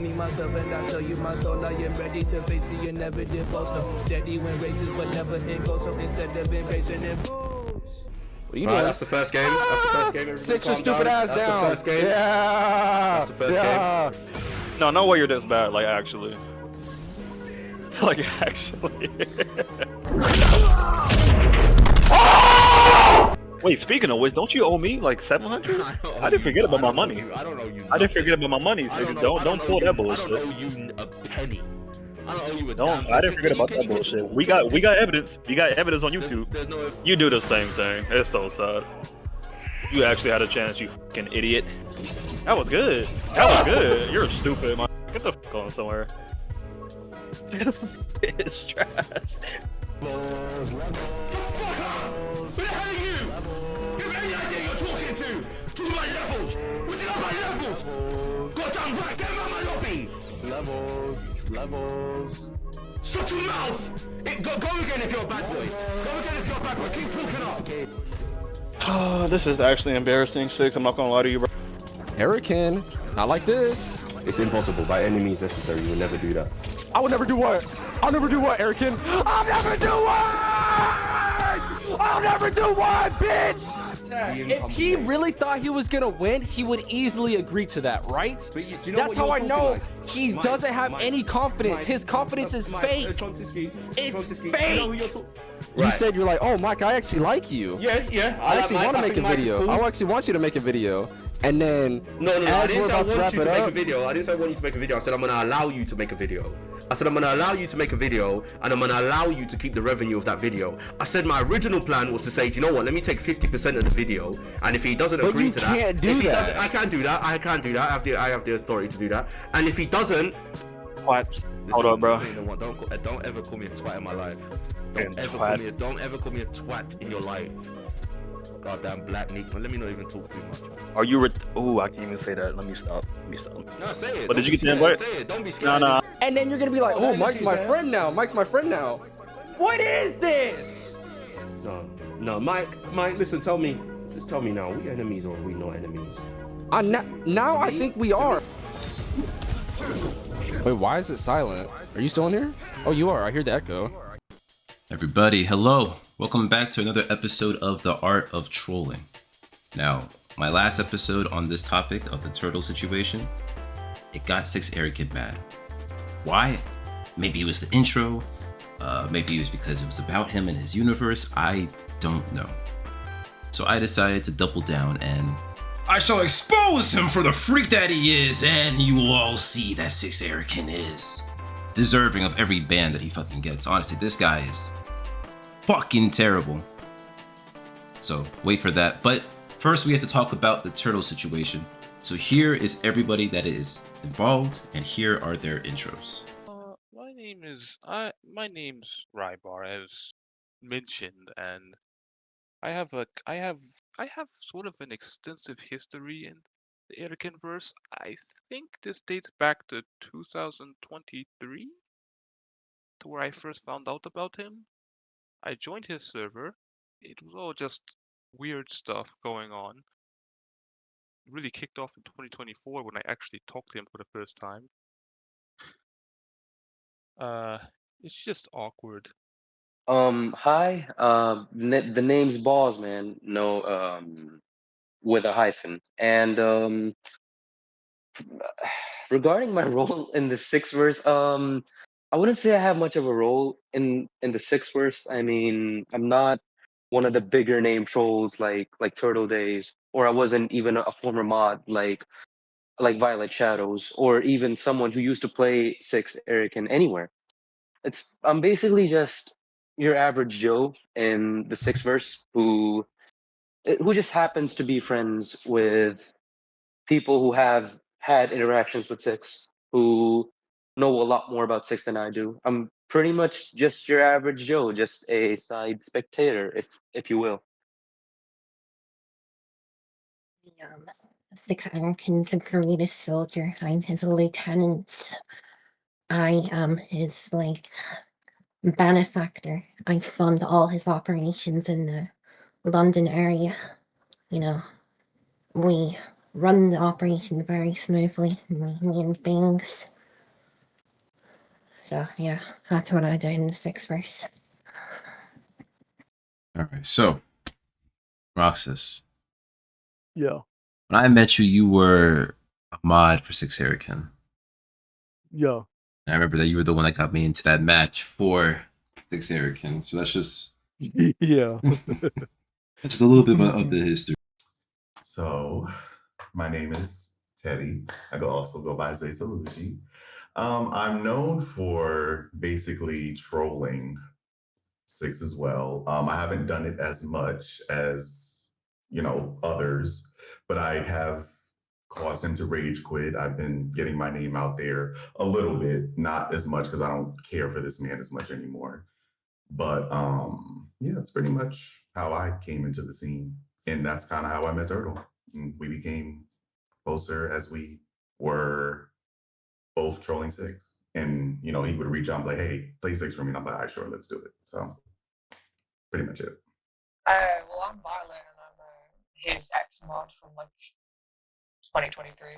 me, myself, and I sell you my soul. I am ready to face the inevitable. No steady when races, but never in goal. So instead of invading and bulls. What are you doing? That's the first game. That's the first game. Sit your stupid ass That's down. the first game. Yeah. That's the first game. No, no way you're this bad, like actually. Like actually. Wait, speaking of which, don't you owe me like 700? I didn't forget about my money. I don't owe you. I didn't forget about my money, so don't pull that bullshit. I don't owe you a penny. I don't owe you a Don't, I didn't forget about that bullshit. We got evidence. You got evidence on YouTube. There's no. You do the same thing. It's so sad. You actually had a chance, you fucking idiot. That was good. That was good. You're stupid, man. Get the fuck on somewhere. This is trash. Who the hell are you? You have any idea you're talking to? Talking about levels. What's it about levels? Goddamn right, get him out of my lobby. Levels. Shut your mouth. Go again if you're a bad boy. Go again if you're a bad boy. Keep talking up. This is actually embarrassing, Six. I'm not gonna lie to you, bro. Hurricane, not like this. It's impossible. By any means necessary, you will never do that. I would never do what? I'll never do what, Hurricane? I'll never do what? I'll never do what, bitch! If he really thought he was gonna win, he would easily agree to that, right? That's how I know he doesn't have any confidence. His confidence is fake. It's fake. You said you're like, oh, Mike, I actually like you. Yeah. I actually want to make a video. I actually want you to make a video. And then, No. I didn't say I about to want wrap you it to make a up, video. I didn't say I want you to make a video. I said I'm gonna allow you to make a video. I said I'm gonna allow you to make a video, and I'm gonna allow you to keep the revenue of that video. I said my original plan was to say, do you know what? Let me take 50% of the video, and if he doesn't agree to that, I can't do that. I can do that. I have the authority to do that. And if he doesn't, What? Hold up, bro. Don't ever call me a twat in my life. Don't ever call me a twat in your life. Goddamn black Nick. Let me not even talk too much. Are you? Oh, I can't even say that. Let me stop. No, say it. But did you get the invite? Say it. Don't be scared. No. and then you're gonna be like, oh, Mike's my friend now. Mike's my friend now. What is this? No, Mike, listen, tell me now, are we enemies or are we not enemies? Now I think we are. Wait, why is it silent? Are you still in here? Oh, you are. I hear the echo. Everybody, hello. Welcome back to another episode of The Art of Trolling. Now, my last episode on this topic of the turtle situation, it got 6 Eric mad. Why? Maybe it was the intro. Maybe it was because it was about him and his universe. I don't know. So I decided to double down and I shall expose him for the freak that he is, and you will all see that 6 Erican is deserving of every ban that he fucking gets. Honestly, this guy is fucking terrible. So wait for that. But first we have to talk about the turtle situation. So here is everybody that is involved, and here are their intros. My name's Rybar, as mentioned, and I have sort of an extensive history in the Ericanverse. I think this dates back to 2023, to where I first found out about him. I joined his server. It was all just weird stuff going on. It really kicked off in 2024 when I actually talked to him for the first time. It's just awkward. Hi. The name's Balls, man. No, with a hyphen. And regarding my role in the six verse, I wouldn't say I have much of a role in the six verse. I mean, I'm not one of the bigger name trolls like Turtle Days, or I wasn't even a former mod like Violet Shadows, or even someone who used to play six Erican anywhere. I'm basically just your average Joe in the six verse who just happens to be friends with people who have had interactions with six, who know a lot more about six than I do. I'm pretty much just your average Joe, just a side spectator, if you will. Um, Six Anakin's the greatest soldier. I'm his lieutenant. I am his benefactor. I fund all his operations in the London area. You know, we run the operation very smoothly. Me and Bings. So yeah, that's what I did in the 6th verse. All right, so Roxas, Yeah. when I met you, you were a mod for Six Erican. Yeah. And I remember that you were the one that got me into that match for Six Erican. So that's just Yeah. that's just a little bit of the history. So, my name is Teddy. I could also go by Zay Salucci. I'm known for basically trolling Six as well. I haven't done it as much as others, but I have caused him to rage quit. I've been getting my name out there a little bit, not as much because I don't care for this man as much anymore. But yeah, that's pretty much how I came into the scene, and that's kind of how I met Turtle. And we became closer as we were both trolling Six. And he would reach out and be like, "Hey, play Six for me," and I'm like, "All right, sure, let's do it." So pretty much it. Well, I'm Violet, and I'm his ex mod from like 2023.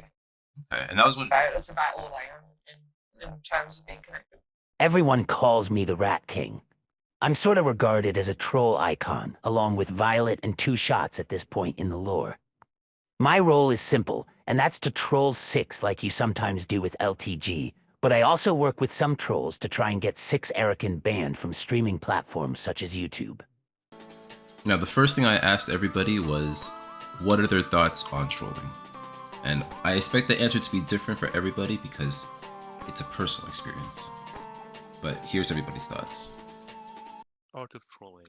Okay, and that was when That's about all I am in terms of being connected. Everyone calls me the Rat King. I'm sort of regarded as a troll icon, along with Violet and Two Shots at this point in the lore. My role is simple, and that's to troll Six like you sometimes do with LTG, but I also work with some trolls to try and get Six Erican banned from streaming platforms such as YouTube. Now, the first thing I asked everybody was, what are their thoughts on trolling? And I expect the answer to be different for everybody because it's a personal experience. But here's everybody's thoughts. Art of trolling.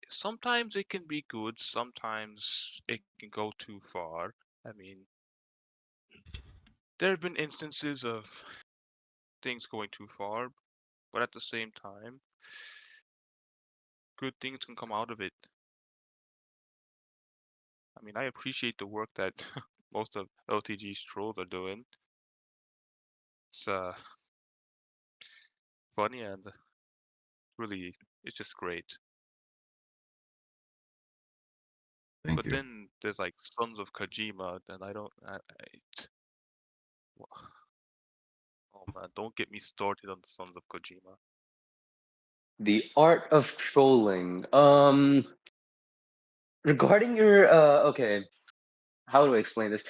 Sometimes it can be good, sometimes it can go too far. I mean, there have been instances of things going too far, but at the same time, good things can come out of it. I mean, I appreciate the work that most of LTG's trolls are doing. It's funny and really, it's just great. Thank But you. then there's like Sons of Kojima, and oh man, don't get me started on the Sons of Kojima. The art of trolling. Regarding your okay, how do I explain this?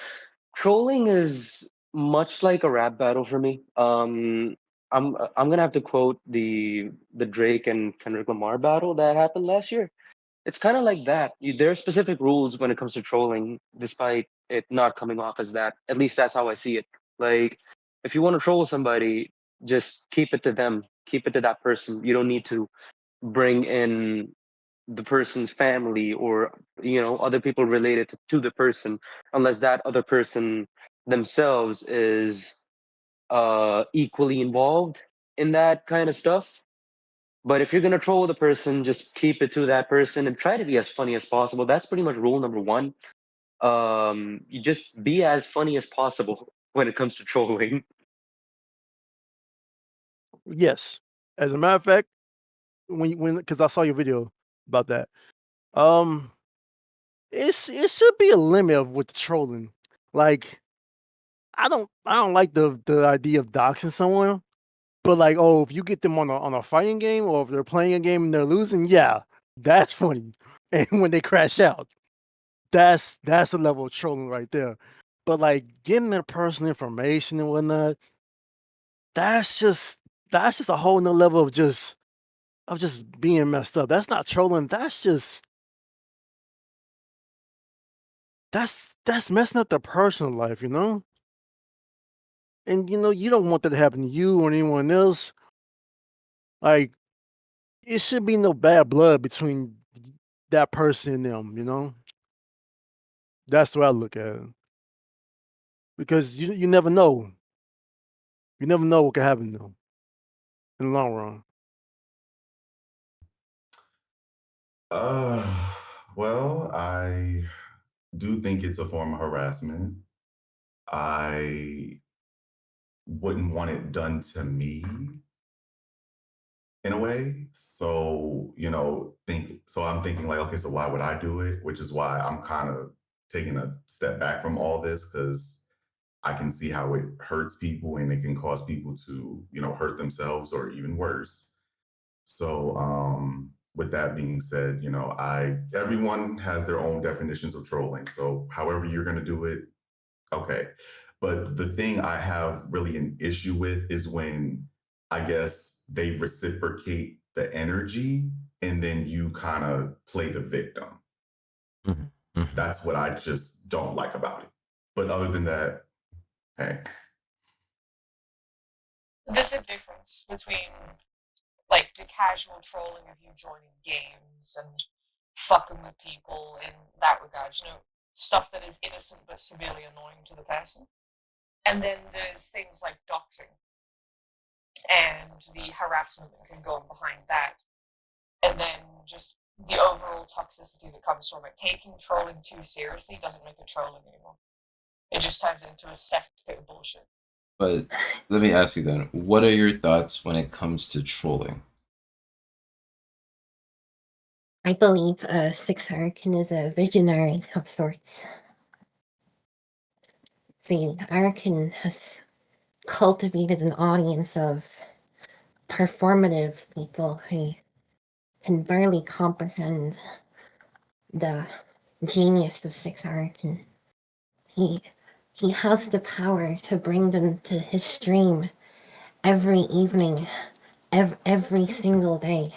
Trolling is much like a rap battle for me. I'm gonna have to quote the Drake and Kendrick Lamar battle that happened last year. It's kind of like that. There are specific rules when it comes to trolling, despite it not coming off as that. At least that's how I see it. Like, if you want to troll somebody, just keep it to them. Keep it to that person. You don't need to bring in the person's family or other people related to the person unless that other person themselves is equally involved in that kind of stuff. But if you're gonna troll the person, just keep it to that person and try to be as funny as possible. That's pretty much rule number one. You just be as funny as possible when it comes to trolling. Yes. As a matter of fact, when because I saw your video about that. Um, it should be a limit with the trolling. Like, I don't like the idea of doxing someone, but like, oh, if you get them on a fighting game or if they're playing a game and they're losing, yeah, that's funny. And when they crash out, that's a level of trolling right there. But like getting their personal information and whatnot, that's just a whole nother level of just being messed up. That's not trolling. That's messing up their personal life, you know? And you don't want that to happen to you or anyone else. Like, it should be no bad blood between that person and them, you know? That's the way I look at it. Because you never know. You never know what could happen to them in the long run. Well, I do think it's a form of harassment. I wouldn't want it done to me in a way. So, I'm thinking like, okay, so why would I do it? Which is why I'm kind of taking a step back from all this because I can see how it hurts people and it can cause people to, hurt themselves or even worse. So, with that being said, everyone has their own definitions of trolling. So, however you're going to do it, okay. But the thing I have really an issue with is when I guess they reciprocate the energy and then you kind of play the victim. Mhm, mhm. That's what I just don't like about it. But other than that, hey, There's a difference between like the casual trolling of you joining games and fucking with people in that regard, stuff that is innocent but severely annoying to the person. And then there's things like doxing and the harassment that can go on behind that. And then just the overall toxicity that comes from it. Taking trolling too seriously doesn't make it trolling anymore. It just turns into a cesspit of bullshit. But let me ask you then, what are your thoughts when it comes to trolling? I believe Six Arkin is a visionary of sorts. See, Arkin has cultivated an audience of performative people who can barely comprehend the genius of Six Arkin. He has the power to bring them to his stream every evening, every single day,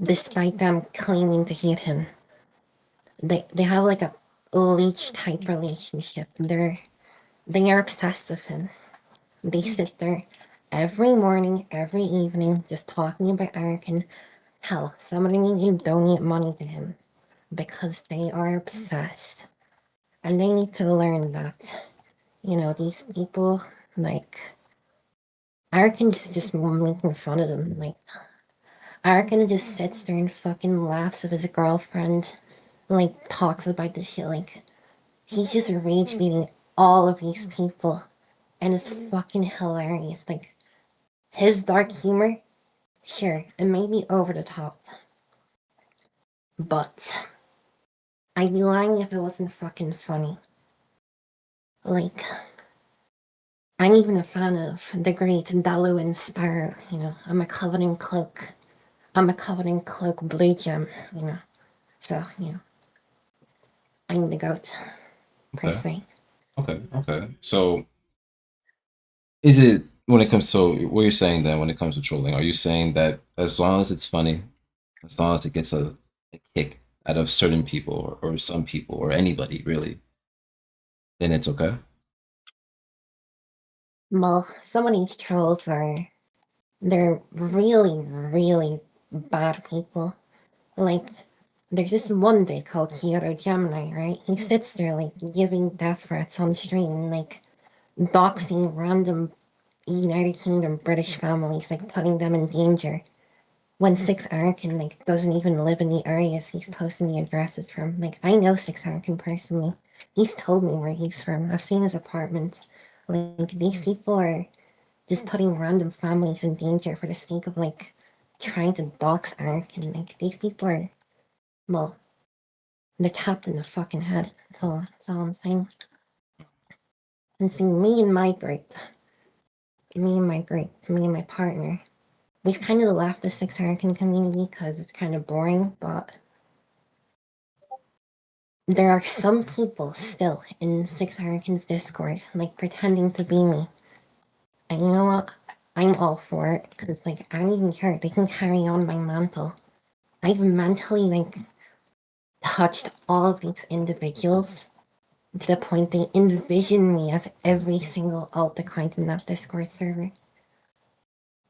despite them claiming to hate him. They have like a leech type relationship. They are obsessed with him. They sit there every morning, every evening, just talking about Arkin. Hell, some of them even donate money to him because they are obsessed. And they need to learn that, these people, like, Arkin's just making fun of them. Like, Arkin just sits there and fucking laughs at his girlfriend, like, talks about this shit. Like, he's just rage beating all of these people. And it's fucking hilarious. Like, his dark humor, sure, it may be over the top. But I'd be lying if it wasn't fucking funny. Like, I'm even a fan of the great Dalu and Sparrow, I'm a Covenant Cloak. I'm a Covenant Cloak Blue Gem, So, I'm the goat, per Okay. se. Okay. So, is it when it comes to what you're saying then when it comes to trolling? Are you saying that as long as it's funny, as long as it gets a kick out of certain people or some people or anybody really, then it's okay? Well, some of these trolls they're really, really bad people. Like, there's this one dude called Kyoto Gemini, right? He sits there, like, giving death threats on stream, like, doxing random United Kingdom British families, like, putting them in danger. When Six Arkin, like, doesn't even live in the areas he's posting the addresses from. Like, I know Six Arkin personally. He's told me where he's from. I've seen his apartment. Like, these people are just putting random families in danger for the sake of, like, trying to dox Arkin. Like, these people are, well, they're tapped in the fucking head. That's all I'm saying. And see, me and my me and my partner, we've kind of left the Six Arkin community because it's kind of boring, but there are some people still in Six Arkin's Discord, like, pretending to be me. And you know what? I'm all for it, because, like, I don't even care. They can carry on my mantle. I've mentally, like, touched all of these individuals to the point they envision me as every single alt account in that Discord server.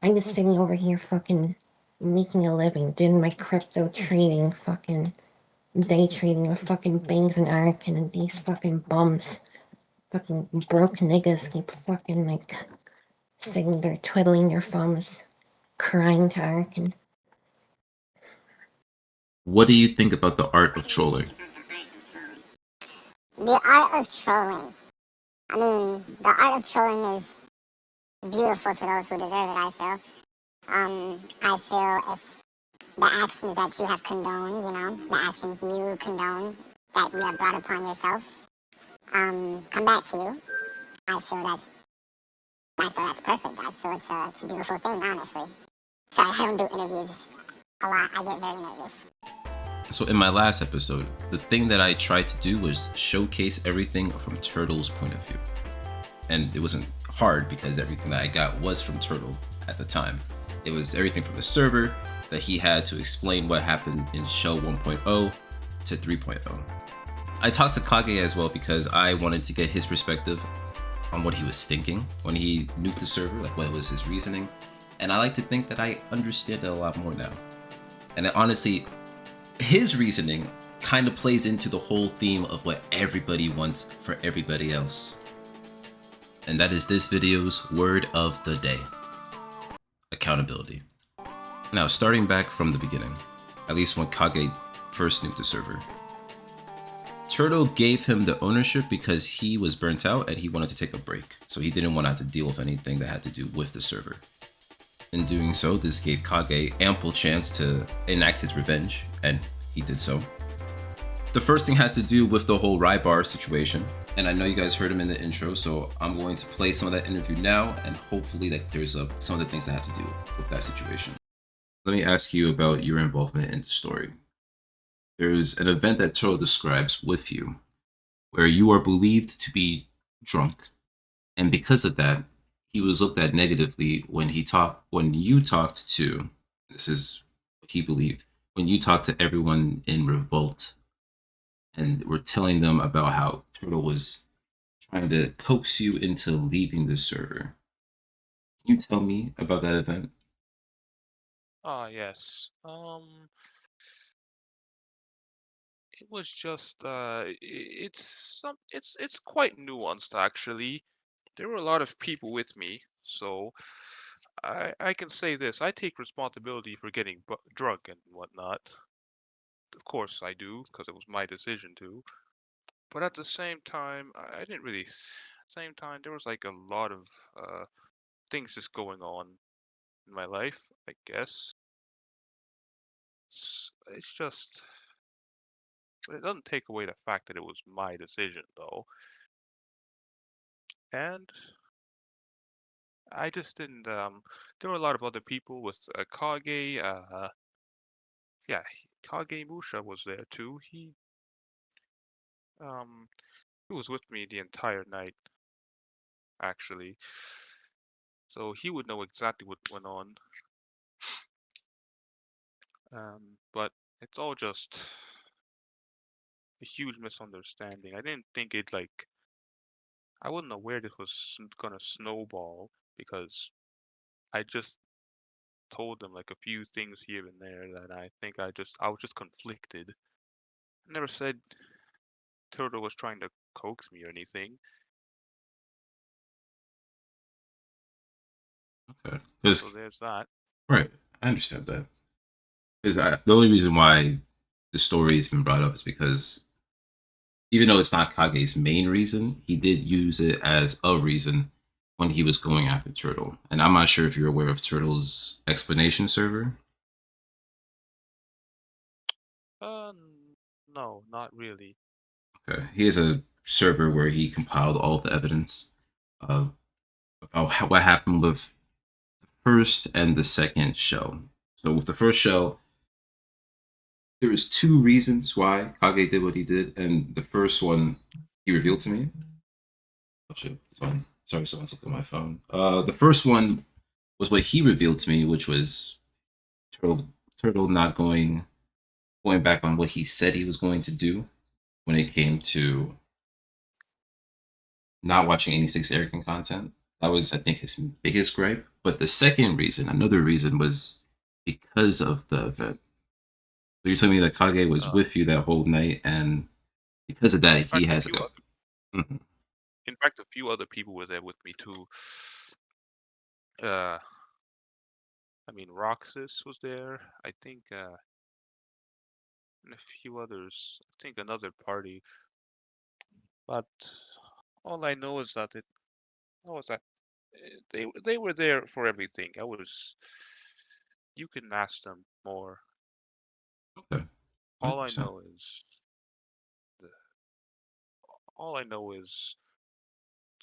I'm just sitting over here fucking making a living, doing my crypto trading, fucking day trading with fucking Bangs and Arkin, and these fucking bums, fucking broke niggas keep fucking, like, sitting there twiddling their thumbs, crying to Arkin. What do you think about the art of trolling? The art of trolling. I mean, the art of trolling is beautiful to those who deserve it, I feel. I feel if the actions that you have condoned, the actions you condone, that you have brought upon yourself, come back to you. I feel that's perfect. I feel it's a beautiful thing, honestly. Sorry, I don't do interviews a lot. I get very nervous. So in my last episode, the thing that I tried to do was showcase everything from Turtle's point of view. And it wasn't hard because everything that I got was from Turtle at the time. It was everything from the server that he had to explain what happened in Show 1.0 to 3.0. I talked to Kage as well because I wanted to get his perspective on what he was thinking when he nuked the server, like what was his reasoning. And I like to think that I understand it a lot more now. And honestly, his reasoning kind of plays into the whole theme of what everybody wants for everybody else. And that is this video's word of the day: accountability. Now, starting back from the beginning, at least when Kage first nuked the server, Turtle gave him the ownership because he was burnt out and he wanted to take a break. So he didn't want to have to deal with anything that had to do with the server. In doing so, this gave Kage ample chance to enact his revenge, and he did so. The first thing has to do with the whole Rybar situation, and I know you guys heard him in the intro, so I'm going to play some of that interview now, and hopefully that clears up some of the things that have to do with that situation. Let me ask you about your involvement in the story. There's an event that Turtle describes with you, where you are believed to be drunk, and because of that, he was looked at negatively when you talked to, this is what he believed, when you talked to everyone in Revolt and were telling them about how Turtle was trying to coax you into leaving the server. Can you tell me about that event? Yes. It was just it's quite nuanced actually. There were a lot of people with me, so I can say this: I take responsibility for getting drunk and whatnot. Of course I do, because it was my decision to. But at the same time, I didn't really. Same time, there was like a lot of things just going on in my life, I guess. It's just, but it doesn't take away the fact that it was my decision, though. And I just didn't. There were a lot of other people with Kage. Yeah, Kage Musha was there too. Um, he was with me the entire night, actually. So he would know exactly what went on. But it's all just a huge misunderstanding. I didn't think it like. I wasn't aware this was gonna snowball because I just told them like a few things here and there that I was just conflicted. I never said Turtle was trying to coax me or anything. Okay. So there's that. Right, I understand that. Because the only reason why the story has been brought up is because even though it's not Kage's main reason, he did use it as a reason when he was going after Turtle. And I'm not sure if you're aware of Turtle's explanation server. No, not really. Okay. He has a server where he compiled all the evidence about what happened with the first and the second show. So with the first show, there was two reasons why Kage did what he did, and the first one he revealed to me. Oh shit! Sorry, someone's looking at my phone. The first one was what he revealed to me, which was Turtle not going back on what he said he was going to do when it came to not watching 86 Erican content. That was, I think, his biggest gripe. But the second reason, another reason, was because of the event. So you're telling me that Kage was with you that whole night, and because of that, he has like a. Mhm. In fact, a few other people were there with me too. I mean, Roxas was there. I think, and a few others. I think another party. But all I know is that they were there for everything. You can ask them more. Okay. All I 100%. know is all I know is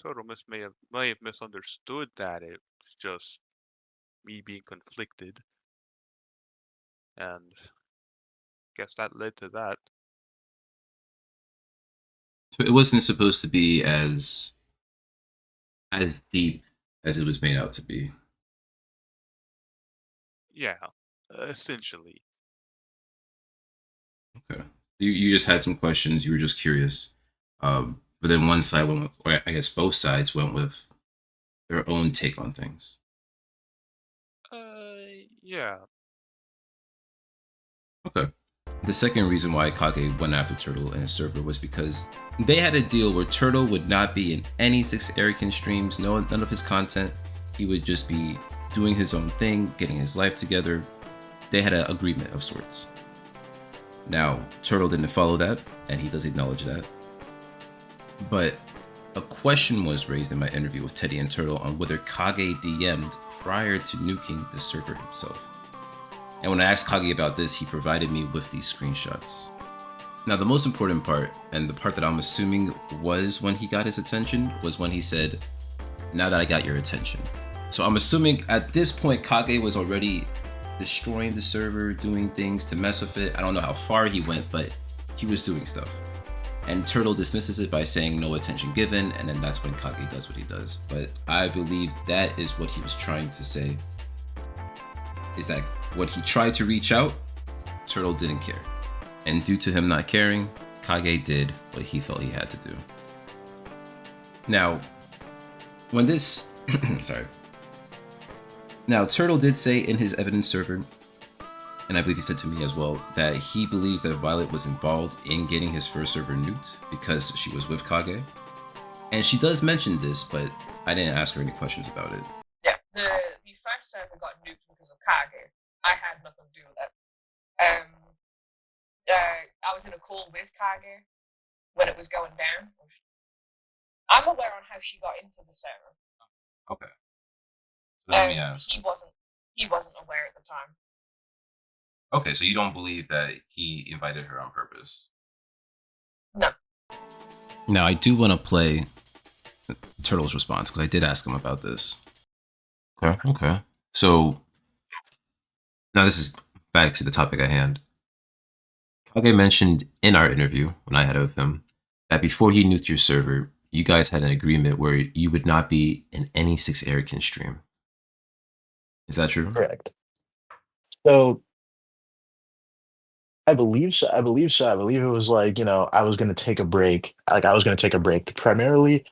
Turtle may have misunderstood that. It's just me being conflicted, and guess that led to that. So it wasn't supposed to be as deep as it was made out to be. Yeah, essentially. Okay. You just had some questions. You were just curious. But then one side went with, or I guess both sides went with their own take on things. Yeah. Okay. The second reason why Kage went after Turtle and his server was because they had a deal where Turtle would not be in any 6 Erican streams, none of his content. He would just be doing his own thing, getting his life together. They had an agreement of sorts. Now, Turtle didn't follow that, and he does acknowledge that. But a question was raised in my interview with Teddy and Turtle on whether Kage DM'd prior to nuking the server himself. And when I asked Kage about this, he provided me with these screenshots. Now, the most important part, and the part that I'm assuming was when he got his attention, was when he said, "Now that I got your attention." So I'm assuming at this point, Kage was already destroying the server, doing things to mess with it. I don't know how far he went, but he was doing stuff. And Turtle dismisses it by saying no attention given, and then that's when Kage does what he does. But I believe that is what he was trying to say. Is that when he tried to reach out, Turtle didn't care. And due to him not caring, Kage did what he felt he had to do. Now, when this... sorry. Now, Turtle did say in his evidence server, and I believe he said to me as well, that he believes that Violet was involved in getting his first server nuked because she was with Kage. And she does mention this, but I didn't ask her any questions about it. Yeah, the first server got nuked because of Kage. I had nothing to do with it. I was in a call with Kage when it was going down. I'm aware on how she got into the server. Okay. So let me ask. He wasn't aware at the time. Okay, so you don't believe that he invited her on purpose? No. Now, I do want to play Turtle's response because I did ask him about this. Okay. So, now this is back to the topic at hand. Kage mentioned in our interview, when I had it with him, that before he nuked your server, you guys had an agreement where you would not be in any 6 Erican stream. Is that true? Correct. So I believe so. I believe it was like, I was going to take a break. Like, I was going to take a break. Primarily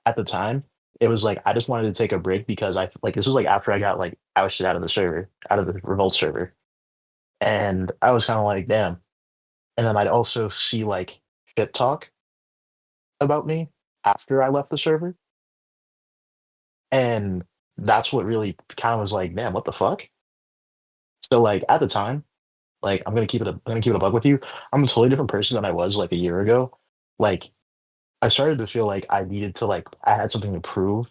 at the time, it was like I just wanted to take a break because this was like after I got like ousted out of the server, out of the Revolt server. And I was kind of like, damn. And then I'd also see like shit talk about me after I left the server. And that's what really kind of was like, man, what the fuck? So like at the time, like I'm gonna keep it a bug with you. I'm a totally different person than I was like a year ago. Like I started to feel like I needed to like I had something to prove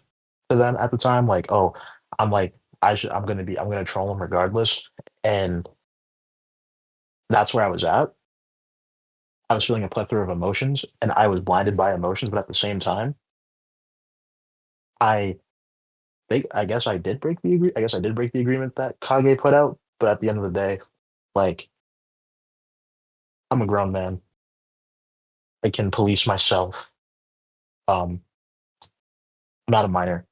to them at the time. Like, oh, I'm like I'm gonna troll them regardless. And that's where I was at. I was feeling a plethora of emotions and I was blinded by emotions, but at the same time, I I guess I did break the agreement that Kage put out, but at the end of the day, like I'm a grown man. I can police myself. I'm not a minor.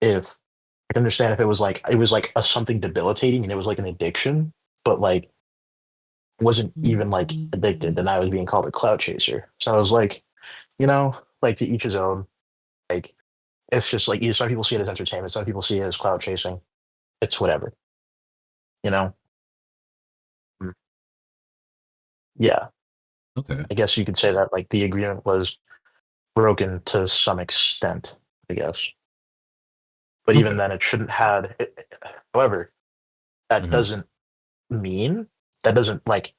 If I can understand if it was like a something debilitating and it was like an addiction, but like wasn't even like addicted, then I was being called a clout chaser. So I was like, like to each his own. Like it's just like some people see it as entertainment, some people see it as clout chasing. It's whatever. You know? Mm. Yeah. Okay. I guess you could say that like the agreement was broken to some extent, I guess. But even then, it shouldn't had. However, that doesn't mean that doesn't like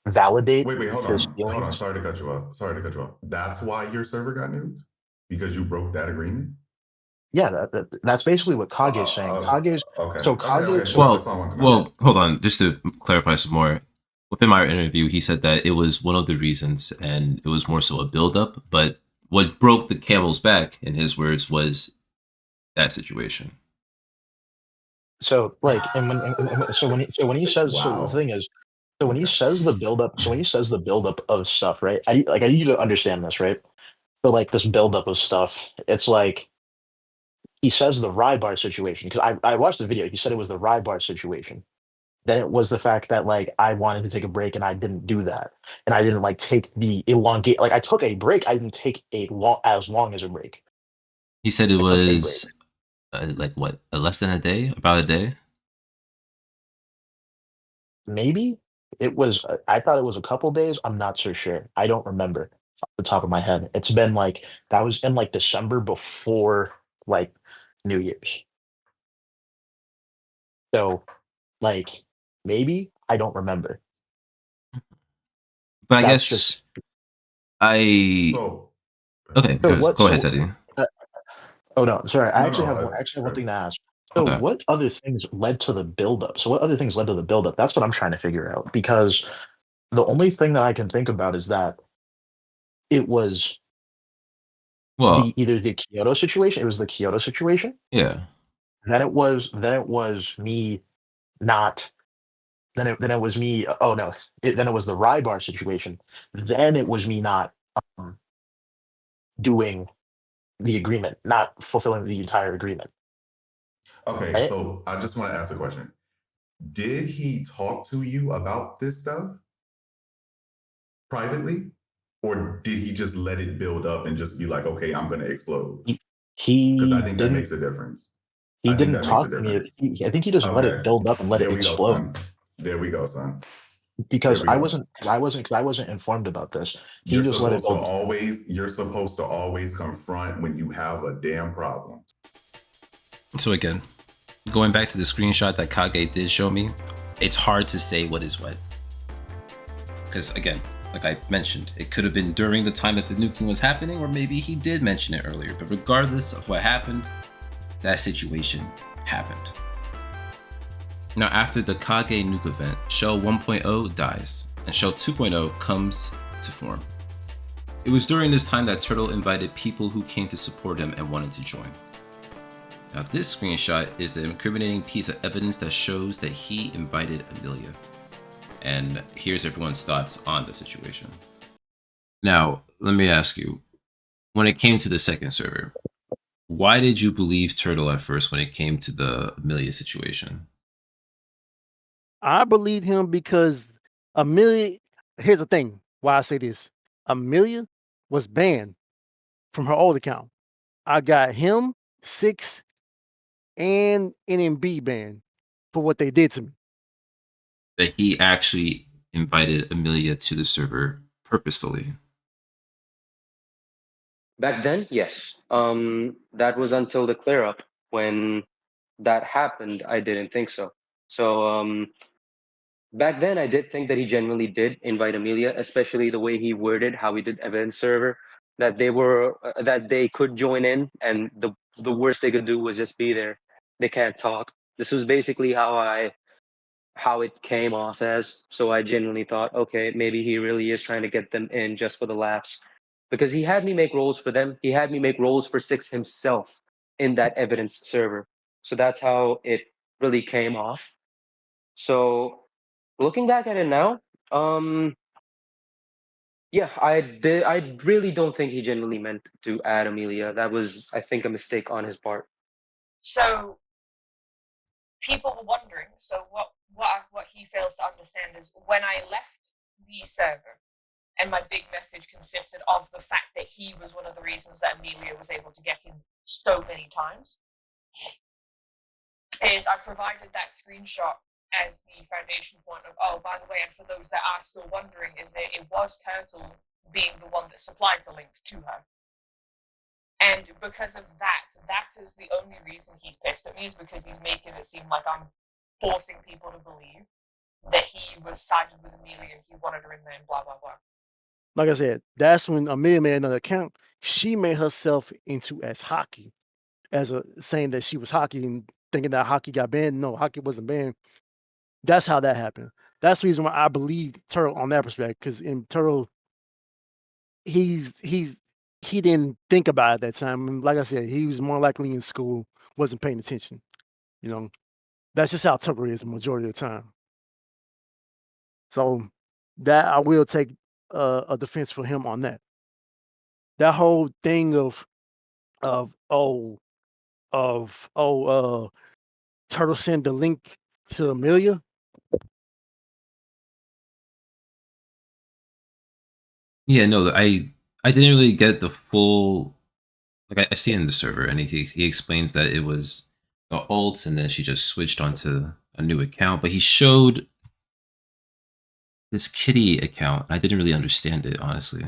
validate. Wait, hold his on. feelings. Sorry to cut you off. That's why your server got nuked? Because you broke that agreement? Yeah, that's basically what Kage is saying. Kage's so Kage. Sure. Well, hold on. Just to clarify some more, within my interview, he said that it was one of the reasons, and it was more so a buildup. But what broke the camel's back, in his words, was that situation. So like, so when he says, so the Wow. thing is, so when he Okay. says the buildup, so when he says the buildup of stuff, right? I need you to understand this, right? So like this buildup of stuff, it's like he says the Rybar situation because I watched the video. He said it was the Rybar situation. Then it was the fact that like I wanted to take a break and I didn't do that, and I didn't like take the elongate. Like I took a break. I didn't take as long as a break. He said it I took a break. was like what, less than a day, about a day. Maybe it was. I thought it was a couple days. I'm not so sure. I don't remember off the top of my head. It's been like that was in like December before like New Year's. So like maybe I don't remember. But I That's guess just I So okay. so Go, what. go ahead, So Teddy. uh, oh no, sorry. I no, actually have no. one. I actually have one thing to ask. So Okay. what other things led to the buildup? So what other things led to the buildup? That's what I'm trying to figure out because the only thing that I can think about is that it was Well, either the Kyoto situation. It was the Kyoto situation. yeah. Then it was me not. Then it was me. Oh no. Then it was the Rybar situation. Then it was me not um, doing the agreement, not fulfilling the entire agreement. Okay, Right? so I just want to ask a question. Did he talk to you about this stuff privately? Or did he just let it build up and just be like, okay, I'm gonna explode? He, Because I he think that didn't. makes a difference. He I think didn't that makes a talk to me. difference. I think he just let it Okay. build up and let it There we go, explode son. There we go, son. There because we go. I wasn't informed about this. He You're just let it supposed to build. always, you're supposed to always confront when you have a damn problem. So again, going back to the screenshot that Kage did show me, it's hard to say what is what. Because again, like I mentioned, it could have been during the time that the nuking was happening, or maybe he did mention it earlier. But regardless of what happened, that situation happened. Now, after the Kage nuke event, Shell 1.0 dies, and Shell 2.0 comes to form. It was during this time that Turtle invited people who came to support him and wanted to join. Now, this screenshot is the incriminating piece of evidence that shows that he invited Amelia. And here's everyone's thoughts on the situation. Now, let me ask you, when it came to the second server, why did you believe Turtle at first when it came to the Amelia situation? I believe him because Amelia. Here's the thing. Why I say this: Amelia was banned from her old account. I got him 6 and NMB banned for what they did to me. That he actually invited Amelia to the server purposefully. Back then, yes. That was until the clear up. When that happened, I didn't think so. So back then, I did think that he genuinely did invite Amelia, especially the way he worded how he did event server, that they could join in, and the worst they could do was just be there. They can't talk. This was basically how it came off as. So I genuinely thought, okay, maybe he really is trying to get them in just for the laughs, because he had me make roles for them. He had me make roles for Six himself in that evidence server. So that's how it really came off. So looking back at it now, yeah, I did. I really don't think he genuinely meant to add Amelia. That was, I think, a mistake on his part. So people were wondering. So what he fails to understand is when I left the server, and my big message consisted of the fact that he was one of the reasons that Amelia was able to get in so many times, is I provided that screenshot as the foundation point of, oh, by the way, and for those that are still wondering, is that it was Turtle being the one that supplied the link to her. And because of that, that is the only reason he's pissed at me, is because he's making it seem like I'm forcing people to believe that he was sided with Amelia and he wanted her in there and blah, blah, blah. Like I said, that's when Amelia made another account. She made herself into as hockey, as a saying that she was hockey and thinking that hockey got banned. No, hockey wasn't banned. That's how that happened. That's the reason why I believe Turtle on that perspective. Because in Turtle, he's he didn't think about it at that time. And like I said, he was more likely in school, wasn't paying attention. You know, that's just how Tucker is the majority of the time. So that I will take a defense for him on that. That whole thing of oh Turtle send the link to Amelia. Yeah, no, I didn't really get the full. Like I see it in the server, and he explains that it was the alt, and then she just switched onto a new account. But he showed this kitty account. I didn't really understand it, honestly.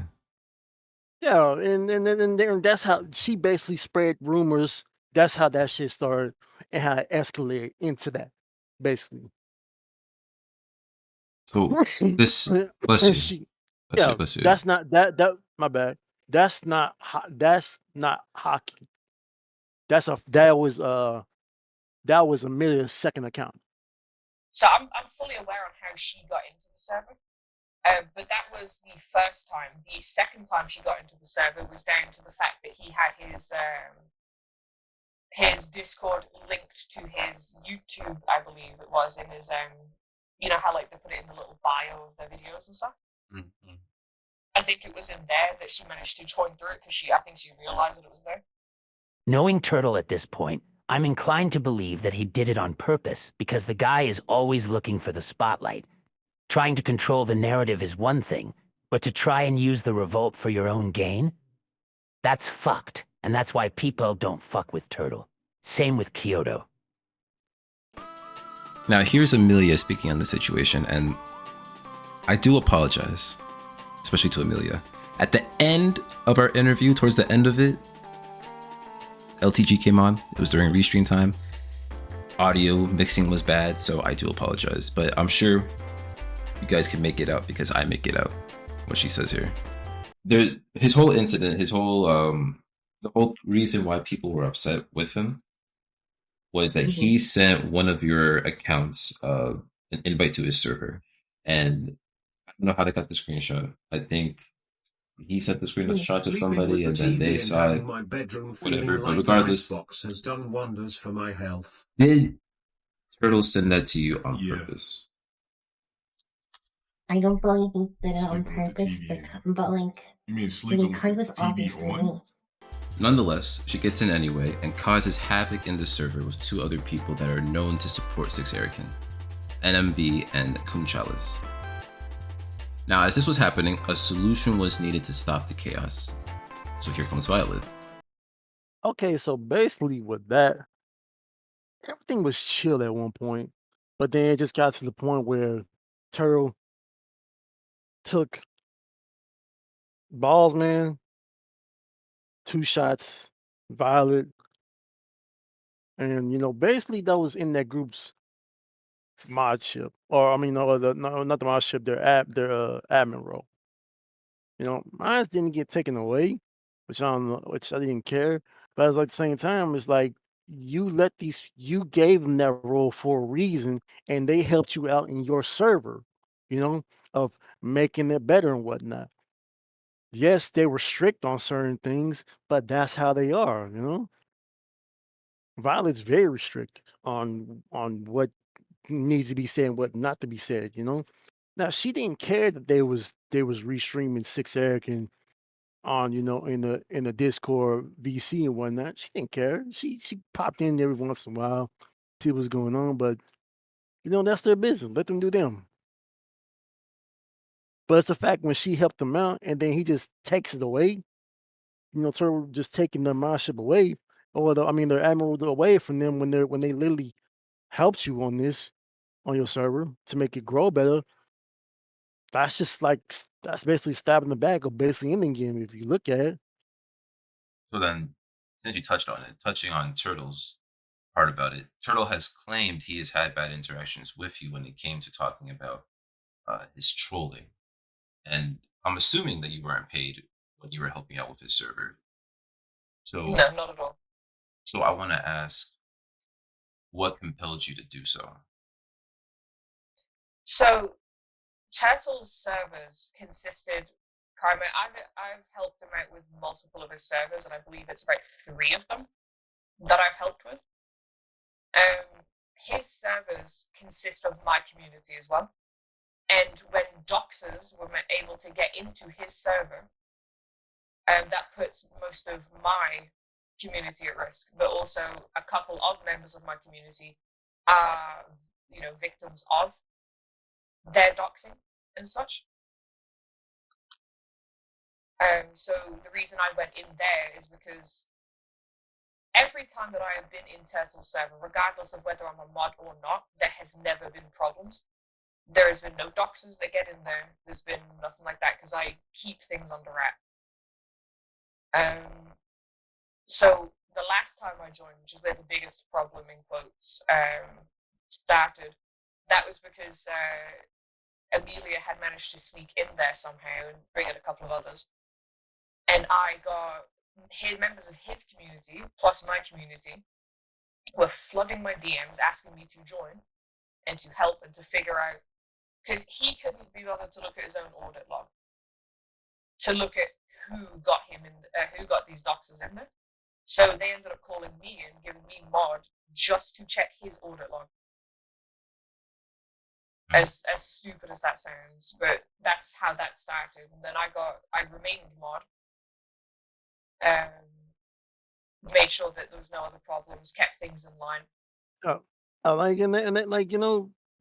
Yeah, and that's how she basically spread rumors. That's how that shit started and how it escalated into that, basically. So this, bless And you, she, bless you, yeah, bless you. that's not that. My bad. That's not hockey. That was Amelia's second account. So I'm fully aware on how she got into the server. But that was the first time. The second time she got into the server was down to the fact that he had his Discord linked to his YouTube, I believe it was, in his you know how like they put it in the little bio of their videos and stuff. Mm-hmm. I think it was in there that she managed to join through it because I think she realized that it was there. Knowing Turtle at this point, I'm inclined to believe that he did it on purpose because the guy is always looking for the spotlight. Trying to control the narrative is one thing, but to try and use the revolt for your own gain? That's fucked, and that's why people don't fuck with Turtle. Same with Kyoto. Now here's Amelia speaking on the situation, and I do apologize, especially to Amelia. At the end of our interview, towards the end of it, LTG came on. It was during restream time. Audio mixing was bad, so I do apologize. But I'm sure you guys can make it out because I make it out. What she says here. His whole incident, the whole reason why people were upset with him was that he sent one of your accounts an invite to his server, and I don't know how they got the screenshot. I think he sent the screenshot to somebody, and then they saw it. My bedroom Whatever, but like regardless, box has done wonders for my health. did Turtle send that to you on purpose? I don't believe he did it on purpose, but like, it kind of was obvious to me. Nonetheless, she gets in anyway and causes havoc in the server with two other people that are known to support Six Erican, NMB and Kumchalas. Now, as this was happening, a solution was needed to stop the chaos. So here comes Violet. Okay, so basically with that, everything was chill at one point, but then it just got to the point where Turtle took balls, man, 2 shots, Violet, and basically that was in that group's mod ship, or I mean, no, not the mod ship, their admin role. Mine didn't get taken away, which I don't know, which I didn't care. But it's like the same time, it's like you gave them that role for a reason, and they helped you out in your server, of making it better and whatnot. Yes, they were strict on certain things, but that's how they are. Violet's very strict on what needs to be said and what not to be said. Now she didn't care that they was restreaming Six Eric and on in the Discord VC and whatnot. She didn't care. She popped in every once in a while, see what's going on, but that's their business. Let them do them. But it's the fact when she helped him out and then he just takes it away. Turtle just taking the Maship away, or their admiral away from them when they literally helped you on your server to make it grow better. That's just that's basically stabbing the back of basically ending game if you look at it. So then, since you touched on it, touching on Turtle's part about it, Turtle has claimed he has had bad interactions with you when it came to talking about his trolling. And I'm assuming that you weren't paid when you were helping out with his server. So No, not at all. So I want to ask, what compelled you to do so? So Turtle's servers consisted I've helped him out with multiple of his servers, and I believe it's about 3 of them that I've helped with. His servers consist of my community as well. And when doxers were able to get into his server, that puts most of my community at risk, but also a couple of members of my community are, victims of their doxing and such. So the reason I went in there is because every time that I have been in Turtle's server, regardless of whether I'm a mod or not, there has never been problems. There has been no doxers that get in there. There's been nothing like that because I keep things under wrap. So the last time I joined, which is where the biggest problem in quotes started, that was because Amelia had managed to sneak in there somehow and bring in a couple of others. And I got members of his community, plus my community, were flooding my DMs asking me to join and to help and to figure out, because he couldn't be bothered to look at his own audit log, to look at who got who got these doxers in there. So they ended up calling me and giving me mod just to check his audit log. As stupid as that sounds, but that's how that started. And then I remained mod. Made sure that there was no other problems, kept things in line. I like and like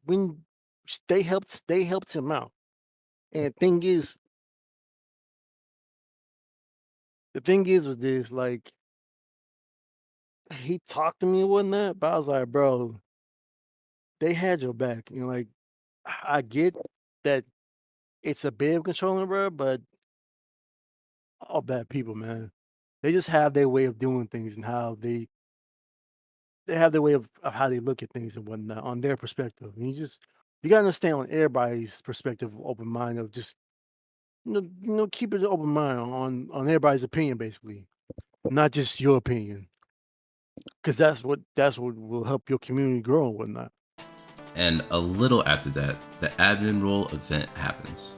when they helped him out, and the thing is with this, like, he talked to me and whatnot, but I was like, bro, they had your back. Like, I get that it's a bit of controlling, bro, but all bad people, man. They just have their way of doing things and how they have their way of how they look at things and whatnot on their perspective. And you gotta understand on everybody's perspective, open mind of just keep it open mind on everybody's opinion, basically, not just your opinion, because that's what will help your community grow and whatnot. And a little after that, the admin role event happens.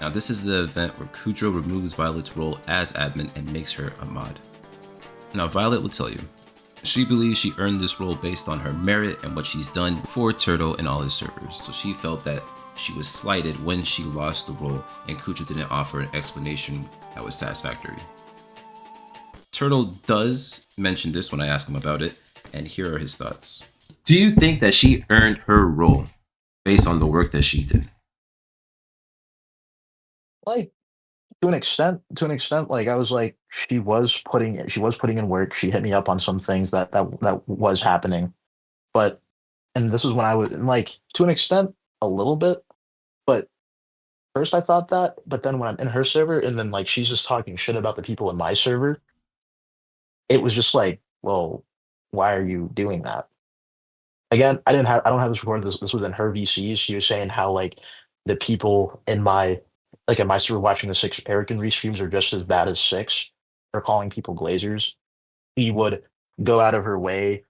Now, this is the event where Kudro removes Violet's role as admin and makes her a mod. Now, Violet will tell you, she believes she earned this role based on her merit and what she's done for Turtle and all his servers. So she felt that she was slighted when she lost the role and Kudro didn't offer an explanation that was satisfactory. Turtle does mention this when I ask him about it, and here are his thoughts. Do you think that she earned her role based on the work that she did? Like, to an extent, like I was like, she was putting in work. She hit me up on some things that was happening, but and this is when I was like, to an extent, a little bit, but first I thought that, but then when I'm in her server and then like she's just talking shit about the people in my server, it was just like, well, why are you doing that? Again, I don't have this recorded. This was in her VCs. She was saying how like the people in my server watching the Six Erican restreams are just as bad as Six for calling people glazers. He would go out of her way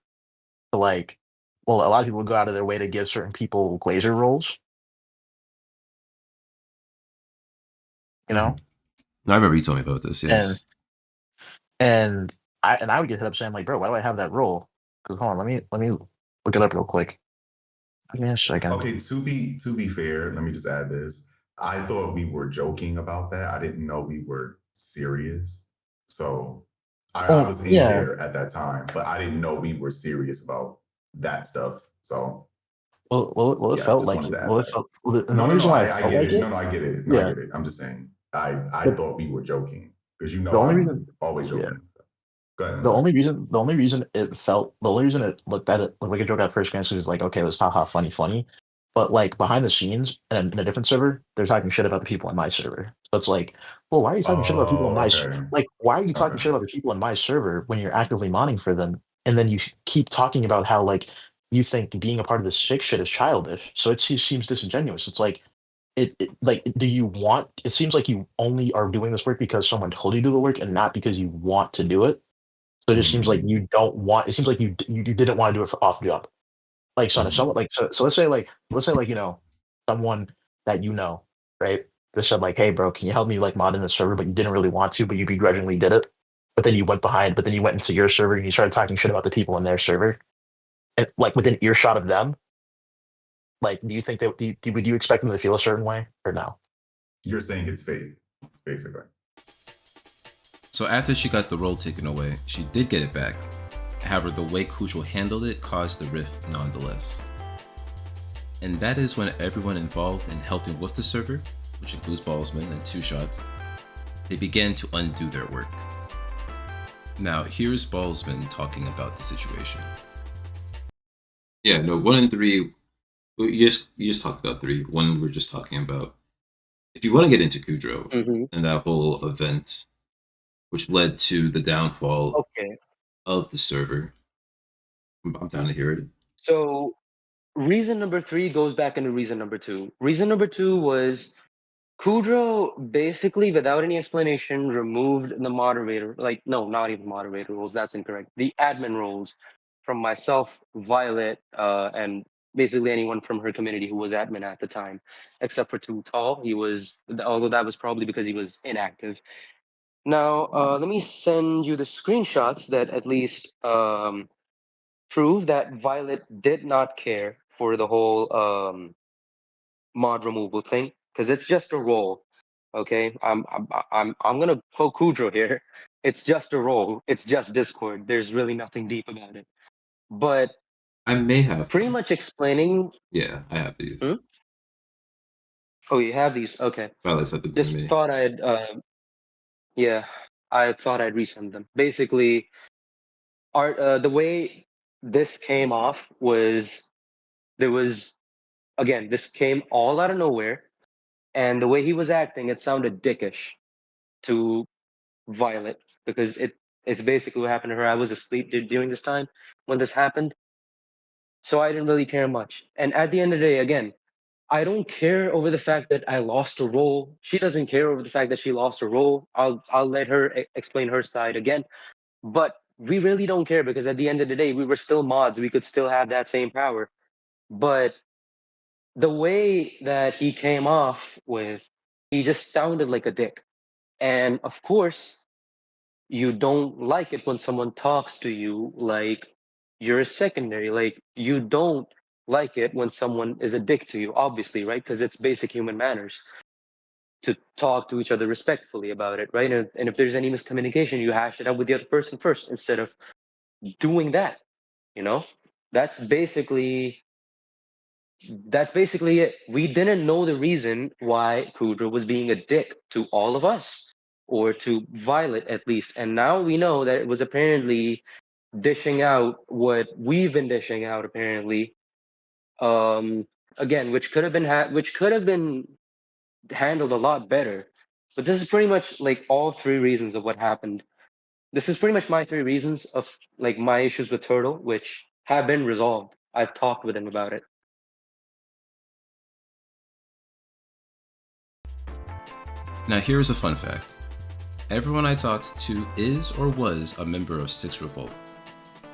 to like, well, a lot of people would go out of their way to give certain people glazer roles. No, I remember you told me about this. Yes. And I would get hit up saying like, bro, why do I have that role? Because hold on, let me look it up real quick. Give me a second. Okay, to be fair, let me just add this. I thought we were joking about that. I didn't know we were serious. So I was in there at that time, but I didn't know we were serious about that stuff. So Well, it yeah, felt just like wanted it. to add Well, it that. felt. The No, only no, no. reason why I I felt get like it. it. No, I get it. No, I Yeah. get it. I'm just saying. I But thought we were joking because the only I'm reason. always Yeah. joking. Go ahead. The only reason it looked at it looked like a joke at first glance was like, okay, it was haha funny, funny. But like behind the scenes in a different server, they're talking shit about the people in my server. So it's like, well, why are you talking shit about people in Oh, my okay. like why are you talking Okay. shit about the people in my server when you're actively modding for them? And then you keep talking about how like you think being a part of this sick shit is childish. So it seems disingenuous. It's like like do you want it seems like you only are doing this work because someone told you to do the work and not because you want to do it. So it just seems like you don't want. It seems like you didn't want to do it for off the job. Like so, someone like so let's say like someone that right? Just said like, "Hey, bro, can you help me like mod in the server?" But you didn't really want to, but you begrudgingly did it. But then you went behind. But then you went into your server and you started talking shit about the people in their server, and like within earshot of them. Like, do you think that would you expect them to feel a certain way or no? You're saying it's faith, basically. So after she got the role taken away, she did get it back. However, the way Kujou handled it caused the rift nonetheless. And that is when everyone involved in helping with the server, which includes Ballsman and Two Shots, they began to undo their work. Now, here's Ballsman talking about the situation. Yeah, no, 1 and 3, you just talked about 3. 1 we're just talking about. If you want to get into Kudrow and that whole event, which led to the downfall Okay. of the server, I'm down to hear it. So reason number 3 goes back into reason number 2. Reason number 2 was Kudrow basically, without any explanation, removed the moderator, like, no, not even moderator roles, that's incorrect. The admin roles from myself, Violet, and basically anyone from her community who was admin at the time, except for Too Tall. He was, although that was probably because he was inactive. Now, let me send you the screenshots that at least prove that Violet did not care for the whole mod removal thing, because it's just a role. Okay, I'm gonna quote Kudrow here. It's just a role. It's just Discord. There's really nothing deep about it. But I may have pretty them. much explaining. Yeah, I have these. Hmm? Oh, you have these. Okay. Violet sent them to Just me. thought I'd. Yeah, I thought I'd resend them. Basically, art. The way this came off was there was again. This came all out of nowhere, and the way he was acting, it sounded dickish to Violet, because it's basically what happened to her. I was asleep during this time when this happened, so I didn't really care much. And at the end of the day, again, I don't care over the fact that I lost a role. She doesn't care over the fact that she lost a role. I'll let her explain her side again, but we really don't care, because at the end of the day, we were still mods. We could still have that same power. But the way that he came off with, he just sounded like a dick. And of course, you don't like it when someone talks to you like you're a secondary. Like, you don't like it when someone is a dick to you, obviously, right? Because it's basic human manners to talk to each other respectfully about it, right? And if there's any miscommunication, you hash it out with the other person first instead of doing that. You know, that's basically that's basically it. We didn't know the reason why Kudra was being a dick to all of us, or to Violet at least. And now we know that it was apparently dishing out what we've been dishing out, apparently. Um, Again, which could have been which could have been handled a lot better. But this is pretty much like all 3 reasons of what happened. This is pretty much my 3 reasons of like my issues with Turtle, which have been resolved. I've talked with him about it. Now here's a fun fact. Everyone I talked to is or was a member of Six Revolt.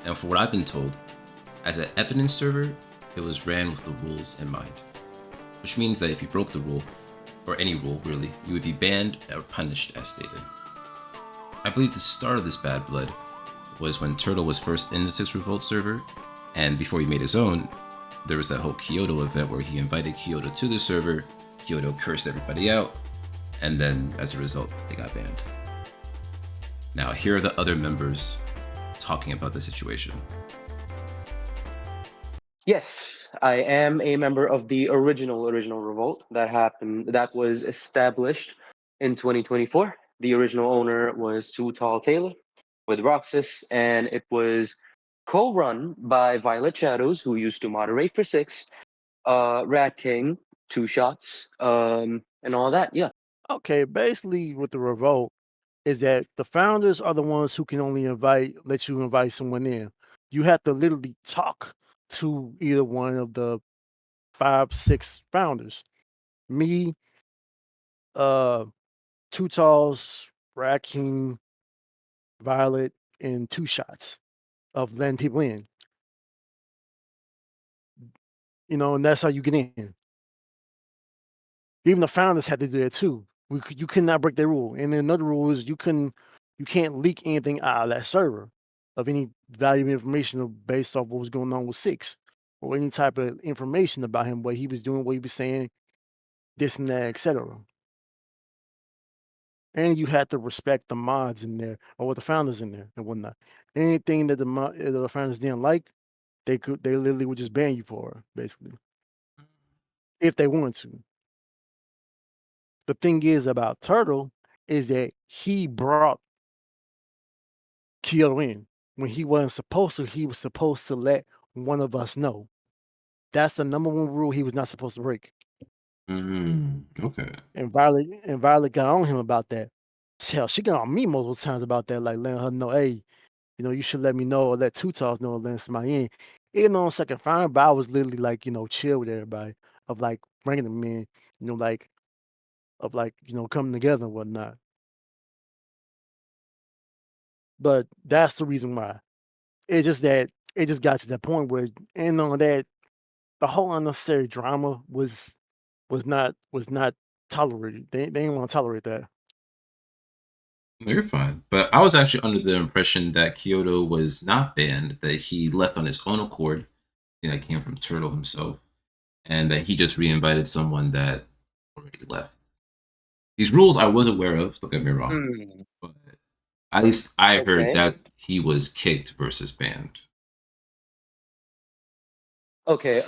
And for what I've been told, as an evidence server, it was ran with the rules in mind. Which means that if you broke the rule, or any rule really, you would be banned or punished as stated. I believe the start of this bad blood was when Turtle was first in the Six Revolt server, and before he made his own, there was that whole Kyoto event where he invited Kyoto to the server, Kyoto cursed everybody out, and then as a result, they got banned. Now, here are the other members talking about the situation. Yes, I am a member of the original revolt that happened. That was established in 2024. The original owner was Too Tall Taylor with Roxas, and it was co-run by Violet Shadows, who used to moderate for Six, Rat King, Two Shots, and all that. Yeah. Okay, basically with the revolt is that the founders are the ones who can only let you invite someone in. You have to literally talk to either one of the 5, 6 founders. Me, Two Talls, King, Violet, and Two Shots of letting people in. You know, and that's how you get in. Even the founders had to do that too. You cannot break that rule. And then another rule is you can't leak anything out of that server of any valuable information based off what was going on with Six or any type of information about him, what he was doing, what he was saying, this and that, etc. And you had to respect the mods in there or what the founders in there and whatnot. Anything that the founders didn't like, they literally would just ban you for it, basically, if they wanted to. The thing is about Turtle is that he brought Kyoto in when he wasn't supposed to. He was supposed to let one of us know. That's the number one rule he was not supposed to break. Okay. And Violet got on him about that. Hell, she got on me multiple times about that, like letting her know, hey, you should let me know or let Two Talks know or let somebody in. Even on second fine, but I was literally like, chill with everybody of like bringing them in, like of like, coming together and whatnot. But that's the reason why. It's just that it just got to that point where, and on that, the whole unnecessary drama was not tolerated. They didn't want to tolerate that. No, you're fine. But I was actually under the impression that Kyoto was not banned, that he left on his own accord. That came from Turtle himself, and that he just re-invited someone that already left. These rules I was aware of, don't get me wrong, but at least I heard Okay. that he was kicked versus banned. Okay.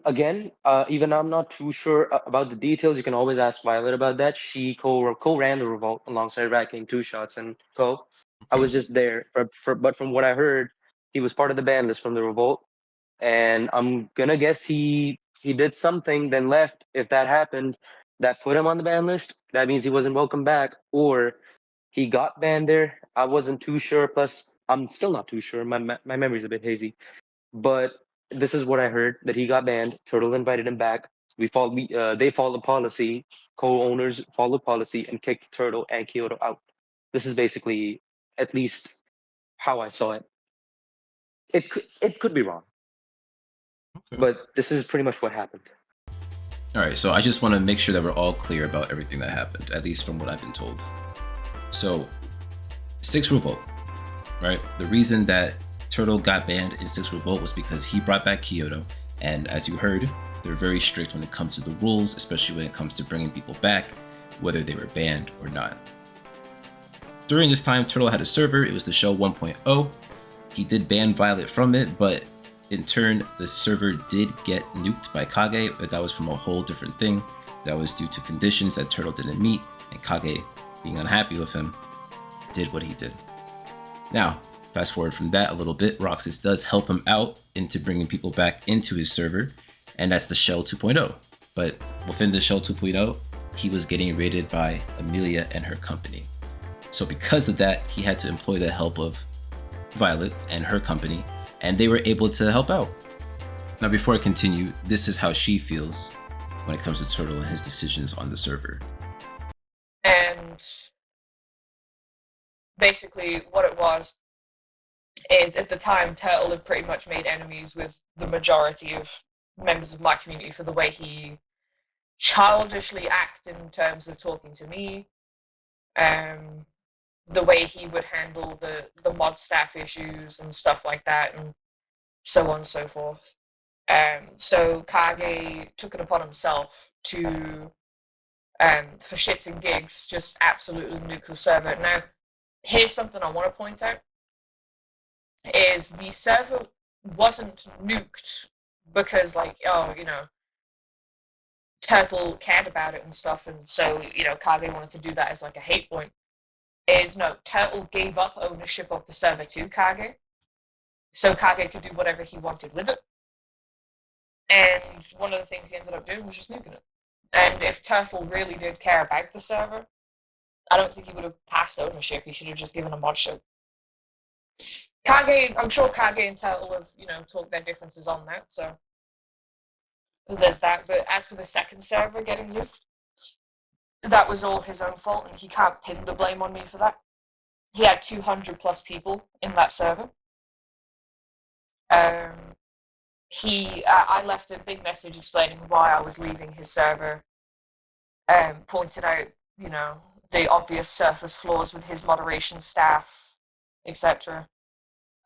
Again, even I'm not too sure about the details. You can always ask Violet about that. She co-ran the revolt alongside Rat King, Two Shots, and Co. I was Okay. just there, but from what I heard, he was part of the ban list from the revolt, and I'm gonna guess he did something, then left. If that happened, that put him on the ban list. That means he wasn't welcome back, or he got banned there. I wasn't too sure. Plus, I'm still not too sure. My memory's a bit hazy. But this is what I heard that he got banned. Turtle invited him back. They followed policy. Co-owners followed policy and kicked Turtle and Kyoto out. This is basically at least how I saw it. It could be wrong, Okay. but this is pretty much what happened. All right, so I just want to make sure that we're all clear about everything that happened, at least from what I've been told. So, Six Revolt, right? The reason that Turtle got banned in Six Revolt was because he brought back Kyoto, and as you heard, they're very strict when it comes to the rules, especially when it comes to bringing people back, whether they were banned or not. During this time, Turtle had a server, it was the Shell 1.0. He did ban Violet from it, but in turn, the server did get nuked by Kage, but that was from a whole different thing. That was due to conditions that Turtle didn't meet, and Kage, being unhappy with him, did what he did. Now, fast forward from that a little bit, Roxas does help him out into bringing people back into his server, and that's the Shell 2.0. But within the Shell 2.0, he was getting raided by Amelia and her company. So because of that, he had to employ the help of Violet and her company, and they were able to help out. Now, before I continue, this is how she feels when it comes to Turtle and his decisions on the server. And basically what it was is, at the time, Turtle had pretty much made enemies with the majority of members of my community for the way he childishly acted in terms of talking to me, the way he would handle the mod staff issues and stuff like that, and so on and so forth. So Kage took it upon himself to, for shits and gigs, just absolutely nuke the server. Now, here's something I want to point out, is the server wasn't nuked because, like, Turtle cared about it and stuff, and so, Kage wanted to do that as like a hate point. No, Turtle gave up ownership of the server to Kage, so Kage could do whatever he wanted with it. And one of the things he ended up doing was just nuking it. And if Turtle really did care about the server, I don't think he would have passed ownership. He should have just given a mod show. I'm sure Kage and Turtle have, talked their differences on that, so there's that. But as for the second server getting nuked, that was all his own fault, and he can't pin the blame on me for that. He had 200 plus people in that server. I left a big message explaining why I was leaving his server, pointed out, the obvious surface flaws with his moderation staff, etc.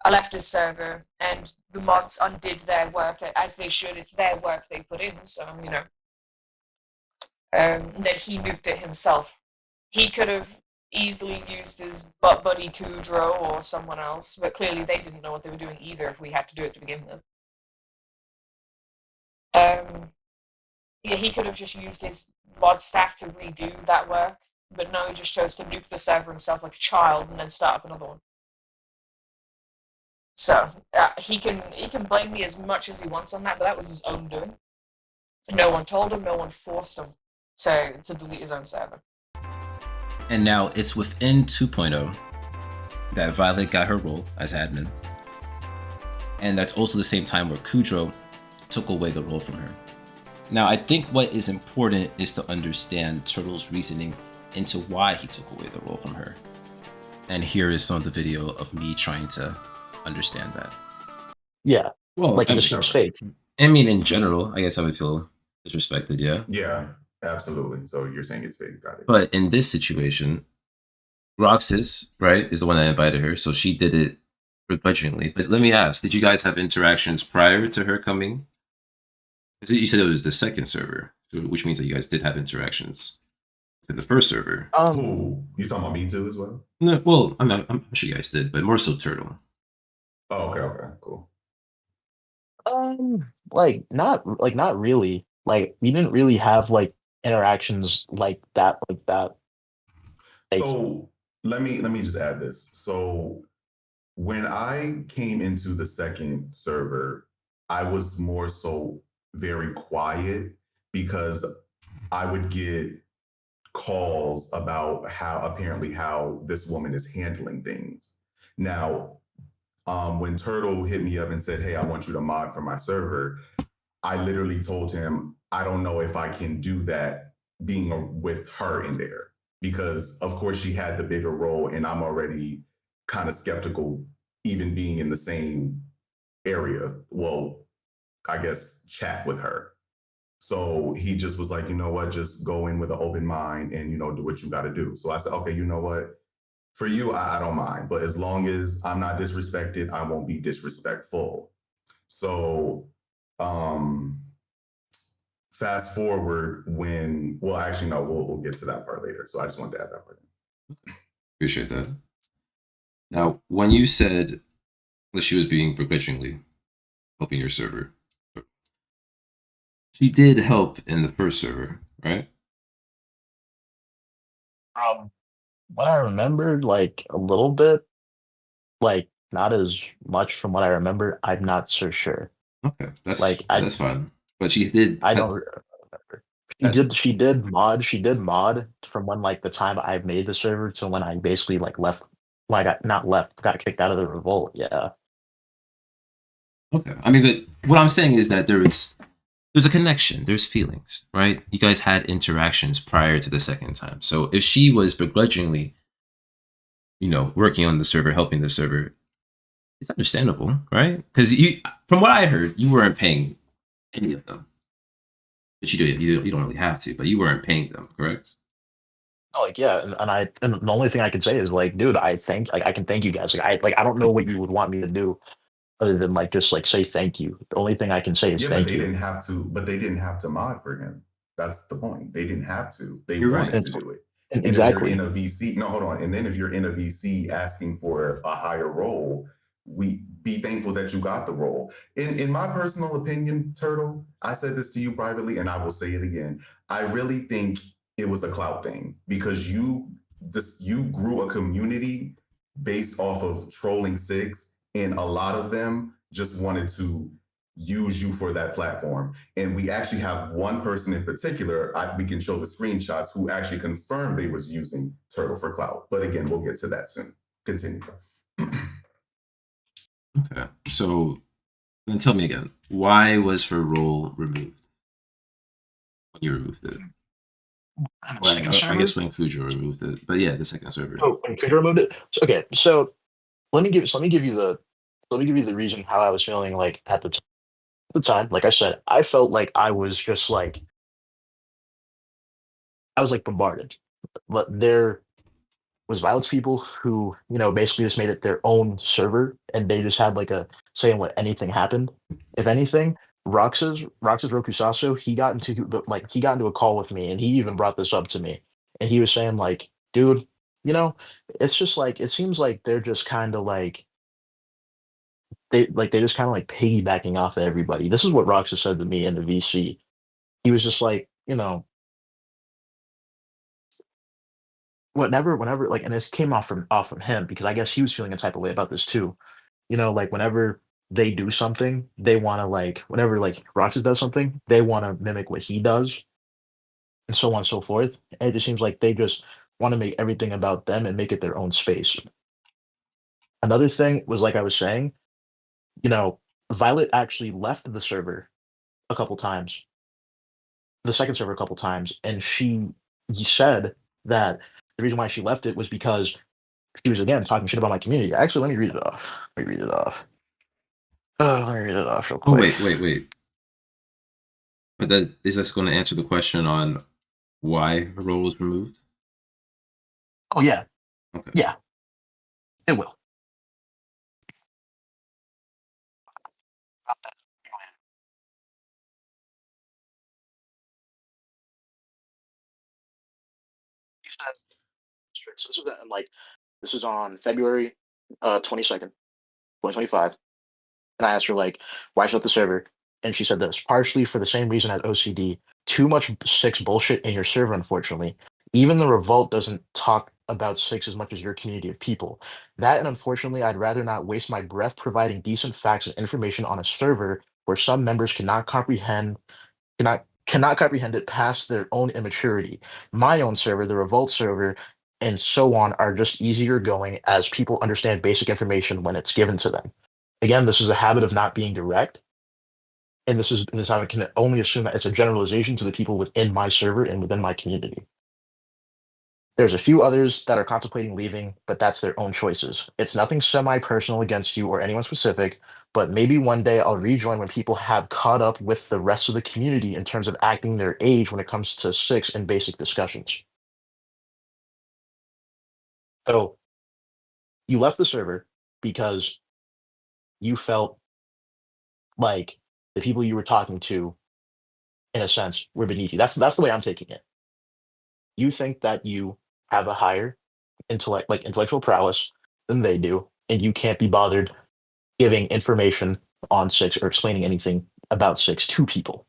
I left his server, and the mods undid their work as they should. It's their work they put in, so then he nuked it himself. He could have easily used his butt buddy Kudro or someone else, but clearly they didn't know what they were doing either if we had to do it to begin with. Yeah, he could have just used his mod staff to redo that work, but no, he just chose to nuke the server himself like a child and then start up another one. So he can blame me as much as he wants on that, but that was his own doing. No one told him, no one forced him to delete his own server. And now it's within 2.0 that Violet got her role as admin. And that's also the same time where Kudro took away the role from her. Now, I think what is important is to understand Turtle's reasoning into why he took away the role from her. And here is some of the video of me trying to understand that. Yeah. Well, like it just seems fake. I mean, in general, I guess I would feel disrespected, yeah? Yeah, absolutely. So you're saying it's fake. Got it. But in this situation, Roxas, right, is the one that invited her, so she did it begrudgingly. But let me ask, did you guys have interactions prior to her coming? You said it was the second server, which means that you guys did have interactions in the first server. Who? You talking about me too as well? No, well, I'm sure you guys did, but more so Turtle. Oh, okay, cool. Not really. Like we didn't really have like interactions like that. So let me just add this. So when I came into the second server, I was more so very quiet because I would get calls about how this woman is handling things. Now, when Turtle hit me up and said, "Hey, I want you to mod for my server," I literally told him, "I don't know if I can do that being with her in there because, of course, she had the bigger role, and I'm already kind of skeptical, even being in the same area. Well, I guess chat with her." So he just was like, "You know what? Just go in with an open mind and do what you got to do." So I said, "Okay, you know what? For you, I don't mind, but as long as I'm not disrespected, I won't be disrespectful." So fast forward actually no, we'll get to that part later. So I just wanted to add that part in. Appreciate that. Now, when you said that she was being begrudgingly helping your server, she did help in the first server, right? What I remembered, like a little bit, like not as much from what I remember. I'm not so sure. Okay, that's fine. But she did. I don't remember. She did mod. She did mod from when like the time I made the server to when I basically like left. Well, I got not left. Got kicked out of the revolt. Yeah. Okay. I mean, but what I'm saying is that there's a connection. There's feelings, right? You guys had interactions prior to the second time. So if she was begrudgingly, working on the server, helping the server, it's understandable, right? Because from what I heard, you weren't paying any of them. But you don't really have to, but you weren't paying them, correct? Oh, like yeah, and the only thing I can say is like, dude, I can thank you guys. I don't know what you would want me to do other than like just like say thank you. The only thing I can say is Yeah, thank but you. they didn't have to mod for him. That's the point. They didn't have to. They You're wanted right. to do it. And And if you're exactly. in a VC, no, hold on. And then if you're in a VC asking for a higher role, we be thankful that you got the role. In my personal opinion, Turtle, I said this to you privately, and I will say it again. I really think it was a clout thing because you grew a community based off of trolling six, and a lot of them just wanted to use you for that platform. And we actually have one person in particular, we can show the screenshots, who actually confirmed they was using Turtle for clout. But again, we'll get to that soon. Continue. Okay. So then tell me again, why was her role removed when you removed it? Well, I guess when Fujo removed it, but yeah, the second server. Oh, when Fujo removed it. So let me give you the reason how I was feeling like at the time. Like I said, I felt like I was just like I was like bombarded. But there was Violet's people who, basically just made it their own server and they just had like a say in what anything happened. If anything, Rox's Rokusaso, he got into a call with me and he even brought this up to me. And he was saying like, dude, you know, it's just like it seems like they're just kind of like they just kind of like piggybacking off of everybody. This is what Roxa said to me in the VC. He was just like, whenever like, and this came off from him because I guess he was feeling a type of way about this too. Like whenever they do something, they want to like whenever like Roxas does something, they want to mimic what he does, and so on and so forth. And it just seems like they just want to make everything about them and make it their own space. Another thing was like I was saying, you know, Violet actually left the server a couple times, the second server a couple times, and she said that the reason why she left it was because she was again talking shit about my community. Actually, let me read it off. Let me read it off. Let me read it off real Oh, quick. wait. But that is this going to answer the question on why her role was removed? Oh yeah, Okay. yeah, it will. He said, so this was this is on February 22nd, 2025. And I asked her like, why she left the server? And she said this, partially for the same reason as OCD. Too much six bullshit in your server, unfortunately. Even the revolt doesn't talk about six as much as your community of people. That and unfortunately, I'd rather not waste my breath providing decent facts and information on a server where some members cannot comprehend it past their own immaturity. My own server, the Revolt server, and so on are just easier going as people understand basic information when it's given to them. Again, this is a habit of not being direct, and this I can only assume that it's a generalization to the people within my server and within my community. There's a few others that are contemplating leaving, but that's their own choices. It's nothing semi-personal against you or anyone specific, but maybe one day I'll rejoin when people have caught up with the rest of the community in terms of acting their age when it comes to six and basic discussions. So you left the server because you felt like the people you were talking to, in a sense, were beneath you. That's the way I'm taking it. You think that you have a higher intellectual prowess than they do, and you can't be bothered giving information on six or explaining anything about six to people.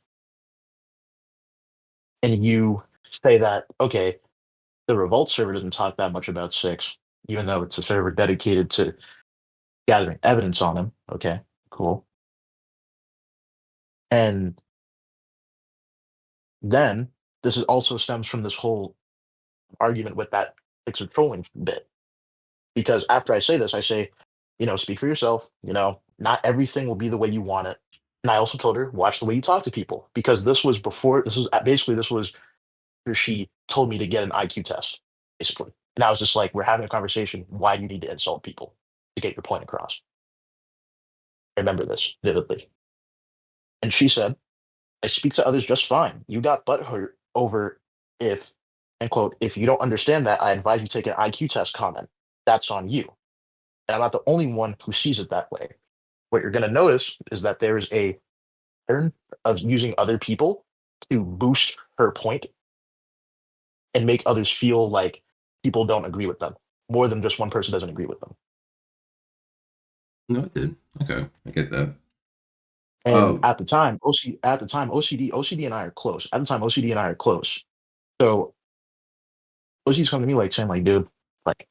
And you say that, okay, the Revolt server doesn't talk that much about six, even though it's a server dedicated to gathering evidence on him. Okay, cool. And then this is also stems from this whole argument with that six or trolling bit. Because after I say this, I say, speak for yourself. Not everything will be the way you want it. And I also told her, watch the way you talk to people, because this was after she told me to get an IQ test, basically. And I was just like, we're having a conversation. Why do you need to insult people to get your point across? I remember this vividly. And she said, I speak to others just fine. You got butthurt over if, end quote, if you don't understand that, I advise you take an IQ test comment. That's on you. And I'm not the only one who sees it that way. What you're going to notice is that there's a pattern of using other people to boost her point and make others feel like people don't agree with them more than just one person doesn't agree with them. No, it did. Okay, I get that. And at the time, OCD and I are close. At the time, OCD and I are close. So OCD's coming to me like saying, like, dude, like,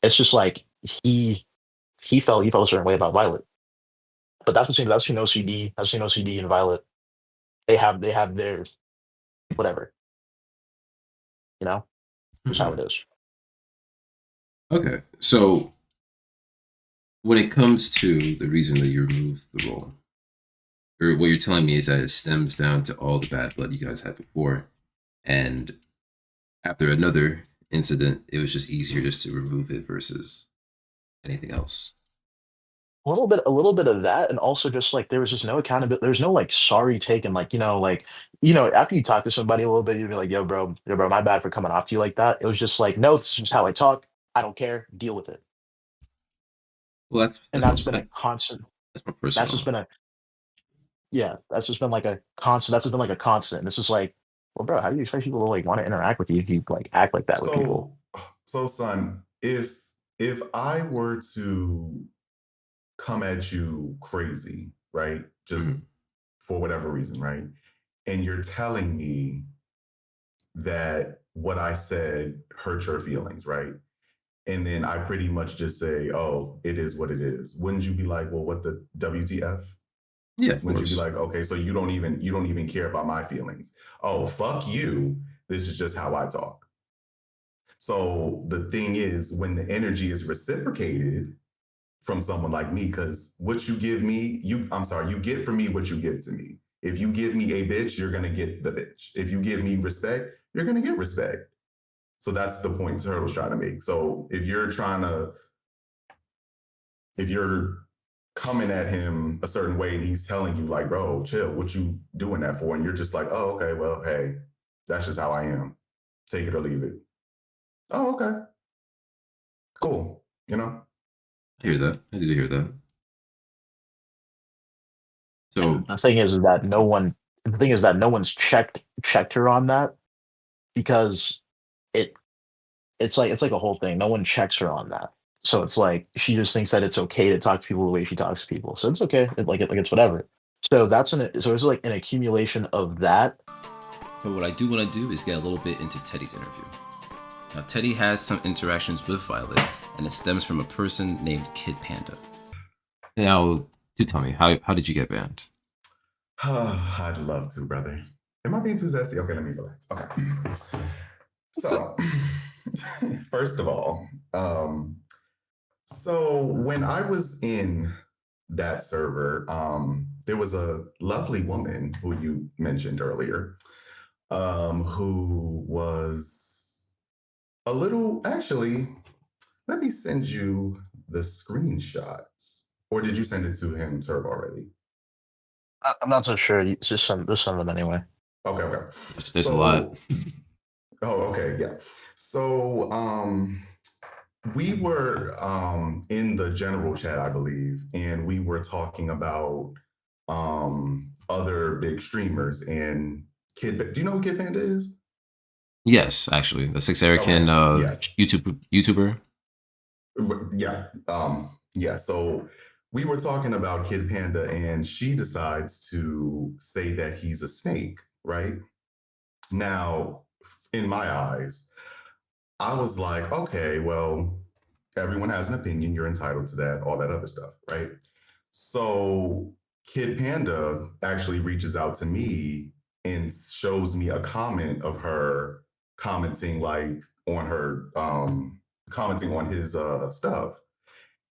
it's just like he felt a certain way about Violet. But that's between OCD and Violet. They have their whatever, just how Mhm. it is. Okay, so when it comes to the reason that you removed the role, or what you're telling me is that it stems down to all the bad blood you guys had before, and after another incident, it was just easier just to remove it versus anything else. a little bit of that, and also just like there was just no accountability. There's no like sorry taken. Like after you talk to somebody a little bit, you'd be like, yo, bro, my bad for coming off to you like that. It was just like, no, this is just how I talk. I don't care. Deal with it. Well, And that's been a constant. that's more That's personal. just been a yeah. That's just been like a constant. That's just been like a constant. And this is like, well, bro, how do you expect people to like want to interact with you if you like act like that with people? So son, if I were to come at you crazy, right? Just for whatever reason, right? And you're telling me that what I said hurt your feelings, right? And then I pretty much just say, "Oh, it is what it is." Wouldn't you be like, "Well, what the WTF?" Yeah, of Wouldn't you be course. like, "Okay, so you don't even care about my feelings." Oh, fuck you. This is just how I talk. So the thing is, when the energy is reciprocated from someone like me, because what you give me, you get from me what you give to me. If you give me a bitch, you're gonna get the bitch. If you give me respect, you're gonna get respect. So that's the point Turtle's trying to make. So if you're coming at him a certain way and he's telling you like, bro, chill, what you doing that for? And you're just like, oh, okay, well, hey, that's just how I am. Take it or leave it. Oh, okay. Cool. I hear that. I do hear that. So The thing is that no one's checked her on that because it it's like a whole thing. No one checks her on that. So it's like she just thinks that it's okay to talk to people the way she talks to people. So it's okay. It's whatever. So it's like an accumulation of that. But what I do want to do is get a little bit into Teddy's interview. Now, Teddy has some interactions with Violet, and it stems from a person named Kid Panda. Now, do tell me, how did you get banned? I'd love to, brother. Am I being too zesty? Okay, let me relax. Okay. So, first of all, so when I was in that server, there was a lovely woman who you mentioned earlier, who was a little, actually, let me send you the screenshots. Or did you send it to him, Turb, already? I'm not so sure. Just send them anyway. Okay. There's a lot. Oh, okay, yeah. So we were in the general chat, I believe, and we were talking about other big streamers and do you know who Kid Panda is? Yes, actually, the 6 Erican yes. YouTuber. Yeah. Yeah. So we were talking about Kid Panda, and she decides to say that he's a snake, right? Now, in my eyes, I was like, okay, well, everyone has an opinion. You're entitled to that, all that other stuff, right? So Kid Panda actually reaches out to me and shows me a comment of her commenting like on her commenting on his stuff.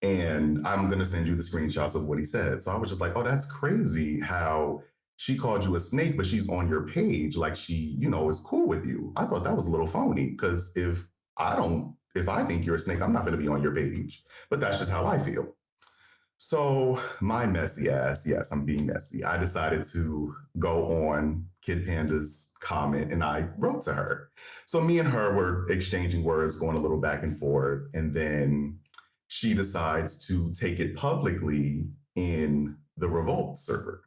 And I'm going to send you the screenshots of what he said. So I was just like, oh, that's crazy how she called you a snake, but she's on your page. Like she, is cool with you. I thought that was a little phony because if I think you're a snake, I'm not going to be on your page. But that's just how I feel. So my messy ass, yes, I'm being messy. I decided to go on Kid Panda's comment and I wrote to her. So me and her were exchanging words, going a little back and forth. And then she decides to take it publicly in the Revolt server.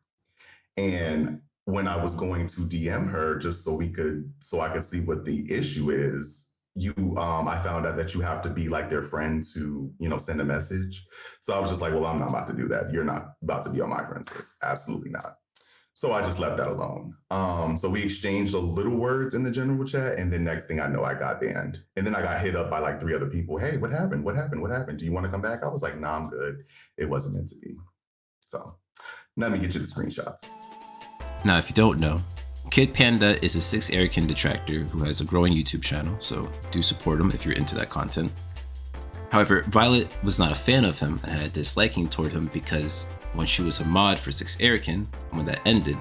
And when I was going to DM her just so I could see what the issue is, I found out that you have to be like their friend to, send a message. So I was just like, well, I'm not about to do that. You're not about to be on my friends list. Absolutely not. So I just left that alone. So we exchanged a little words in the general chat, and then next thing I know, I got banned. And then I got hit up by like 3 other people. Hey, what happened? What happened? What happened? Do you want to come back? I was like, nah, I'm good. It wasn't meant to be. So let me get you the screenshots. Now, if you don't know, Kid Panda is a 6 Erican detractor who has a growing YouTube channel, so do support him if you're into that content. However, Violet was not a fan of him and had a disliking toward him because when she was a mod for 6 Erican, and when that ended,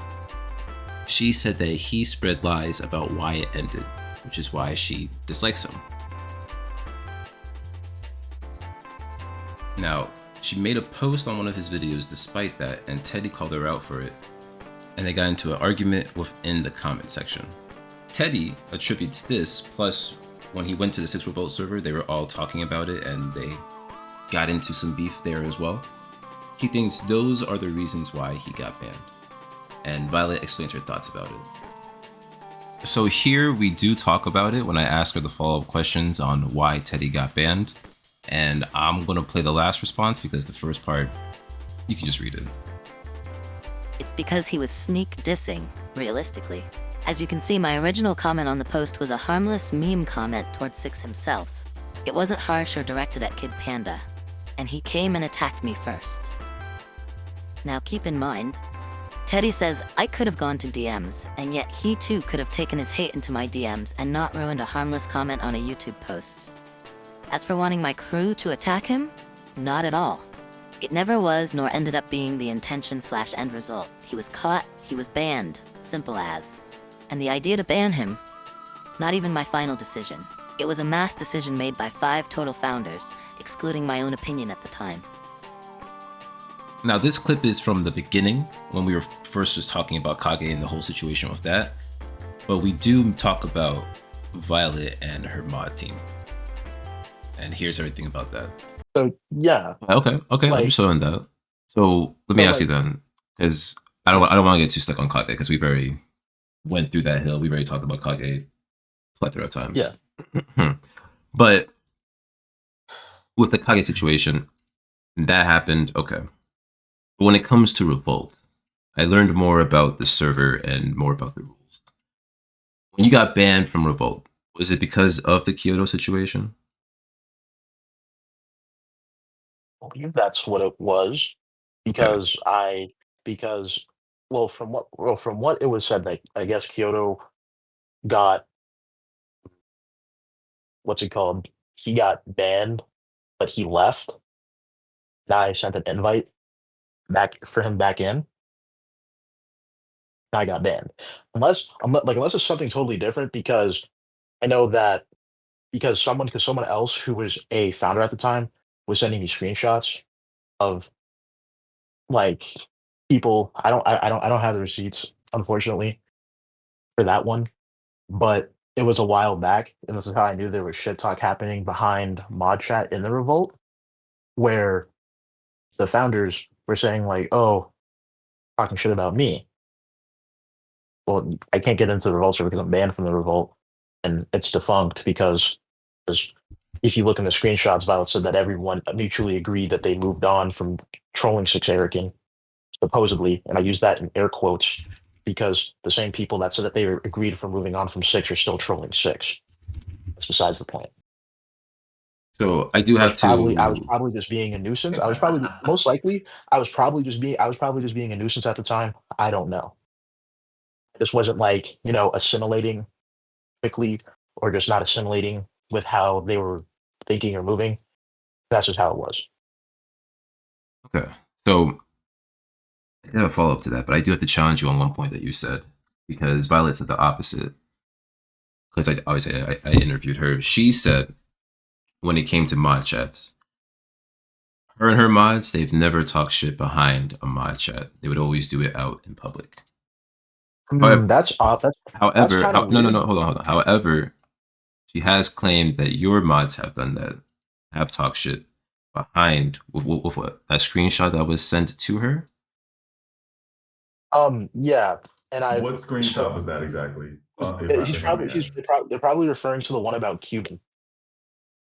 she said that he spread lies about why it ended, which is why she dislikes him. Now, she made a post on one of his videos despite that, and Teddy called her out for it, and they got into an argument within the comment section. Teddy attributes this, plus when he went to the 6 Revolt server, they were all talking about it and they got into some beef there as well. He thinks those are the reasons why he got banned, and Violet explains her thoughts about it. So here we do talk about it when I ask her the follow-up questions on why Teddy got banned, and I'm gonna play the last response because the first part, you can just read it. It's because he was sneak dissing, realistically. As you can see, my original comment on the post was a harmless meme comment towards Six himself. It wasn't harsh or directed at Kid Panda, and he came and attacked me first. Now keep in mind, Teddy says I could have gone to DMs, and yet he too could have taken his hate into my DMs and not ruined a harmless comment on a YouTube post. As for wanting my crew to attack him, not at all. It never was nor ended up being the intention/end result. He was caught, he was banned, simple as. And the idea to ban him, not even my final decision. It was a mass decision made by 5 total founders, excluding my own opinion at the time. Now this clip is from the beginning, when we were first just talking about Kage and the whole situation with that, but we do talk about Violet and her mod team. And here's everything about that. So yeah. Okay, Like- I'm just on that. So let me So, ask you then, because I don't want to get too stuck on Kage, because we've already went through that hill. We've already talked about Kage plethora of times. Yeah. But with the Kage situation, that happened, okay. But when it comes to Revolt, I learned more about the server and more about the rules. When you got banned from Revolt, was it because of the Kyoto situation? I believe that's what it was, because from what it was said, like I guess Kyoto got what's it called? He got banned, but he left. Now I sent an invite back for him back in. I got banned. Unless it's something totally different, because I know that because someone else who was a founder at the time was sending me screenshots of like people. I don't have the receipts, unfortunately, for that one, but it was a while back, and this is how I knew there was shit talk happening behind mod chat in the revolt, where the founders were saying like, "Oh, talking shit about me." Well, I can't get into the revolt server because I'm banned from the revolt, and it's defunct because if you look in the screenshots, Violet said that everyone mutually agreed that they moved on from trolling Six Erican, supposedly, and I use that in air quotes because the same people that said that they agreed from moving on from Six are still trolling Six. That's besides the point. So I do have to. I was probably just being a nuisance. I was probably most likely I was probably just being a nuisance at the time. I don't know. This wasn't like, assimilating quickly or just not assimilating with how they were thinking or moving. That's just how it was. Okay. So I have a follow up to that, but I do have to challenge you on one point that you said, because Violet said the opposite. Because I interviewed her. She said when it came to mod chats, her and her mods, they've never talked shit behind a mod chat. They would always do it out in public. However, That's off. However, kinda no, weird. hold on. However, she has claimed that your mods have done that, have talked shit behind with what? That screenshot that was sent to her? Yeah, and What screenshot was that exactly? They're probably referring to the one about Cuban.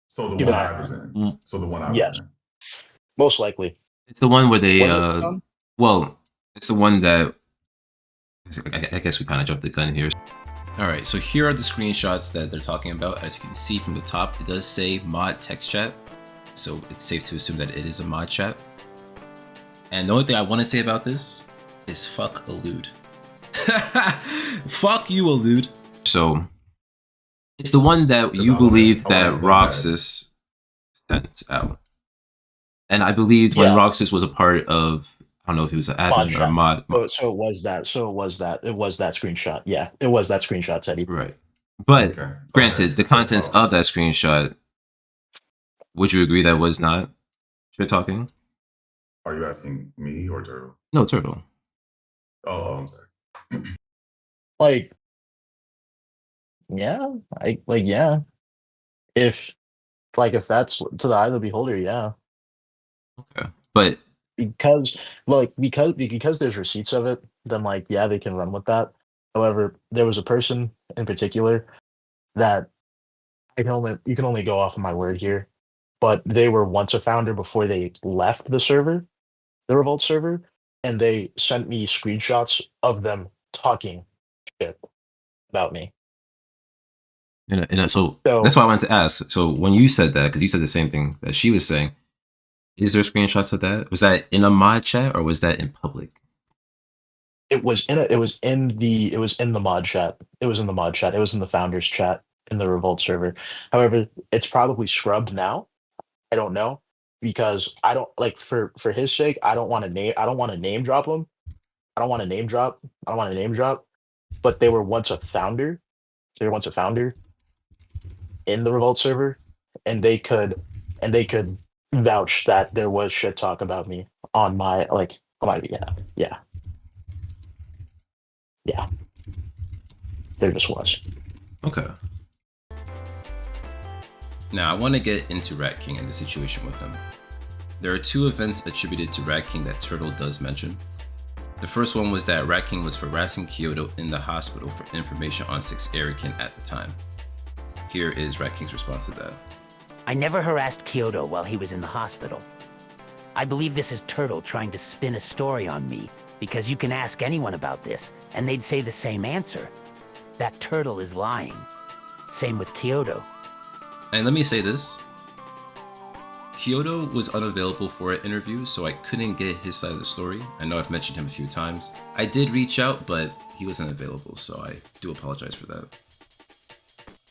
So the Cuban one I Iron. was in. So the one I was Yes, in. most likely. It's the one where they, Was it, well, it's the one that, I guess we kind of jumped the gun here. All right, so here are the screenshots that they're talking about. As you can see from the top, it does say mod text chat. So it's safe to assume that it is a mod chat. And the only thing I want to say about this is fuck Elude. Fuck you, Elude. So it's the one that you believed that Roxas sent out. And I believed when Roxas was a part of, I don't know if he was an admin or a mod. So it was that. It was that screenshot. Yeah, it was that screenshot, Teddy. Right. But granted, the contents of that screenshot, would you agree that was not shit talking? Are you asking me or Turtle? No, Turtle. Oh, I'm sorry. Like, yeah, yeah. If if that's to the eye of the beholder, yeah. Okay. But Because because there's receipts of it, then yeah, they can run with that. However, there was a person in particular that you can only go off of my word here, but they were once a founder before they left the server, the Revolt server, and they sent me screenshots of them talking shit about me. So that's So why I wanted to ask. So when you said that, because you said the same thing that she was saying, is there screenshots of that? Was that in a mod chat or was that in public? it was in the mod chat. It was in the mod chat. It was in the founders chat in the Revolt server. However, it's probably scrubbed now. I don't know because I don't for his sake. I don't want to name drop him. I don't want to name drop. I don't want to name drop. But they were once a founder. They were once a founder in the Revolt server, and they could vouch that there was shit talk about me on my on my yeah yeah. There just was. Okay. Now I want to get into Rat King and the situation with him. There are two events attributed to Rat King that Turtle does mention. The first one was that Rat King was harassing Kyoto in the hospital for information on 6 Erican at the time. Here is Rat King's response to that. I never harassed Kyoto while he was in the hospital. I believe this is Turtle trying to spin a story on me, because you can ask anyone about this, and they'd say the same answer. That Turtle is lying. Same with Kyoto. And let me say this. Kyoto was unavailable for an interview, so I couldn't get his side of the story. I know I've mentioned him a few times. I did reach out, but he wasn't available, so I do apologize for that.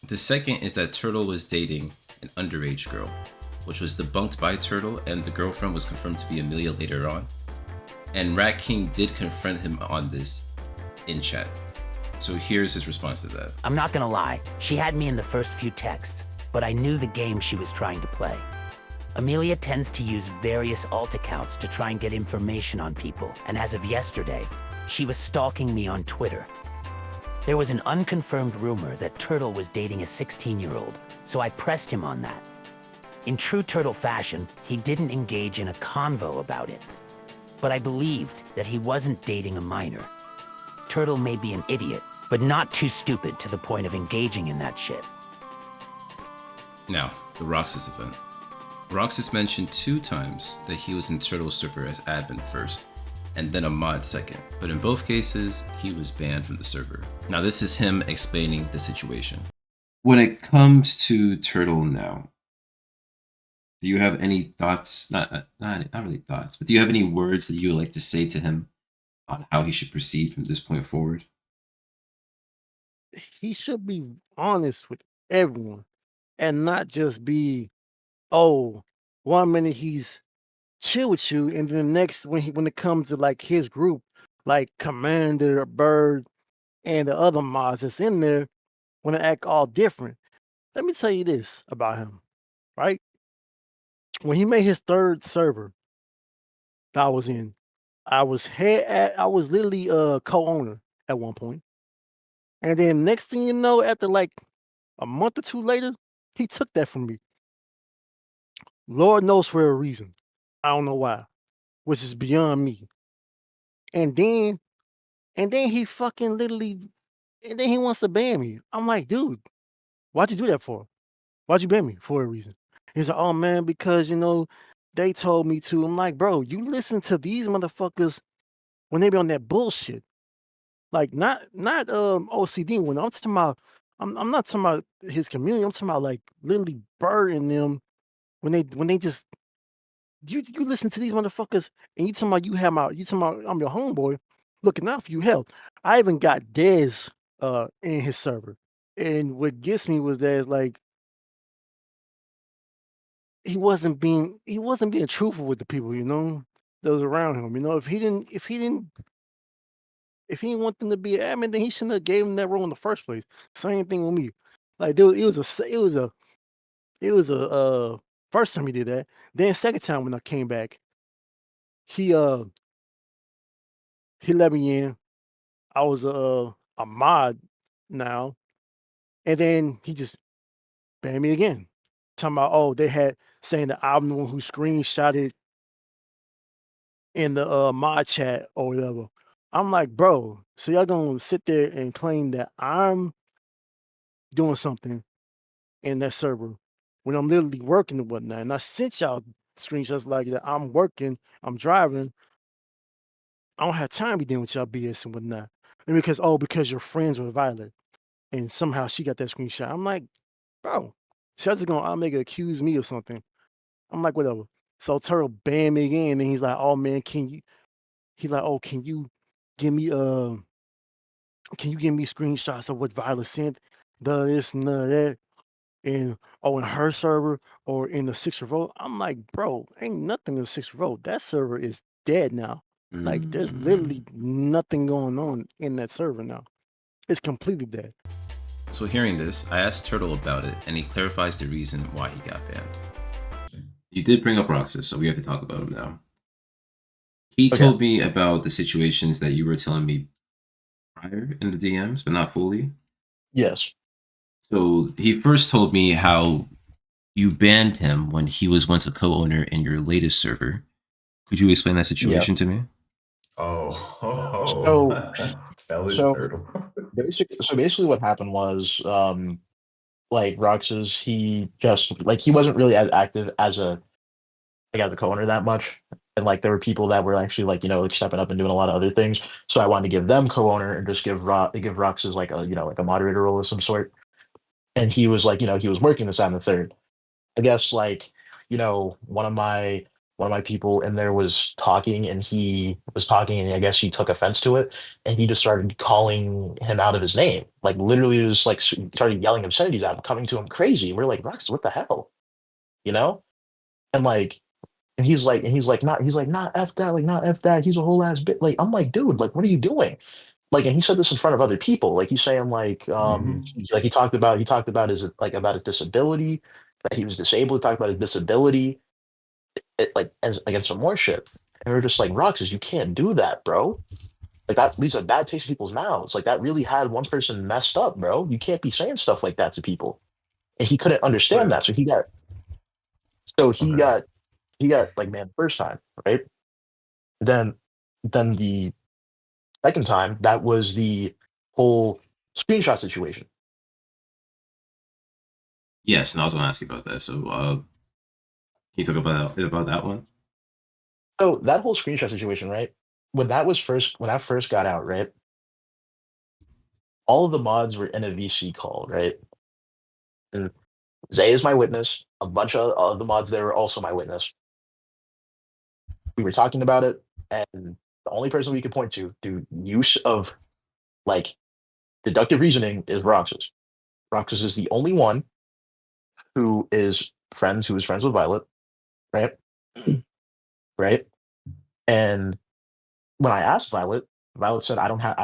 The second is that Turtle was dating an underage girl, which was debunked by Turtle, and the girlfriend was confirmed to be Amelia later on. And Rat King did confront him on this in chat. So here's his response to that. I'm not gonna lie, she had me in the first few texts, but I knew the game she was trying to play. Amelia tends to use various alt accounts to try and get information on people, and as of yesterday, she was stalking me on Twitter. There was an unconfirmed rumor that Turtle was dating a 16-year-old, so I pressed him on that. In true Turtle fashion, he didn't engage in a convo about it. But I believed that he wasn't dating a minor. Turtle may be an idiot, but not too stupid to the point of engaging in that shit. Now, the Roxas event. Roxas mentioned 2 times that he was in Turtle's server as admin first, and then a mod second, but in both cases, he was banned from the server. Now this is him explaining the situation. When it comes to Turtle now, do you have any thoughts, not really thoughts, but do you have any words that you would like to say to him on how he should proceed from this point forward? He should be honest with everyone and not just be, oh, 1 minute he's chill with you, and then the next when it comes to his group, like Commander, Bird, and the other mods that's in there, want to act all different. Let me tell you this about him, right? When he made his third server that I was in, I was literally a co-owner at one point. And then next thing you know, after a month or 2 later, he took that from me. Lord knows for a reason. I don't know why, which is beyond me. And then he fucking literally and then he wants to ban me. I'm like, dude, why'd you do that for? Why'd you ban me? For a reason. He's like, oh man, because they told me to. I'm like, bro, you listen to these motherfuckers when they be on that bullshit. Like not OCD when I'm talking about I'm not talking about his community. I'm talking about literally burdening them when they just you listen to these motherfuckers and you talking about you talking about I'm your homeboy looking out for you. Hell, I even got Dez in his server. And what gets me was that he wasn't being truthful with the people, that was around him. If he didn't want them to be an admin, then he shouldn't have gave him that role in the first place. Same thing with me. It was a first time he did that. Then second time when I came back, he he let me in. I was a mod now, and then he just banned me again. Talking about, oh, they had saying that I'm the one who screenshotted in the mod chat or whatever. I'm like, bro, so y'all gonna sit there and claim that I'm doing something in that server when I'm literally working and whatnot. And I sent y'all screenshots like that. I'm working, I'm driving. I don't have time to be dealing with y'all BS and whatnot. And because you're friends with Violet and somehow she got that screenshot. I'm like, bro, she's just gonna make her accuse me of something. I'm like, whatever. So Turtle banned me again, and he's like, oh man, he's like, oh, can you give me screenshots of what Violet sent? The this and the that. And in her server or in the Six Revolt. I'm like, bro, ain't nothing in the Six Revolt. That server is dead now. Like, there's literally nothing going on in that server now. It's completely dead. So hearing this, I asked Turtle about it, and he clarifies the reason why he got banned. You did bring up Roxas, so we have to talk about him now. He told me about the situations that you were telling me prior in the DMs, but not fully. Yes. So he first told me how you banned him when he was once a co-owner in your latest server. Could you explain that situation to me? So, Tell it, so Turtle. basically, what happened was, like Roxas, he just like he wasn't really as active as a co-owner that much, and like there were people that were actually like like stepping up and doing a lot of other things. So I wanted to give them co-owner and just give Roxas like a like a moderator role of some sort. And he was like he was working this on the third. I guess like one of my people in there was talking and he was talking and I guess he took offense to it and he just started calling him out of his name. Like literally just like started yelling obscenities at him, coming to him crazy. And we're like, Rox, what the hell? You know? And like not F that, like not F that. He's a whole ass bit. Like I'm like, dude, like what are you doing? Like and he said this in front of other people. Like he's saying like he talked about his like about his disability, that he was disabled, talked about his disability like as against some more shit. And we're just like, Roxas, you can't do that, bro. Like that leaves a bad taste in people's mouths. Like that really had one person messed up, bro. You can't be saying stuff like that to people. And he couldn't understand But that. So he okay. got he got like man first time, right? Then the second time, that was the whole screenshot situation. Yes, and I was going to ask you about that. So can you talk about that one? So that whole screenshot situation, right? When that first got out, right? All of the mods were in a VC call, right? And Zay is my witness. A bunch of the mods there were also my witness. We were talking about it, and the only person we could point to through use of like deductive reasoning is Roxas. Roxas is the only one who is friends with Violet, right? Right? And when I asked Violet, Violet said, I don't have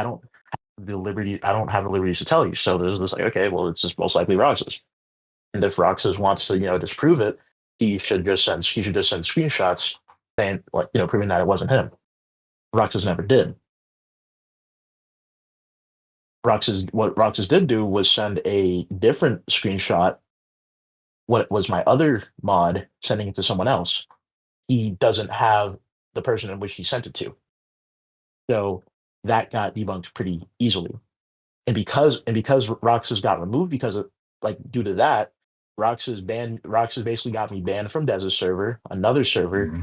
the liberties to tell you. So there's this like, okay, well, it's just most likely Roxas. And if Roxas wants to, disprove it, he should just send screenshots saying like, proving that it wasn't him. Roxas never did. What Roxas did do was send a different screenshot. What was my other mod sending it to someone else? He doesn't have the person in which he sent it to. So that got debunked pretty easily. And because Roxas got removed because of like due to that, Roxas basically got me banned from Dez's server, another server,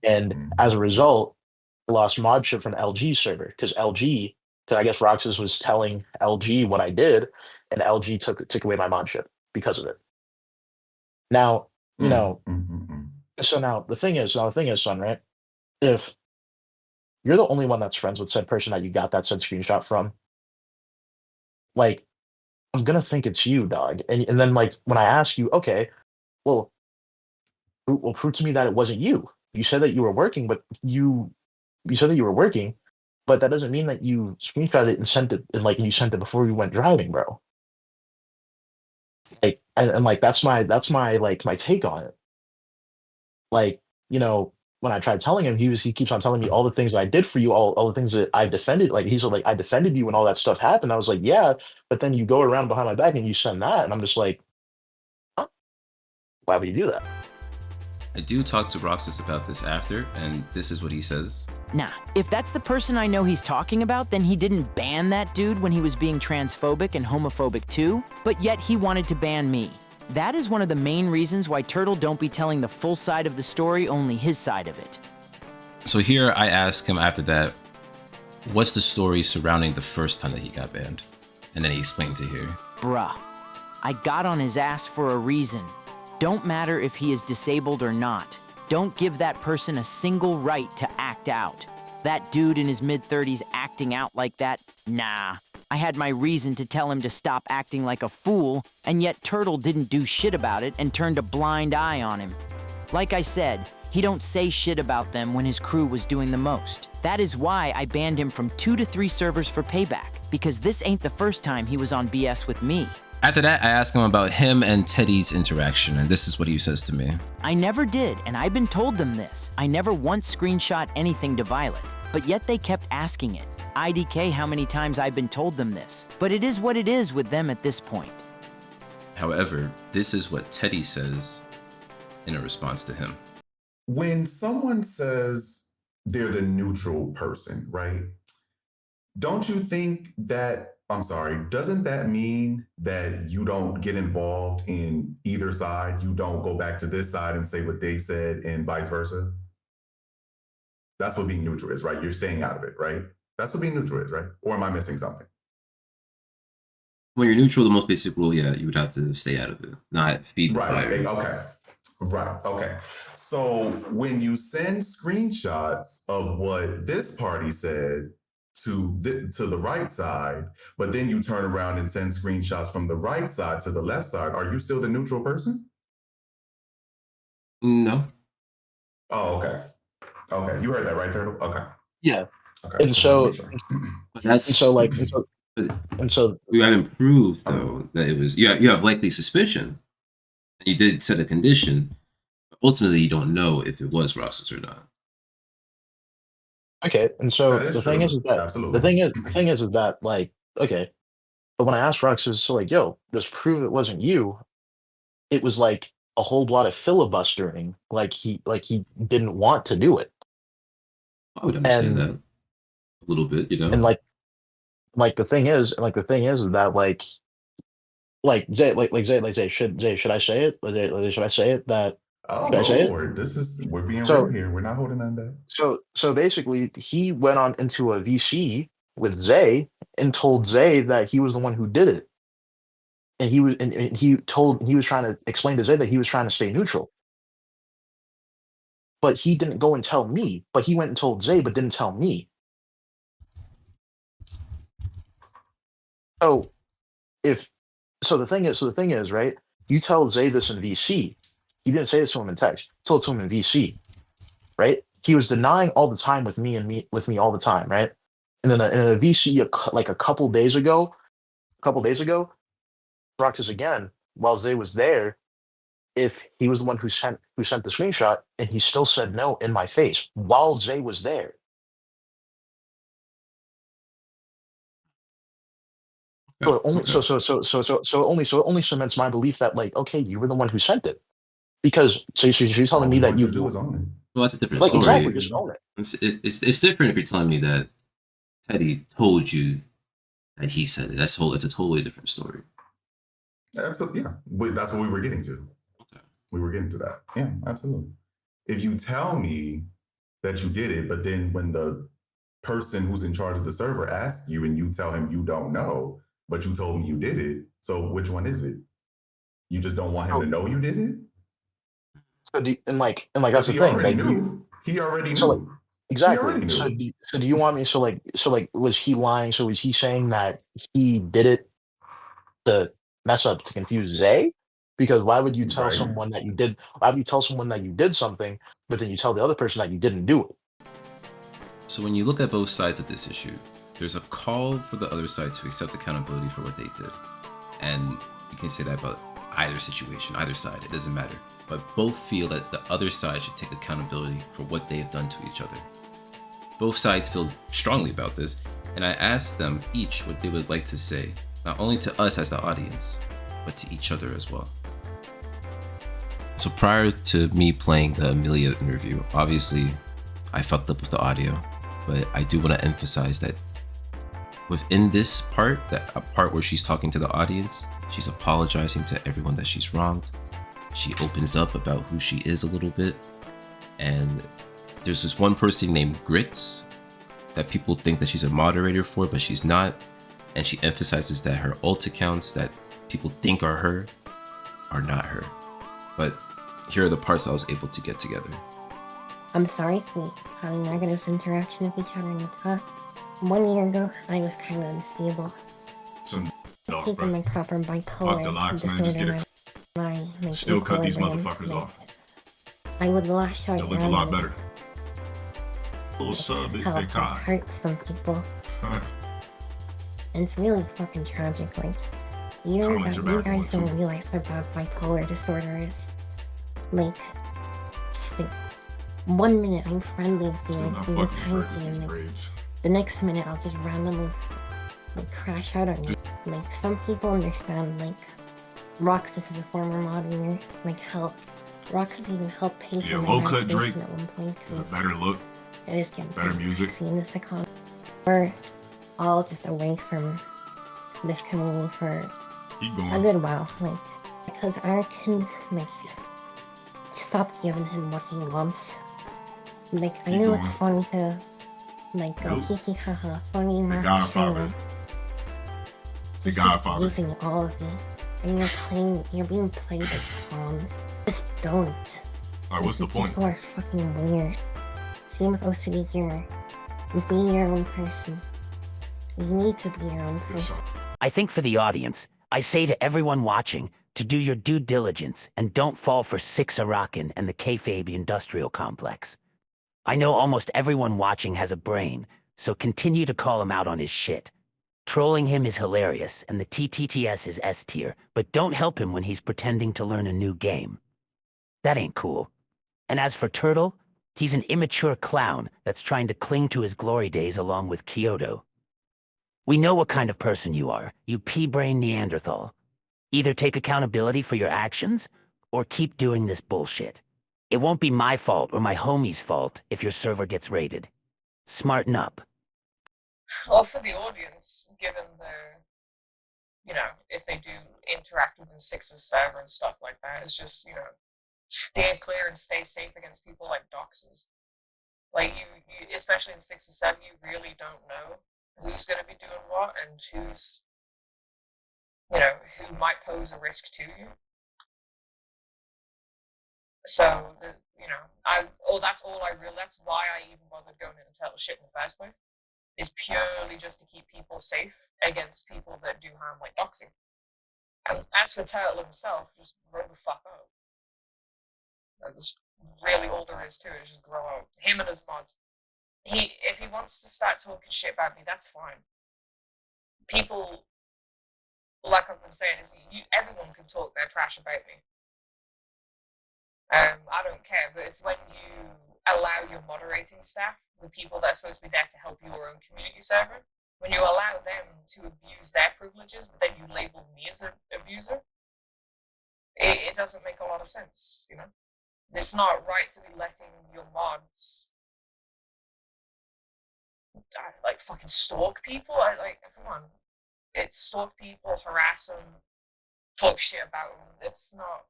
and as a result, I lost modship from LG server because I guess Roxas was telling LG what I did, and LG took away my modship because of it. Now, so now the thing is, son, right? If you're the only one that's friends with said person that you got that said screenshot from, like I'm gonna think it's you, dog. And then like when I ask you, okay, well, prove to me that it wasn't you. You said that you were working, but you said that you were working, but that doesn't mean that you screenshot it and sent it and like you sent it before you went driving, bro. Like and like that's my like my take on it. Like, when I tried telling him, he keeps on telling me all the things that I did for you, all the things that I defended. Like he's like, I defended you when all that stuff happened. I was like, yeah, but then you go around behind my back and you send that, and I'm just like, huh? Why would you do that? I do talk to Roxas about this after, and this is what he says. Nah, if that's the person I know he's talking about, then he didn't ban that dude when he was being transphobic and homophobic too, but yet he wanted to ban me. That is one of the main reasons why Turtle don't be telling the full side of the story, only his side of it. So here I ask him after that, what's the story surrounding the first time that he got banned? And then he explains it here. Bruh, I got on his ass for a reason. Don't matter if he is disabled or not. Don't give that person a single right to act out. That dude in his mid-30s acting out like that? Nah. I had my reason to tell him to stop acting like a fool, and yet Turtle didn't do shit about it and turned a blind eye on him. Like I said, he don't say shit about them when his crew was doing the most. That is why I banned him from 2 to 3 servers for payback, because this ain't the first time he was on BS with me. After that, I ask him about him and Teddy's interaction, and this is what he says to me. I never did, and I've been told them this. I never once screenshot anything to Violet, but yet they kept asking it. IDK how many times I've been told them this, but it is what it is with them at this point. However, this is what Teddy says in a response to him. When someone says they're the neutral person, right? Don't you think that, I'm sorry, doesn't that mean that you don't get involved in either side? You don't go back to this side and say what they said and vice versa? That's what being neutral is, right? You're staying out of it, right? That's what being neutral is, right? Or am I missing something? When you're neutral, the most basic rule, yeah, you would have to stay out of it, not feed the fire. Okay. Right. Okay. So when you send screenshots of what this party said to the right side, but then you turn around and send screenshots from the right side to the left side, are you still the neutral person? No. Oh, okay. Okay. You heard that, right, Turtle? Okay. Yeah. Okay. And so, you haven't proved though that it was. You have likely suspicion. You did set a condition. But ultimately, you don't know if it was Roxas or not. Okay, and so the thing is that Absolutely. the thing is that like, okay, but when I asked Roxas, so like, yo, just prove it wasn't you, it was like a whole lot of filibustering. Like he didn't want to do it. I would understand that a little bit, you know. And like the thing is that should I say it? Should I say it that? Oh, Should I say go it? for it. We're being So- real here. We're not holding on back. So basically, he went on into a VC with Zay and told Zay that he was the one who did it, and he was trying to explain to Zay that he was trying to stay neutral. But he didn't go and tell me. But he went and told Zay, but didn't tell me. So the thing is, right? You tell Zay this in VC. He didn't say this to him in text. He told it to him in VC, right? He was denying all the time with me all the time, right? And then in a VC a couple days ago, Roxas again, while Zay was there, if he was the one who sent the screenshot, and he still said no in my face while Zay was there. So it only cements my belief that like, okay, you were the one who sent it. Because so you're telling me that you do is own it. Well, that's a different like story. exactly just own it. It's different if you're telling me that Teddy told you that he said it. It's a totally different story. Absolutely, yeah. That's what we were getting to. Okay. We were getting to that. Yeah, absolutely. If you tell me that you did it, but then when the person who's in charge of the server asks you and you tell him you don't know, but you told me you did it, so which one is it? You just don't want him to know you did it? So that's the he thing. Already Like, knew. He already knew. So like, exactly. He already knew. So do you want me? So like, was he lying? So is he saying that he did it to mess up, to confuse Zay? Because why would you tell someone that you did? Why would you tell someone that you did something, but then you tell the other person that you didn't do it? So when you look at both sides of this issue, there's a call for the other side to accept accountability for what they did, and you can say that about either situation, either side, it doesn't matter. But both feel that the other side should take accountability for what they have done to each other. Both sides feel strongly about this, and I asked them each what they would like to say, not only to us as the audience, but to each other as well. So prior to me playing the Amelia interview, obviously I fucked up with the audio, but I do want to emphasize that within this part, that a part where she's talking to the audience, she's apologizing to everyone that she's wronged. She opens up about who she is a little bit, and there's this one person named Grits that people think that she's a moderator for, but she's not. And she emphasizes that her alt accounts that people think are her are not her. But here are the parts I was able to get together. I'm sorry if we had a negative interaction with each other in the past. 1 year ago, I was kind of unstable. Keeping my proper bipolar disorder. My Still cut these equilibrium, motherfuckers like, off. I would lash out. That looked a lot better. Little sub, How big it cock. hurts some people. And it's really fucking tragic. Like, you Comments are back guys on don't realize how bad bipolar disorder is. Like, just like, 1 minute I'm friendly with you, Still not and fucking thank hurting you, these and like, braids. the next minute I'll just randomly like crash out on you. Like, some people understand, like, Roxas is a former moderator, like, help. Roxas even helped pay for Yeah, my low cut Drake medication at one point. is a better look, It is getting better music. in this economy. We're all just away from this community for Keep going. a good while, like, because Eric can, like, stop giving him what he wants. Like, I Keep know going. it's funny to, like, go Nope. hee hee haha, funny The math Godfather. The He's Godfather. just using all of you. And you're being played as pawns. Just don't. Alright, what's the point? People are fucking weird. Same with OCD humor. Be your own person. You need to be your own person. I think for the audience, I say to everyone watching to do your due diligence and don't fall for Six Arakan and the kayfabe industrial complex. I know almost everyone watching has a brain, so continue to call him out on his shit. Trolling him is hilarious, and the TTTS is S tier, but don't help him when he's pretending to learn a new game. That ain't cool. And as for Turtle, he's an immature clown that's trying to cling to his glory days along with Kyoto. We know what kind of person you are, you pea-brain Neanderthal. Either take accountability for your actions, or keep doing this bullshit. It won't be my fault or my homie's fault if your server gets raided. Smarten up. Or for the audience, given the, you know, if they do interact with the Sixers server and stuff like that, it's just, you know, steer clear and stay safe against people like doxers. Like, you especially in 6 or 7, you really don't know who's going to be doing what and who's, you know, who might pose a risk to you. So, you know, that's all I really, that's why I even bothered going in and tell shit in the first place, is purely just to keep people safe against people that do harm, like doxing. And as for Turtle himself, just grow the fuck up. That's really all there is to it, is just grow up. Him and his mods. If he wants to start talking shit about me, that's fine. People, like I've been saying, is everyone can talk their trash about me. I don't care, but it's when you allow your moderating staff, the people that are supposed to be there to help your own community server, when you allow them to abuse their privileges, but then you label me as an abuser, it doesn't make a lot of sense, you know? It's not right to be letting your mods like fucking stalk people. Come on. It's stalk people, harass them, talk shit about them. It's not.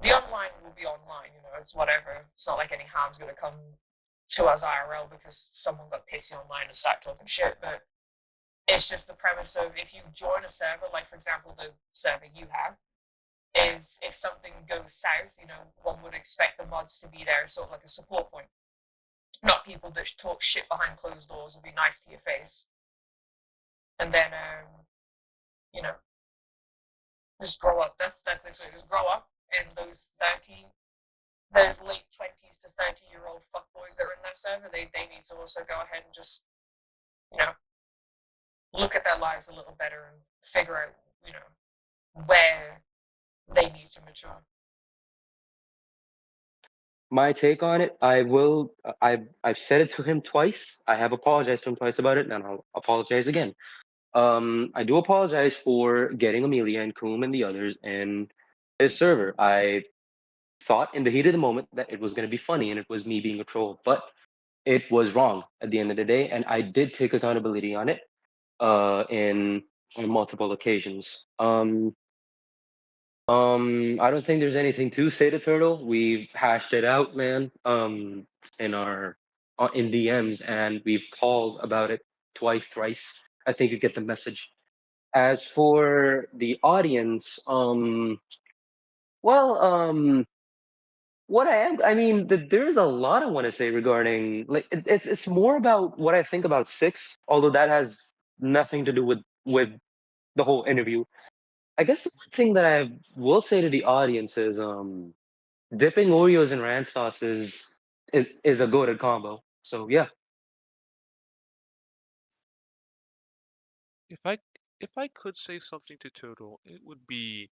The online will be online, you know, it's whatever. It's not like any harm's gonna come to us IRL because someone got pissy online and started talking shit, but it's just the premise of if you join a server, like for example the server you have, is if something goes south, you know, one would expect the mods to be there, sort of like a support point. Not people that talk shit behind closed doors and be nice to your face. And then, you know, just grow up. That's actually just grow up. And those late 20s to 30-year-old fuckboys that are in that server, they need to also go ahead and just, you know, look at their lives a little better and figure out, you know, where they need to mature. My take on it, I've said it to him twice. I have apologized to him twice about it, and I'll apologize again. I do apologize for getting Amelia and Koom and the others in his server. I thought in the heat of the moment that it was going to be funny and it was me being a troll, but it was wrong at the end of the day, and I did take accountability on it in on multiple occasions. I don't think there's anything to say to Turtle. We've hashed it out, man. In our in DMs, and we've called about it twice, thrice. I think you get the message. As for the audience, well, what I mean, there's a lot I want to say regarding like it's more about what I think about six, although that has nothing to do with the whole interview. I guess the one thing that I will say to the audience is dipping Oreos in ranch sauce is a goated combo. So yeah. If I could say something to Turtle, it would be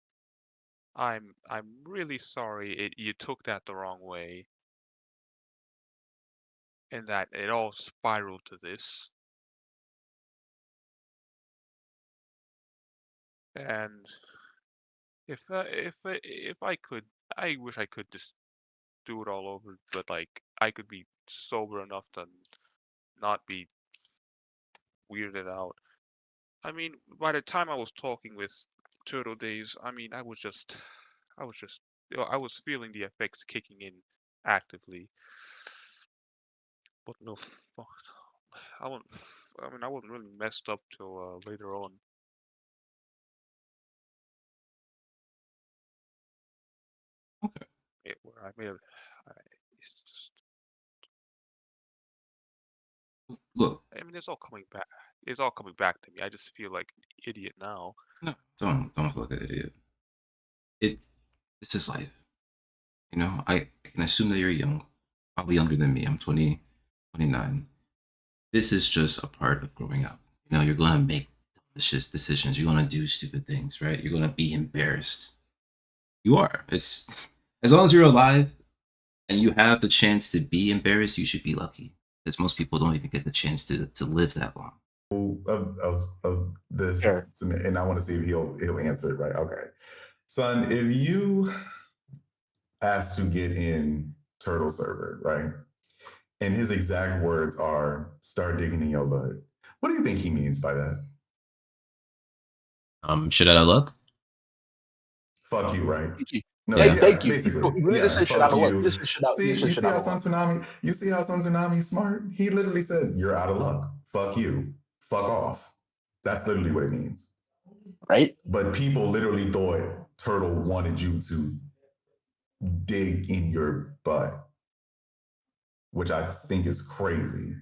I'm really sorry you took that the wrong way and that it all spiraled to this. And if I could, I wish I could just do it all over, but like I could be sober enough to not be weirded out. I mean, by the time I was talking with Turtle Days, I mean, I was just, I was feeling the effects kicking in actively. But no, fuck, I wasn't. I mean, I wasn't really messed up till later on. Okay. Where I may have, it's just, Look, I mean, it's all coming back. It's all coming back to me. I just feel like an idiot now. no, don't feel like an idiot. This is life. You know, I can assume that you're young, probably younger than me. I'm 20, 29. This is just a part of growing up. You know, you're gonna make delicious decisions. You're gonna do stupid things, right? You're gonna be embarrassed. You are. It's as long as you're alive and you have the chance to be embarrassed, you should be lucky. Because most people don't even get the chance to live that long. Of this, Sure. and I want to see if he'll answer it right. Okay, son, if you asked to get in Turtle server, right, and his exact words are "start digging in your butt," what do you think he means by that? Shit out of luck. Fuck you, right? Thank you. No, Yeah. Thank yeah, you. No, basically, he really just yeah, said shit out fuck of luck. He you. just said shit out. He See, just said you shit see out how of Son luck. Tsunami, you see how Son Tsunami's smart? He literally said, "You're out of luck. Fuck you. Fuck off." That's literally what it means. Right? But people literally thought Turtle wanted you to dig in your butt, which I think is crazy.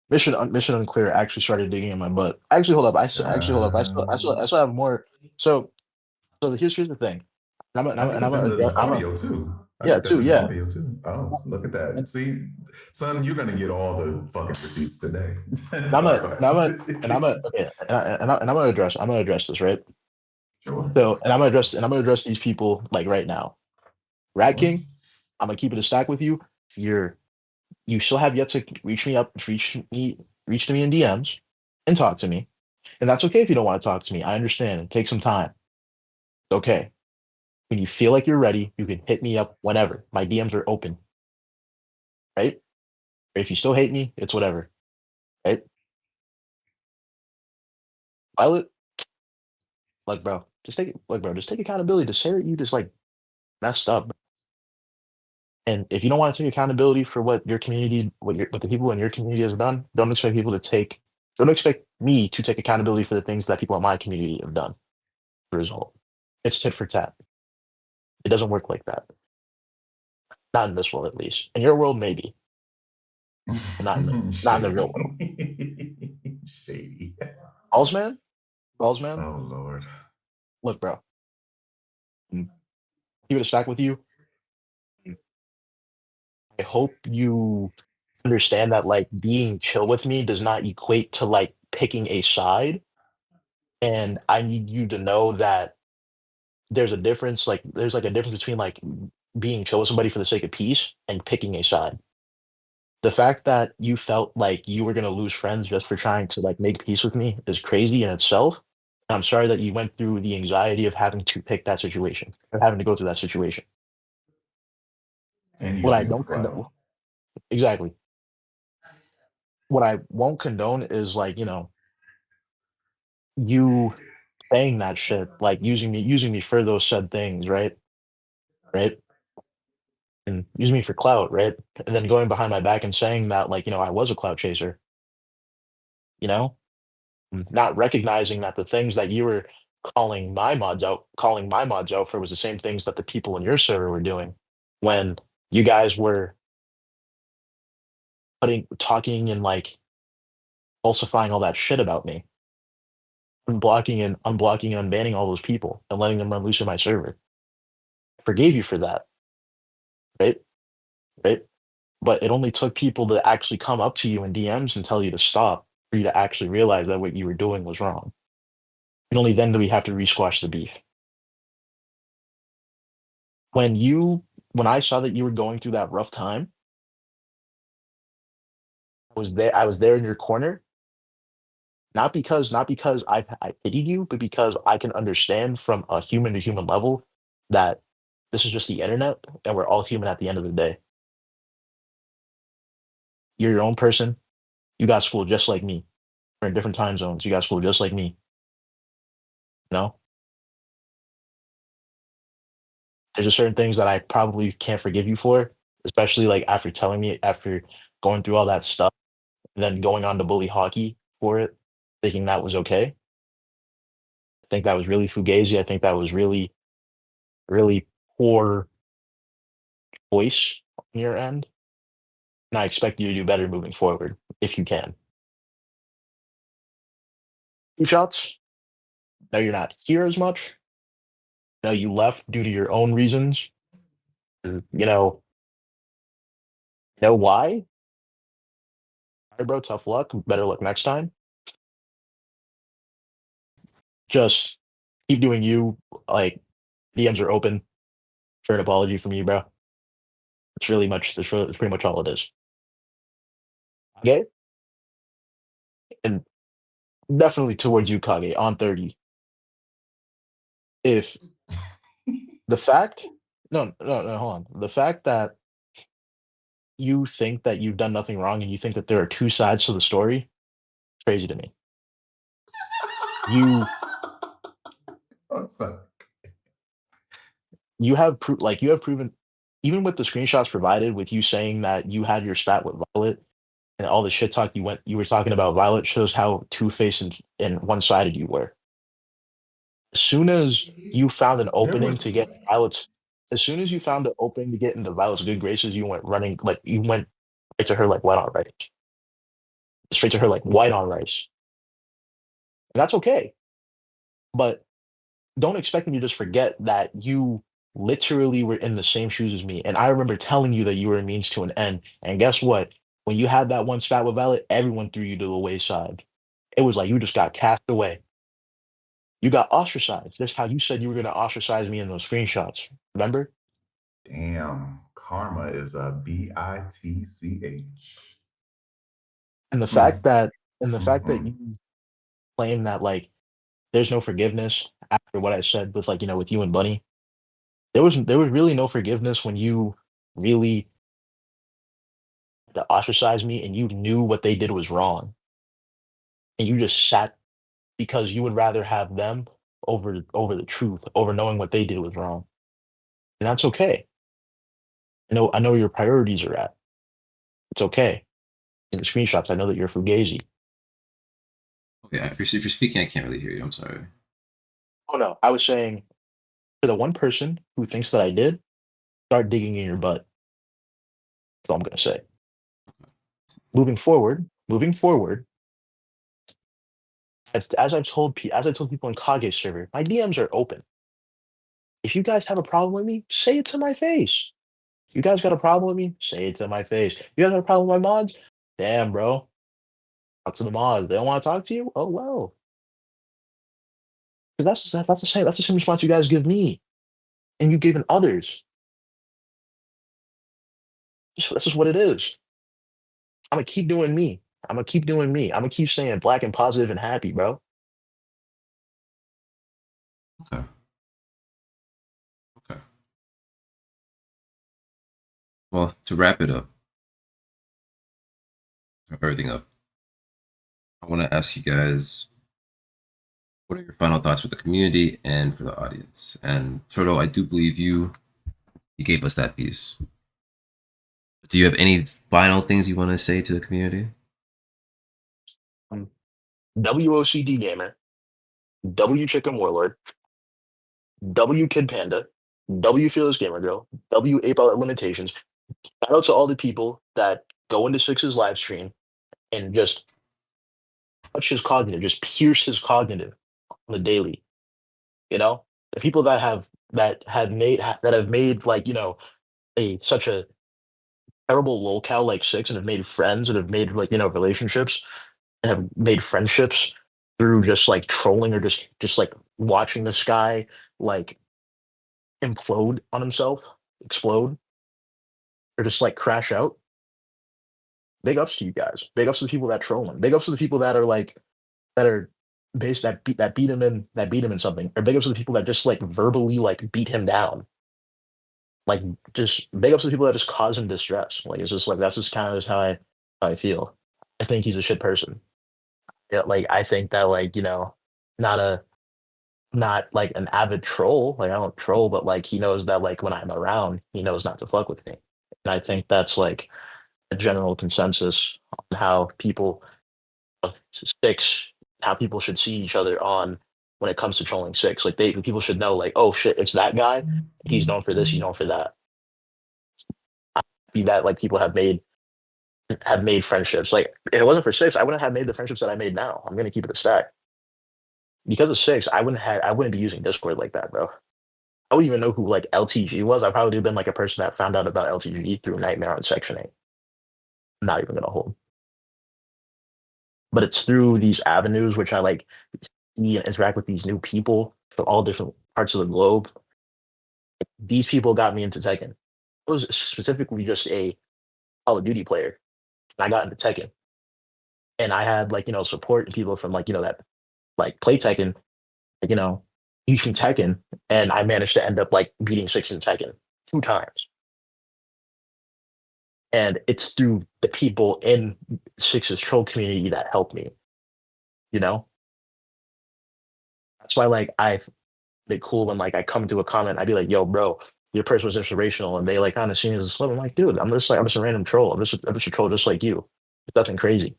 Mission Unclear actually started digging in my butt. Actually, hold up. Actually hold up. I still have more. So here's the thing. And I think it's in the audio too. I Yeah, think that's too. in the Yeah. audio too. Oh, look at that. And See, son, you're gonna get all the fucking receipts today. and I'm Sorry, a go and I'm a ahead. and I'm a okay. And I'm gonna address this, right? Sure. So and I'm gonna address these people like right now. Rat Sure. King, I'm gonna keep it a stack with you. You still have yet to reach to me in DMs and talk to me. And that's okay if you don't want to talk to me. I understand. Take some time. It's okay. When you feel like you're ready, you can hit me up whenever. My DMs are open. Right? Or if you still hate me, it's whatever. Right? Violet, just take accountability to say that you just like messed up. And if you don't want to take accountability for what your community, what the people in your community has done, don't expect me to take accountability for the things that people in my community have done. The result, it's tit for tat. It doesn't work like that. Not in this world, at least. In your world, maybe. But not in the real world. Shady. Balls man. Oh Lord. Look, bro. Keep it a stack with you. I hope you understand that like being chill with me does not equate to like picking a side. And I need you to know that there's a difference. Like there's like a difference between like being chill with somebody for the sake of peace and picking a side. The fact that you felt like you were gonna lose friends just for trying to like make peace with me is crazy in itself. I'm sorry that you went through the anxiety of having to pick that situation, or having to go through that situation. And What I using it for don't clout. condone, exactly. What I won't condone is like, you saying that shit, like using me for those said things, right? Right? And using me for clout, right? And then going behind my back and saying that, like, I was a clout chaser, you know? Not recognizing that the things that you were calling my mods out for was the same things that the people in your server were doing when you guys were talking and like falsifying all that shit about me, unblocking and unbanning all those people and letting them run loose in my server. I forgave you for that, right? Right? But it only took people to actually come up to you in DMs and tell you to stop for you to actually realize that what you were doing was wrong. And only then do we have to re-squash the beef. When I saw that you were going through that rough time, I was there in your corner, not because I pitied you, but because I can understand from a human to human level that this is just the internet and we're all human at the end of the day. You're your own person. You got school just like me. We're in different time zones. You got school just like me. No, there's just certain things that I probably can't forgive you for, especially like after going through all that stuff, and then going on to bully hockey for it, thinking that was okay. I think that was really fugazi. I think that was really, really poor choice on your end. And I expect you to do better moving forward if you can. Two shots. No, you're not here as much. No, you left due to your own reasons. Know why? All right, bro, tough luck. Better luck next time. Just keep doing you. Like, DMs are open for an apology from you, bro. It's pretty much all it is. Okay? And definitely towards you, Kage, on 30. If the fact no, no, no, hold on. The fact that you think that you've done nothing wrong and you think that there are two sides to the story, it's crazy to me. You Oh, son. you have proven, even with the screenshots provided with you saying that you had your spat with Violet and all the shit talk you were talking about Violet shows how two-faced and one-sided you were. As soon as you found an There opening was to get Violet's as soon as you found an opening to get into Violet's good graces, you went right to her like white on rice. Straight to her like white on rice. And that's okay. But don't expect me to just forget that you literally were in the same shoes as me. And I remember telling you that you were a means to an end. And guess what? When you had that one spat with Violet, everyone threw you to the wayside. It was like you just got cast away. You got ostracized. That's how you said you were going to ostracize me in those screenshots. Remember? damn. Karma is a bitch. And the Mm. fact that Mhm. you claim that like there's no forgiveness after what I said with with you and Bunny. There was really no forgiveness when you really ostracized me and you knew what they did was wrong. And you just sat because you would rather have them over the truth, over knowing what they did was wrong. And that's okay. I know where your priorities are at. It's okay. In the screenshots, I know that you're fugazi. Okay, if you're speaking, I can't really hear you. I'm sorry. Oh no, I was saying for the one person who thinks that I did, start digging in your butt. That's all I'm gonna say. Moving forward, as I told people in Kage server, my DMs are open. If you guys have a problem with me, say it to my face. You guys got a problem with me? Say it to my face. You guys have a problem with my mods? Damn, bro. Talk to the mods. They don't want to talk to you? Oh well. Because that's the same response you guys give me. and you've given others. This is what it is. I'm gonna keep doing me. I'm gonna keep doing me. I'm gonna keep saying black and positive and happy, bro. Okay. Okay. Well, to wrap it up, wrap everything up, I want to ask you guys, what are your final thoughts for the community and for the audience? And Turtle, I do believe you gave us that piece. Do you have any final things you want to say to the community? WOCD gamer, W chicken warlord, W kid panda, W fearless gamer girl, W ape out limitations. Shout out to all the people that go into Six's live stream and just touch his cognitive, just pierce his cognitive on the daily. You know, the people that have made like a such a terrible lolcow like Six and have made friends and have made like relationships and have made friendships through just like trolling or just like watching this guy like implode on himself, explode, or just like crash out. Big ups to you guys. Big ups to the people that troll him. Big ups to the people that are like that are based that beat him in something. Or big ups to the people that just like verbally like beat him down. Like just big ups to the people that just cause him distress. Like it's just like that's just kind of just how I feel. I think he's a shit person. Yeah, like I think that like not a not like an avid troll. Like I don't troll, but like he knows that like when I'm around, he knows not to fuck with me. And I think that's like a general consensus on how people Six, how people should see each other on when it comes to trolling Six. Like people should know like, oh shit, it's that guy. He's known for this, he's known for that. Be that like people have made friendships. Like if it wasn't for Six, I wouldn't have made the friendships that I made now. I'm gonna keep it a stack. Because of Six, I wouldn't be using Discord like that, bro. I wouldn't even know who like LTG was. I probably would have been like a person that found out about LTG through Nightmare on Section 8. I'm not even gonna hold. But it's through these avenues which I like see and interact with these new people from all different parts of the globe. These people got me into Tekken. I was specifically just a Call of Duty player. And I got into Tekken. And I had like, support and people from like, that like play Tekken, like, teaching Tekken. And I managed to end up like beating Six in Tekken 2 times. And it's through the people in Six's troll community that helped me, you know? That's why like I be cool when like I come to a comment, I'd be like, yo, bro, your person was inspirational. And they like kind of see me as a slip. I'm like, dude, I'm just a random troll. I'm just a troll just like you. It's nothing crazy.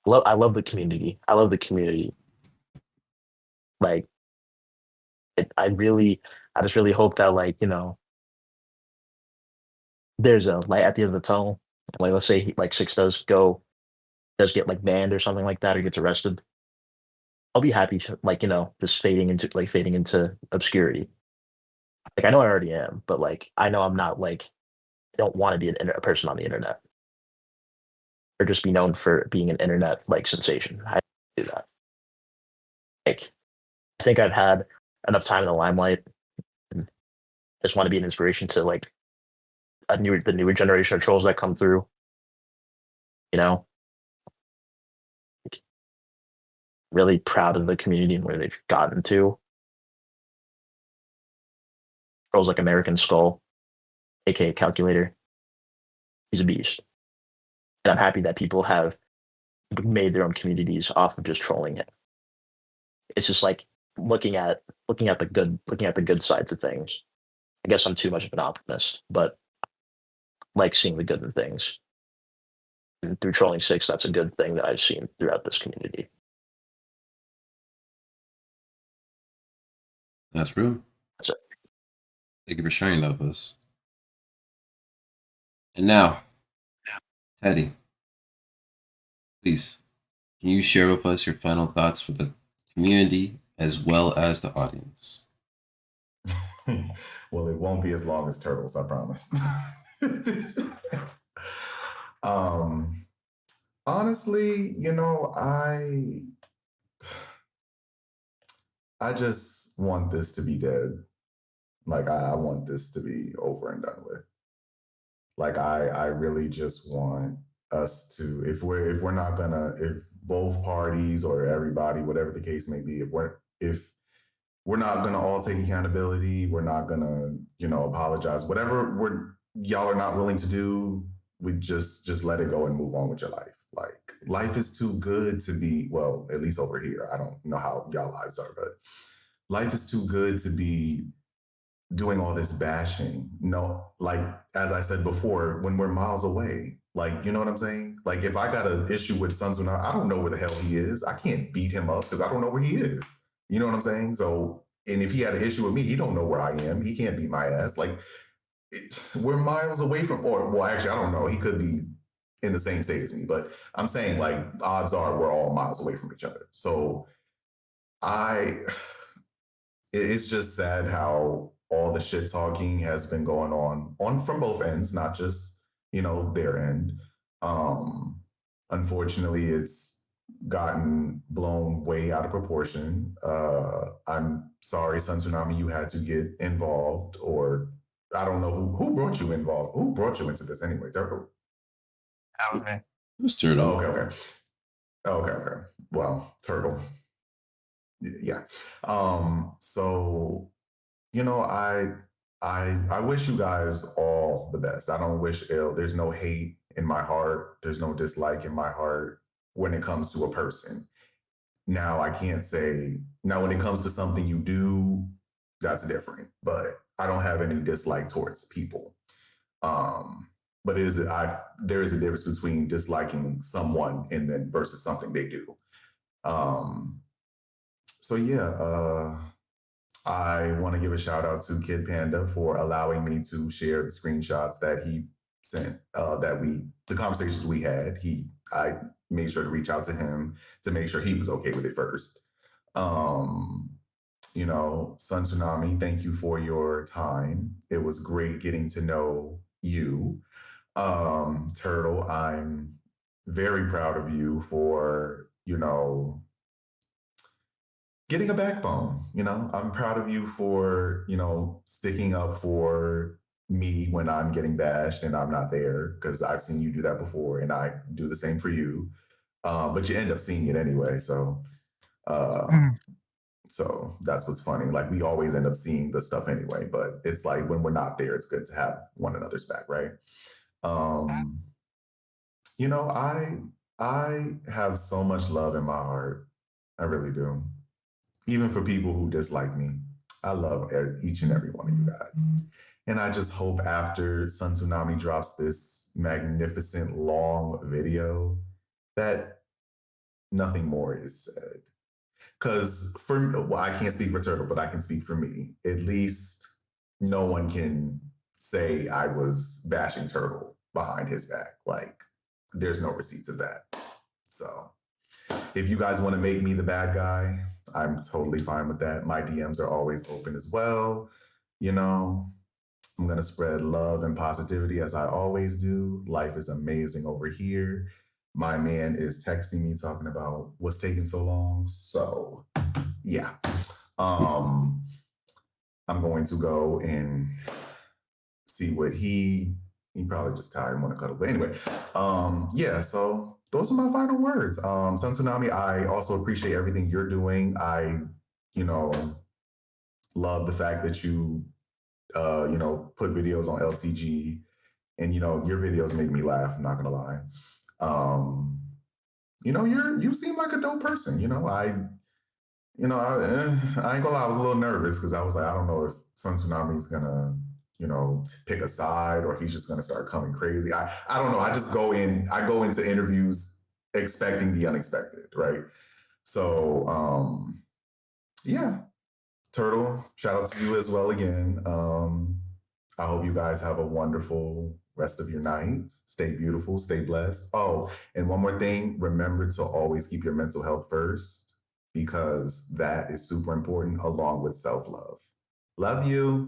I love the community. I love the community. Like I just really hope that like, there's a light at the end of the tunnel. Like let's say like Six does get like banned or something like that or gets arrested. I'll be happy to like, just fading into obscurity. Like I know I already am, but like I know I'm not like I don't want to be a person on the internet or just be known for being an internet like sensation. I do that. Like I think I've had enough time in the limelight and just want to be an inspiration to like the newer generation of trolls that come through. You know, like, really proud of the community and where they've gotten to. Trolls like American Skull, aka Calculator. He's a beast. And I'm happy that people have made their own communities off of just trolling him. It's just like looking at the good sides of things. I guess I'm too much of an optimist, but like seeing the good in things. And through trolling Six, that's a good thing that I've seen throughout this community. That's real. That's it. Thank you for sharing that with us. And now, Teddy, please, can you share with us your final thoughts for the community as well as the audience? Well, it won't be as long as Turtles, I promise. um, honestly, I just want this to be dead. Like I want this to be over and done with. Like I really just want us to, if we're not gonna, if both parties or everybody, whatever the case may be, if we're not gonna all take accountability, we're not gonna, apologize, whatever y'all are not willing to do, we just let it go and move on with your life. Like life is too good to be, well, at least over here. I don't know how y'all lives are, but life is too good to be doing all this bashing. No, like as I said before, when we're miles away, like, you know what I'm saying? Like if I got an issue with Tsunami, I don't know where the hell he is. I can't beat him up because I don't know where he is. You know what I'm saying? So, and if he had an issue with me, he don't know where I am. He can't beat my ass. Like we're miles away from, or well, actually, I don't know. He could be in the same state as me, but I'm saying like odds are we're all miles away from each other. So it's just sad how all the shit talking has been going on from both ends, not just, their end. Unfortunately, it's gotten blown way out of proportion. I'm sorry, Tsunami, you had to get involved, or I don't know who brought you involved. Who brought you into this anyway? Turtle? Okay. Who's Turtle? Oh, okay. Okay. Well, Turtle. Yeah. So, I wish you guys all the best. I don't wish ill. There's no hate in my heart. There's no dislike in my heart when it comes to a person. Now, I can't say, now when it comes to something you do, that's different, but I don't have any dislike towards people. But there is a difference between disliking someone and then versus something they do. So yeah, I want to give a shout out to Kid Panda for allowing me to share the screenshots that he sent, the conversations we had. I made sure to reach out to him to make sure he was okay with it first. Sun Tsunami, thank you for your time. It was great getting to know you. Turtle, I'm very proud of you for, getting a backbone. I'm proud of you for, sticking up for me when I'm getting bashed and I'm not there, because I've seen you do that before and I do the same for you. But you end up seeing it anyway. So that's what's funny. Like we always end up seeing the stuff anyway, but it's like when we're not there, it's good to have one another's back, right? I have so much love in my heart. I really do. Even for people who dislike me, I love each and every one of you guys. And I just hope after Sun Tsunami drops this magnificent long video that nothing more is said. Because I can't speak for Turtle, but I can speak for me. At least no one can say I was bashing Turtle behind his back. Like, there's no receipts of that. So if you guys want to make me the bad guy, I'm totally fine with that. My DMs are always open as well. I'm going to spread love and positivity as I always do. Life is amazing over here. My man is texting me talking about what's taking so long. So yeah, I'm going to go and see what he probably just tired and want to cuddle. But anyway, yeah, so those are my final words. Sun Tsunami, I also appreciate everything you're doing. I, love the fact that you, put videos on LTG, and your videos make me laugh. I'm not gonna lie. You seem like a dope person. I ain't gonna lie. I was a little nervous because I was like, I don't know if Sun Tsunami's gonna, pick a side or he's just gonna start coming crazy. I don't know. I go into interviews expecting the unexpected, right? So yeah. Turtle, shout out to you as well again. I hope you guys have a wonderful rest of your night. Stay beautiful, stay blessed. Oh, and one more thing, remember to always keep your mental health first, because that is super important along with self-love. Love you.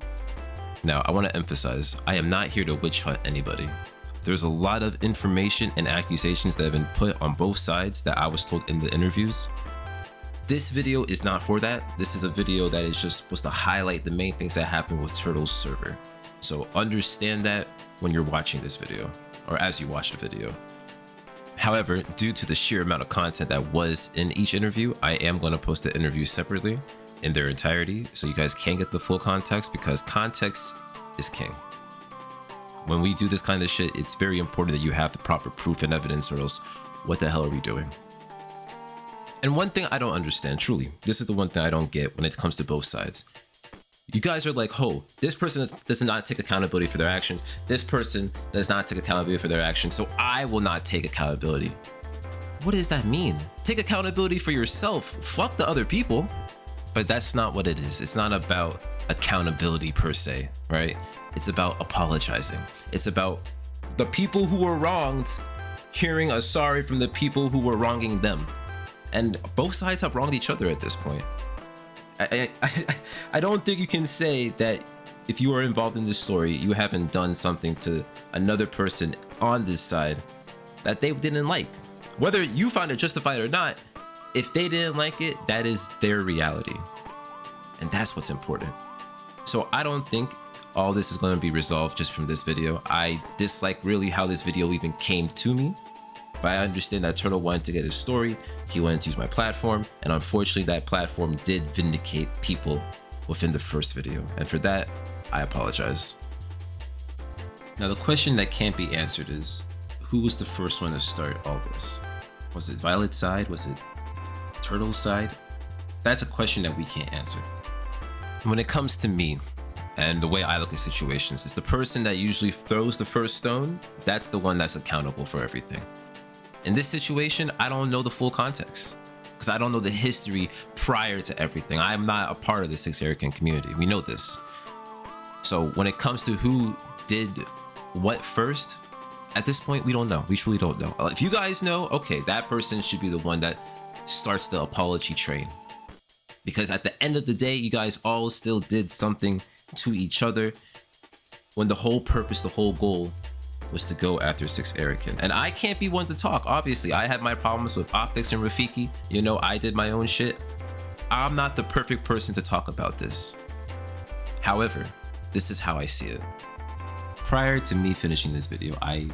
Now, I want to emphasize, I am not here to witch hunt anybody. There's a lot of information and accusations that have been put on both sides that I was told in the interviews. This video is not for that. This is a video that is just supposed to highlight the main things that happen with Turtle's server. So understand that when you're watching this video, or as you watch the video. However, due to the sheer amount of content that was in each interview, I am going to post the interview separately in their entirety so you guys can get the full context, because context is king. When we do this kind of shit, it's very important that you have the proper proof and evidence, or else what the hell are we doing? And one thing I don't understand, truly, this is the one thing I don't get when it comes to both sides. You guys are like, oh, this person does not take accountability for their actions. This person does not take accountability for their actions, so I will not take accountability. What does that mean? Take accountability for yourself. Fuck the other people. But that's not what it is. It's not about accountability per se, right? It's about apologizing. It's about the people who were wronged hearing a sorry from the people who were wronging them. And both sides have wronged each other at this point. I don't think you can say that if you are involved in this story, you haven't done something to another person on this side that they didn't like. Whether you find it justified or not, if they didn't like it, that is their reality. And that's what's important. So I don't think all this is going to be resolved just from this video. I dislike really how this video even came to me. But I understand that Turtle wanted to get his story, he wanted to use my platform, and unfortunately that platform did vindicate people within the first video, and for that, I apologize. Now the question that can't be answered is, who was the first one to start all this? Was it Violet's side? Was it Turtle's side? That's a question that we can't answer. When it comes to me, and the way I look at situations, is the person that usually throws the first stone, that's the one that's accountable for everything. In this situation, I don't know the full context because I don't know the history prior to everything. I'm not a part of the 6 Erican community. We know this. So when it comes to who did what first, at this point, we don't know. We truly don't know. If you guys know, okay, that person should be the one that starts the apology train. Because at the end of the day, you guys all still did something to each other when the whole purpose, the whole goal was to go after 6 Erican. And I can't be one to talk. Obviously, I had my problems with Optics and Rafiki. You know, I did my own shit. I'm not the perfect person to talk about this. However, this is how I see it. Prior to me finishing this video, I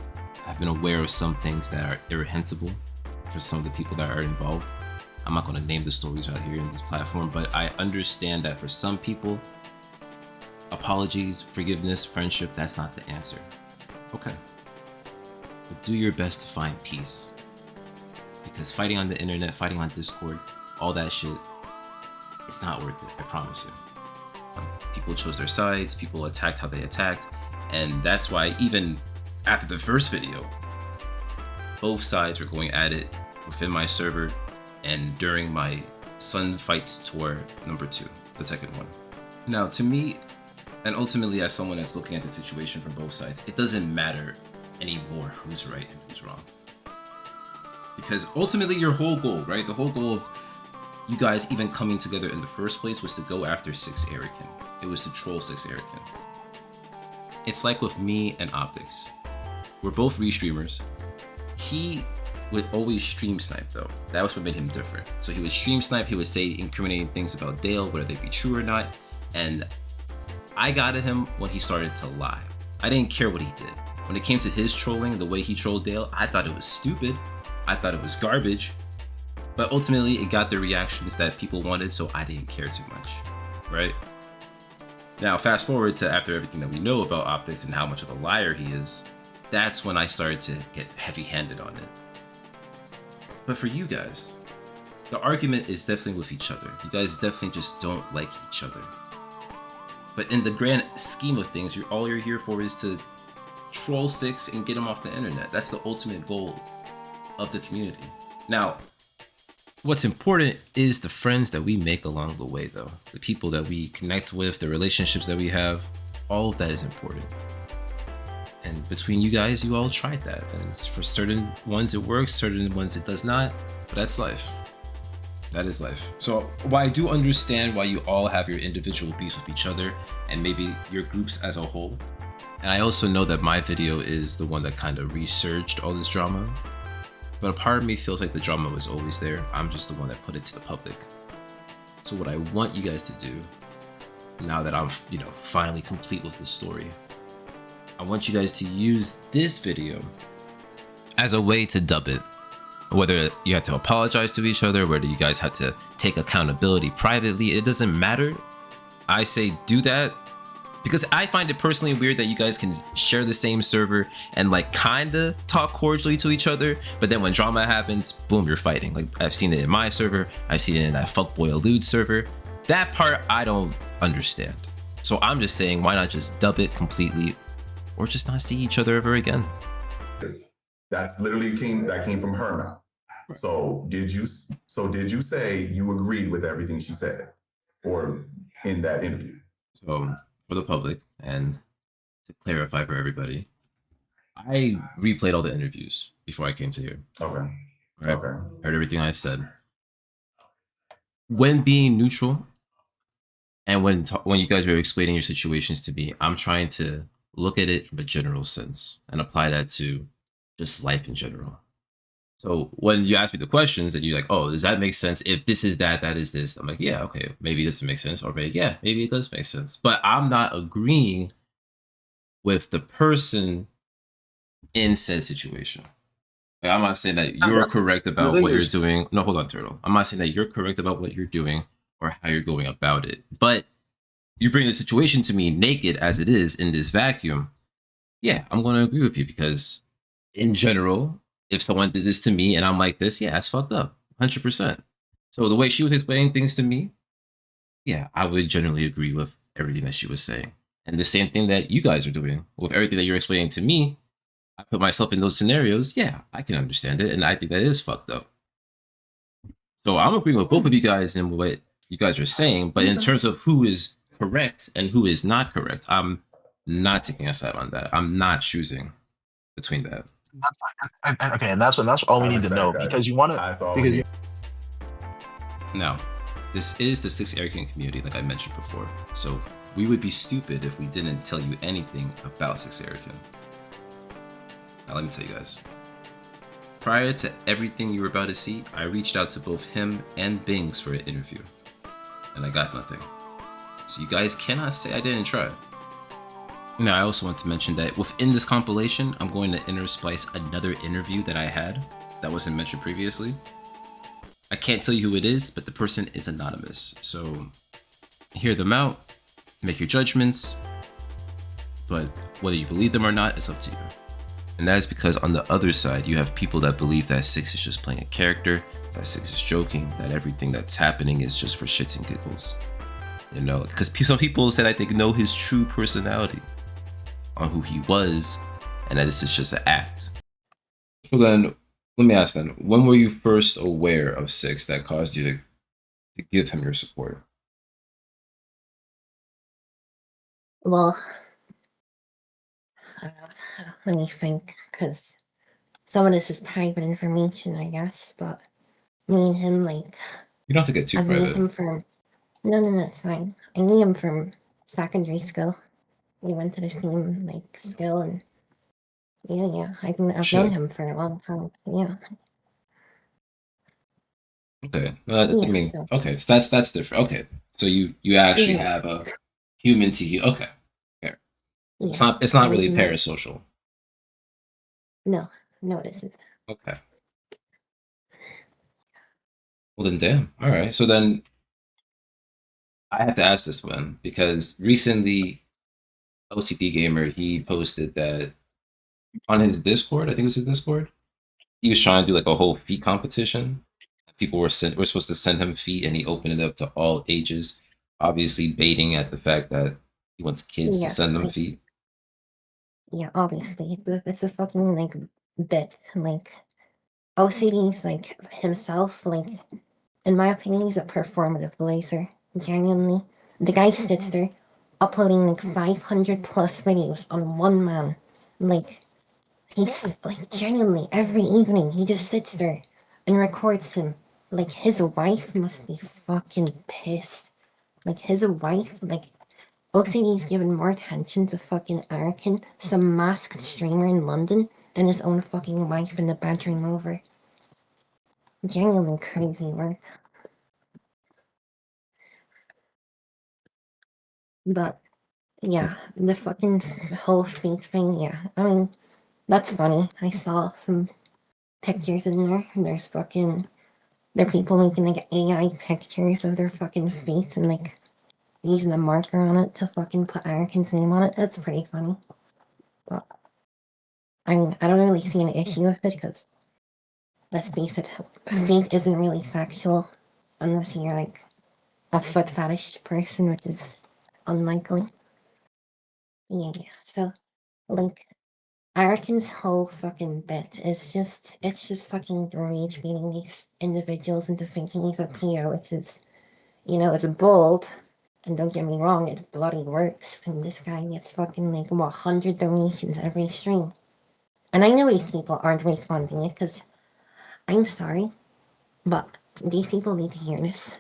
have been aware of some things that are irrehensible for some of the people that are involved. I'm not going to name the stories right here in this platform, but I understand that for some people, apologies, forgiveness, friendship, that's not the answer. Okay. But do your best to find peace. Because fighting on the internet, fighting on Discord, all that shit, it's not worth it, I promise you. People chose their sides, people attacked how they attacked, and that's why even after the first video, both sides were going at it within my server and during my Sun Fights Tour #2, the second one. Now, to me, and ultimately as someone that's looking at the situation from both sides, it doesn't matter anymore who's right and who's wrong. Because ultimately your whole goal, right? The whole goal of you guys even coming together in the first place was to go after 6 Erican. It was to troll 6 Erican. It's like with me and Optics. We're both restreamers. He would always stream snipe though. That was what made him different. So he would stream snipe, he would say incriminating things about Dale, whether they be true or not. And I got at him when he started to lie. I didn't care what he did. When it came to his trolling, the way he trolled Dale, I thought it was stupid. I thought it was garbage. But ultimately, it got the reactions that people wanted, so I didn't care too much, right? Now, fast forward to after everything that we know about Optics and how much of a liar he is, that's when I started to get heavy-handed on it. But for you guys, the argument is definitely with each other. You guys definitely just don't like each other. But in the grand scheme of things, all you're here for is to troll 6 and get them off the internet. That's the ultimate goal of the community. Now, what's important is the friends that we make along the way though. The people that we connect with, the relationships that we have, all of that is important. And between you guys, you all tried that. And for certain ones it works, certain ones it does not, but that's life. That is life. So while I do understand why you all have your individual beefs with each other and maybe your groups as a whole, and I also know that my video is the one that kind of resurged all this drama, but a part of me feels like the drama was always there. I'm just the one that put it to the public. So what I want you guys to do, now that I'm, finally complete with this story, I want you guys to use this video as a way to dub it. Whether you have to apologize to each other, whether you guys had to take accountability privately, it doesn't matter. I say do that because I find it personally weird that you guys can share the same server and like kinda talk cordially to each other, but then when drama happens, boom, you're fighting. Like I've seen it in my server, I've seen it in that fuckboy allude server. That part I don't understand. So I'm just saying, why not just dub it completely or just not see each other ever again? That's literally came from her mouth. So did you say you agreed with everything she said, or in that interview? So for the public and to clarify for everybody, I replayed all the interviews before I came to here. Okay. Right? Okay. Heard everything I said. When being neutral, and when you guys were explaining your situations to me, I'm trying to look at it from a general sense and apply that to just life in general. So when you ask me the questions and you're like, oh, does that make sense? If this is that, that is this. I'm like, yeah, okay, maybe this makes sense. Or maybe, yeah, maybe it does make sense. But I'm not agreeing with the person in said situation. Like, I'm not saying that you're correct about what you're doing. No, hold on, Turtle. I'm not saying that you're correct about what you're doing or how you're going about it. But you bring the situation to me naked as it is in this vacuum. Yeah, I'm going to agree with you because in general, if someone did this to me and I'm like this, yeah, that's fucked up, 100%. So the way she was explaining things to me, yeah, I would generally agree with everything that she was saying. And the same thing that you guys are doing with everything that you're explaining to me, I put myself in those scenarios, yeah, I can understand it. And I think that is fucked up. So I'm agreeing with both of you guys in what you guys are saying. But in terms of who is correct and who is not correct, I'm not taking a side on that. I'm not choosing between that. And that's all we need to know because you want to. Now, this is the Six Erican community, like I mentioned before. So we would be stupid if we didn't tell you anything about Six Erican. Now let me tell you guys. Prior to everything you were about to see, I reached out to both him and Bings for an interview, and I got nothing. So you guys cannot say I didn't try. Now, I also want to mention that within this compilation, I'm going to intersplice another interview that I had that wasn't mentioned previously. I can't tell you who it is, but the person is anonymous. So hear them out, make your judgments, but whether you believe them or not, it's up to you. And that is because on the other side, you have people that believe that Six is just playing a character, that Six is joking, that everything that's happening is just for shits and giggles. You know, because some people said I think know his true personality on who he was, and that this is just an act. So then, let me ask then, when were you first aware of Six that caused you to give him your support? Well, let me think, because some of this is private information, I guess, but me and him, like... You don't have to get too I've private. known him from... No, it's fine. I knew him from secondary school. We went to the same, like, school, and... Yeah, I've known him for a long time, yeah. Okay, I mean, so... okay, so that's different. Okay, so you actually have a human to you. Okay, fair. So it's not really parasocial. No, it isn't. Okay. Well then, damn. All right. So then, I have to ask this one because recently, OCD Gamer he posted that on his Discord. I think it was his Discord. He was trying to do like a whole feat competition. People were supposed to send him feet, and he opened it up to all ages. Obviously, baiting at the fact that he wants kids to send them feet. Yeah, obviously, it's a fucking like bit. Like OCD's like himself. Like in my opinion, he's a performative laser. Genuinely, the guy sits there uploading like 500 plus videos on one man. Like he's like genuinely every evening he just sits there and records him. Like his wife must be fucking pissed. Like his wife, like OCD's given more attention to fucking Arkin, some masked streamer in London, than his own fucking wife in the bedroom over. Genuinely crazy work. But yeah, the fucking whole feet thing, yeah. I mean, that's funny. I saw some pictures in there. There's fucking there are people making like AI pictures of their fucking feet and like using a marker on it to fucking put Anakin's name on it. That's pretty funny. But I mean, I don't really see an issue with it because let's face it, feet isn't really sexual unless you're like a foot fetish person, which is unlikely. Yeah, so like Anakin's whole fucking bit is it's just fucking rage beating these individuals into thinking he's a PO, which is, it's bold. And don't get me wrong, it bloody works. And this guy gets fucking like 100 donations every stream. And I know these people aren't refunding it because I'm sorry, but these people need to hear this.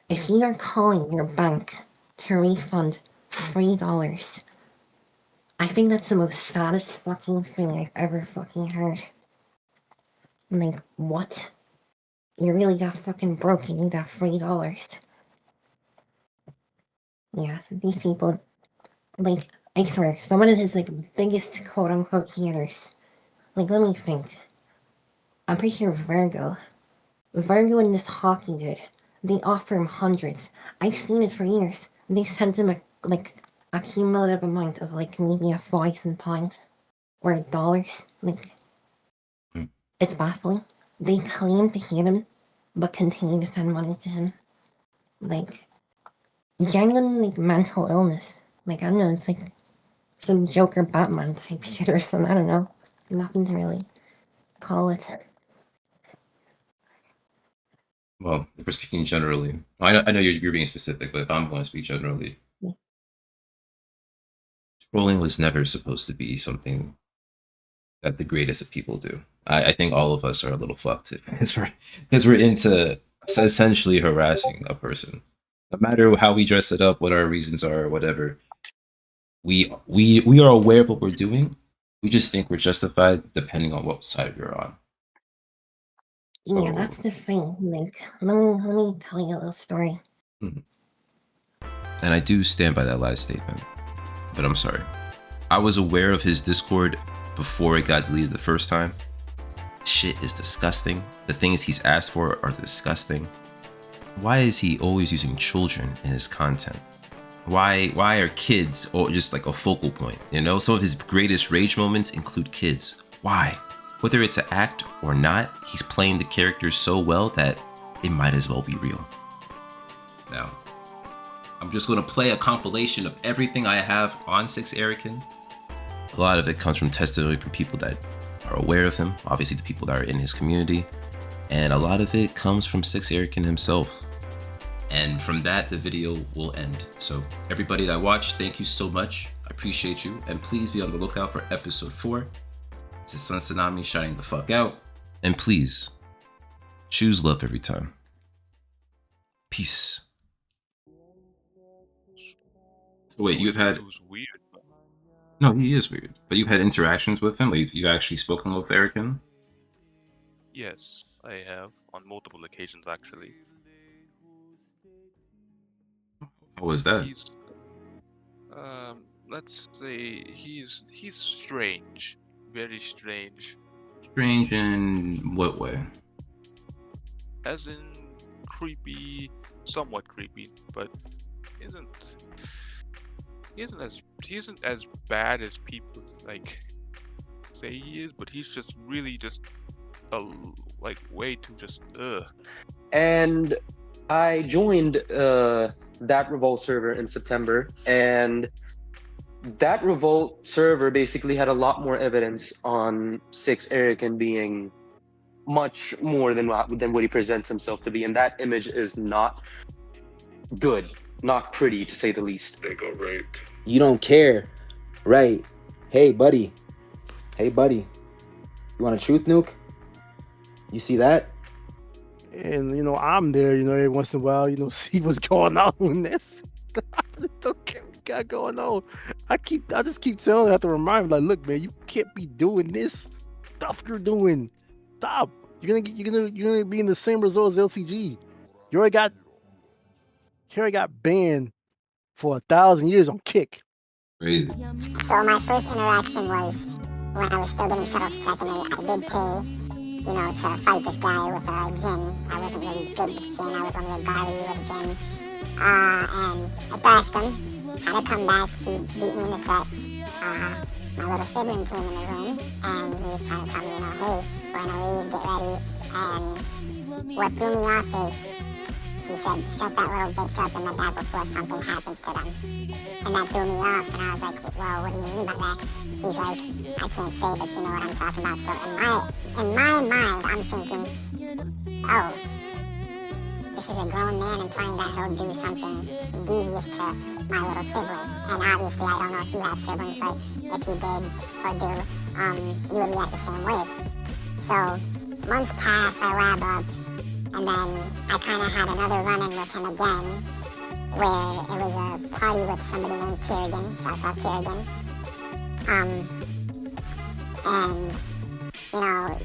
If you are calling your bank to refund $3, I think that's the most saddest fucking thing I've ever fucking heard. I'm like, what? You really got fucking broke, you need that $3. Yeah, so these people, like, I swear, some of his, like, biggest quote-unquote haters, like, let me think. I'm pretty sure Virgo and this hockey dude, they offer him hundreds. I've seen it for years. They've sent him a cumulative amount of like maybe £1,000 or dollars. Like, it's baffling. They claim to hate him, but continue to send money to him. Like, genuine like mental illness. Like, I don't know, it's like some Joker Batman type shit or something. I don't know. Nothing to really call it. Well, if we're speaking generally, I know you're being specific, but if I'm going to speak generally, trolling was never supposed to be something that the greatest of people do. I think all of us are a little fucked because we're into essentially harassing a person. No matter how we dress it up, what our reasons are, or whatever, we are aware of what we're doing. We just think we're justified depending on what side we're on. Yeah, that's the thing. Like, let me tell you a little story. And I do stand by that last statement. But I'm sorry. I was aware of his Discord before it got deleted the first time. Shit is disgusting. The things he's asked for are disgusting. Why is he always using children in his content? Why are kids just like a focal point? Some of his greatest rage moments include kids. Why? Whether it's an act or not, he's playing the characters so well that it might as well be real. Now, I'm just going to play a compilation of everything I have on 6 Erican. A lot of it comes from testimony from people that are aware of him, obviously the people that are in his community, and a lot of it comes from 6 Erican himself. And from that, the video will end. So everybody that watched, thank you so much. I appreciate you, and please be on the lookout for episode 4. This is Tsunami shining the fuck out, and please choose love every time. Peace. Wait, you've had... Weird. No, he is weird. But you've had interactions with him? Like, you've actually spoken with Erican? Yes, I have on multiple occasions actually. How was that? He's, let's say he's strange, very strange. Strange in what way? As in creepy, somewhat creepy, but he isn't as bad as people like say he is, but he's just really just way too just ugh. And I joined that Revolt server in September, and that Revolt server basically had a lot more evidence on 6 Erican being much more than what he presents himself to be, and that image is not good, not pretty to say the least. They got raped. You don't care, right? Hey buddy, you want a truth nuke? You see that? And I'm there, every once in a while, see what's going on with this. I really don't care what got going on. I just keep telling him, I have to remind him, like, look, man, you can't be doing this stuff you're doing. Stop. You're gonna be in the same result as LCG. You already got banned for 1,000 years on Kick. Crazy. So my first interaction was when I was still getting settled to Tekken 8. I did pay, you know, to fight this guy with a Jin. I wasn't really good with Jin. I was only a Gari with Jin. And I thrashed him. Had to come back. He beat me in the set. My little sibling came in the room and he was trying to tell me, you know, hey, we're gonna leave, get ready. And what threw me off is he said, shut that little bitch up in the back before something happens to them. And that threw me off, and I was like, well, what do you mean by that? He's like, I can't say, but you know what I'm talking about. So in my mind, I'm thinking, oh, this is a grown man implying that he'll do something devious to my little sibling. And obviously, I don't know if you have siblings, but if you did or do, you would react the same way. So months pass, I lab up, and then I kind of had another run-in with him again, where it was a party with somebody named Kerrigan. Shouts out Kerrigan. And, you know,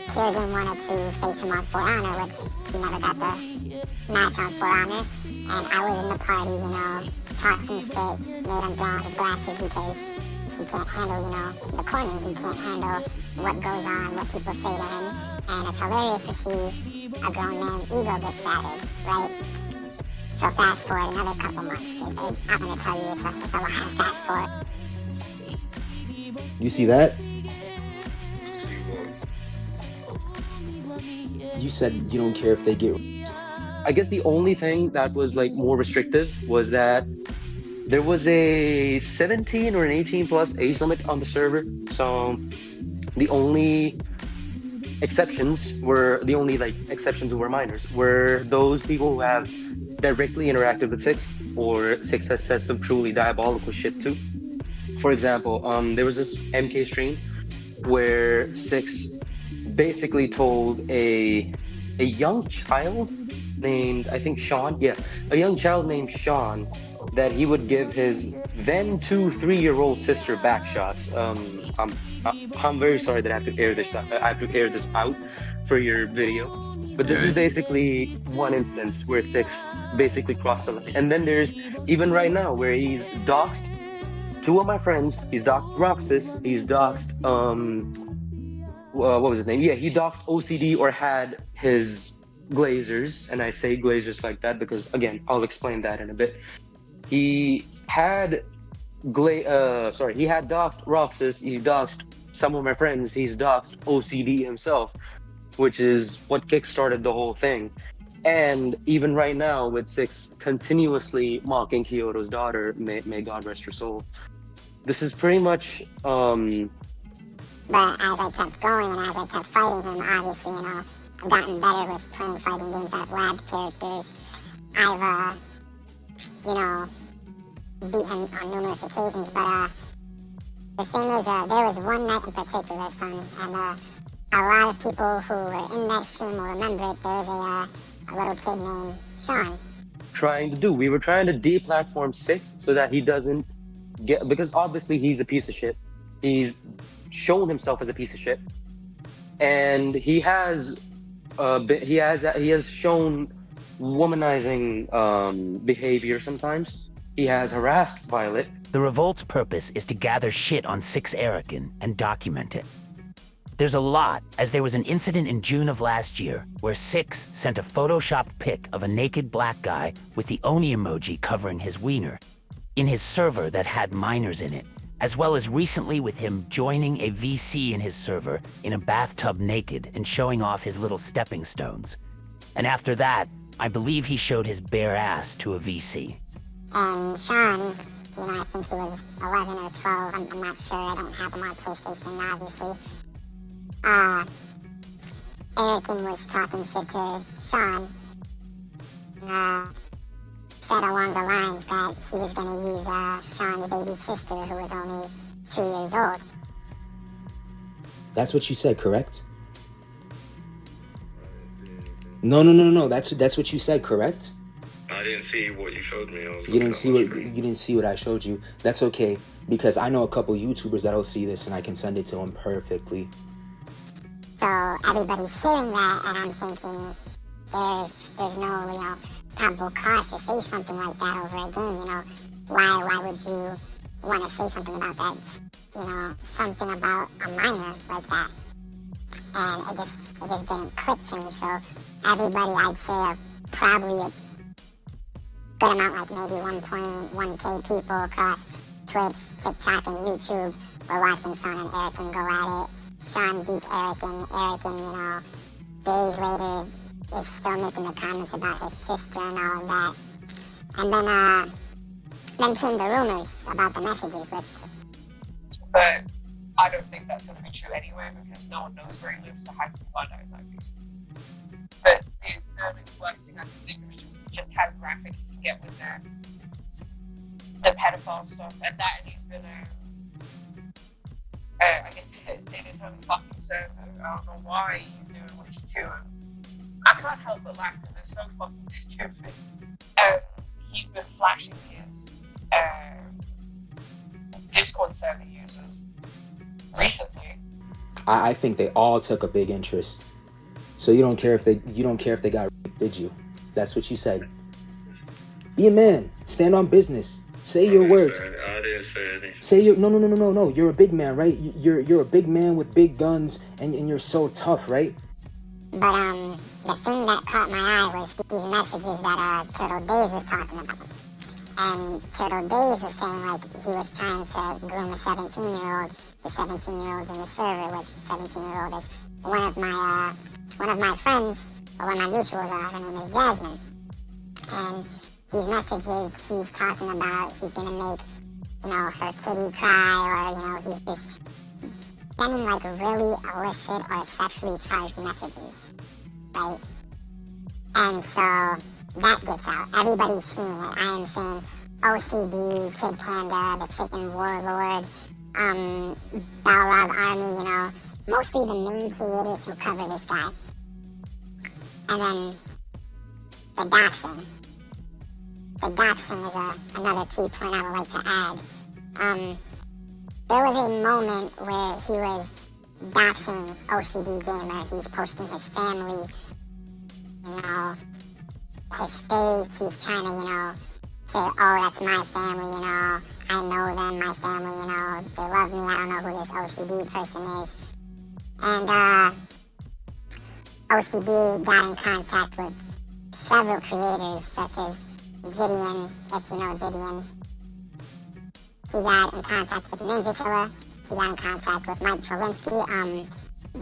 Kerrigan wanted to face him on For Honor, which he never got the match on For Honor. And I was in the party, you know, talking shit, made him throw on his glasses because he can't handle, you know, the corny. He can't handle what goes on, what people say to him. And it's hilarious to see a grown man's ego get shattered, right? So fast forward another couple months. I'm gonna tell you, it's a lot of fast forward. You see that? You said you don't care if they get... I guess the only thing that was like more restrictive was that there was a 17 or an 18 plus age limit on the server. So the only exceptions were minors, were those people who have directly interacted with Six, or Six has said some truly diabolical shit too. For example, there was this MK stream where Six basically told a young child named, I think Sean, a young child named Sean, that he would give his then 2-3-year-old sister back shots. I'm very sorry that I have to air this out for your video, but this is basically one instance where Six basically crossed the line. And then there's even right now where he's doxed 2 of my friends. He's doxed Roxas. He's doxed what was his name? Yeah, he doxed OCD or had his Glazers, and I say Glazers like that because again, I'll explain that in a bit. He had he had doxed Roxas. He's doxed some of my friends. He's doxed OCD himself, which is what kickstarted the whole thing. And even right now, with Six continuously mocking Kyoto's daughter, may God rest her soul. This is pretty much. But as I kept going and as I kept fighting him, obviously, you know, I've gotten better with playing fighting games. I've labbed characters. I've, you know, beat him on numerous occasions. But the thing is, there was one night in particular, son, and a lot of people who were in that stream will remember it. There was a little kid named Sean. We were trying to deplatform Six so that he doesn't get, because obviously he's a piece of shit. He's shown himself as a piece of shit, and he has shown womanizing behavior sometimes. He has harassed Violet. The revolt's purpose is to gather shit on Six Erican and document it. There's a lot, as there was an incident in June of last year where Six sent a photoshopped pic of a naked black guy with the Oni emoji covering his wiener in his server that had minors in it, as well as recently with him joining a VC in his server in a bathtub naked and showing off his little stepping stones. And after that, I believe he showed his bare ass to a VC. And Sean, you know, I think he was 11 or 12, I'm not sure, I don't have him on PlayStation, obviously. Erican was talking shit to Sean, said along the lines that he was going to use Sean's baby sister, who was only 2 years old. That's what you said, correct? No. That's what you said, correct? I didn't see what you showed me. You didn't see what I showed you. That's okay, because I know a couple YouTubers that'll see this and I can send it to them perfectly. So everybody's hearing that, and I'm thinking, there's no, you know, probable cause to say something like that over a game. You know, why would you want to say something about that? You know, something about a minor like that, and it just didn't click to me. So everybody, I'd say, probably a good amount, like maybe 1.1k people across Twitch, TikTok, and YouTube were watching Sean and Erican go at it. Sean beats Erican. Erican, you know, days later is still making the comments about his sister and all of that. And then came the rumors about the messages, which... But I don't think that's going to be true anyway, because no one knows where he lives, so how can you find out his IP? But the worst thing I can think is just how graphic he can get with the pedophile stuff, and he's been I guess in his own fucking server. I don't know why he's doing what he's doing. I can't help but laugh because it's so fucking stupid. He's been flashing his Discord server users recently. I think they all took a big interest. So you don't care if they got raped, did you? That's what you said. Be a man. Stand on business. Say your words. I didn't say anything. Say your no. You're a big man, right? You're a big man with big guns, and you're so tough, right? But the thing that caught my eye was these messages that Turtle Days was talking about. And Turtle Days was saying like he was trying to groom a 17-year-old, the 17-year-olds in the server, which 17-year-old is one of my friends, or one of my mutuals. Her name is Jasmine. And these messages he's talking about, he's gonna make, you know, her kitty cry, or, you know, he's just sending like really illicit or sexually charged messages, right? And so that gets out. Everybody's seeing it. I am seeing OCD, Kid Panda, the Chicken Warlord, Balrog Army, you know, mostly the main creators who cover this guy. And then the doxing. The doxing is another key point I would like to add. There was a moment where he was doxing OCD Gamer. He's posting his family, you know, his face. He's trying to, you know, say, oh, that's my family, you know, I know them, my family, you know, they love me, I don't know who this OCD person is. And OCD got in contact with several creators, such as Gideon, if you know Gideon. He got in contact with Ninja Killer. He got in contact with Mike Cholinsky.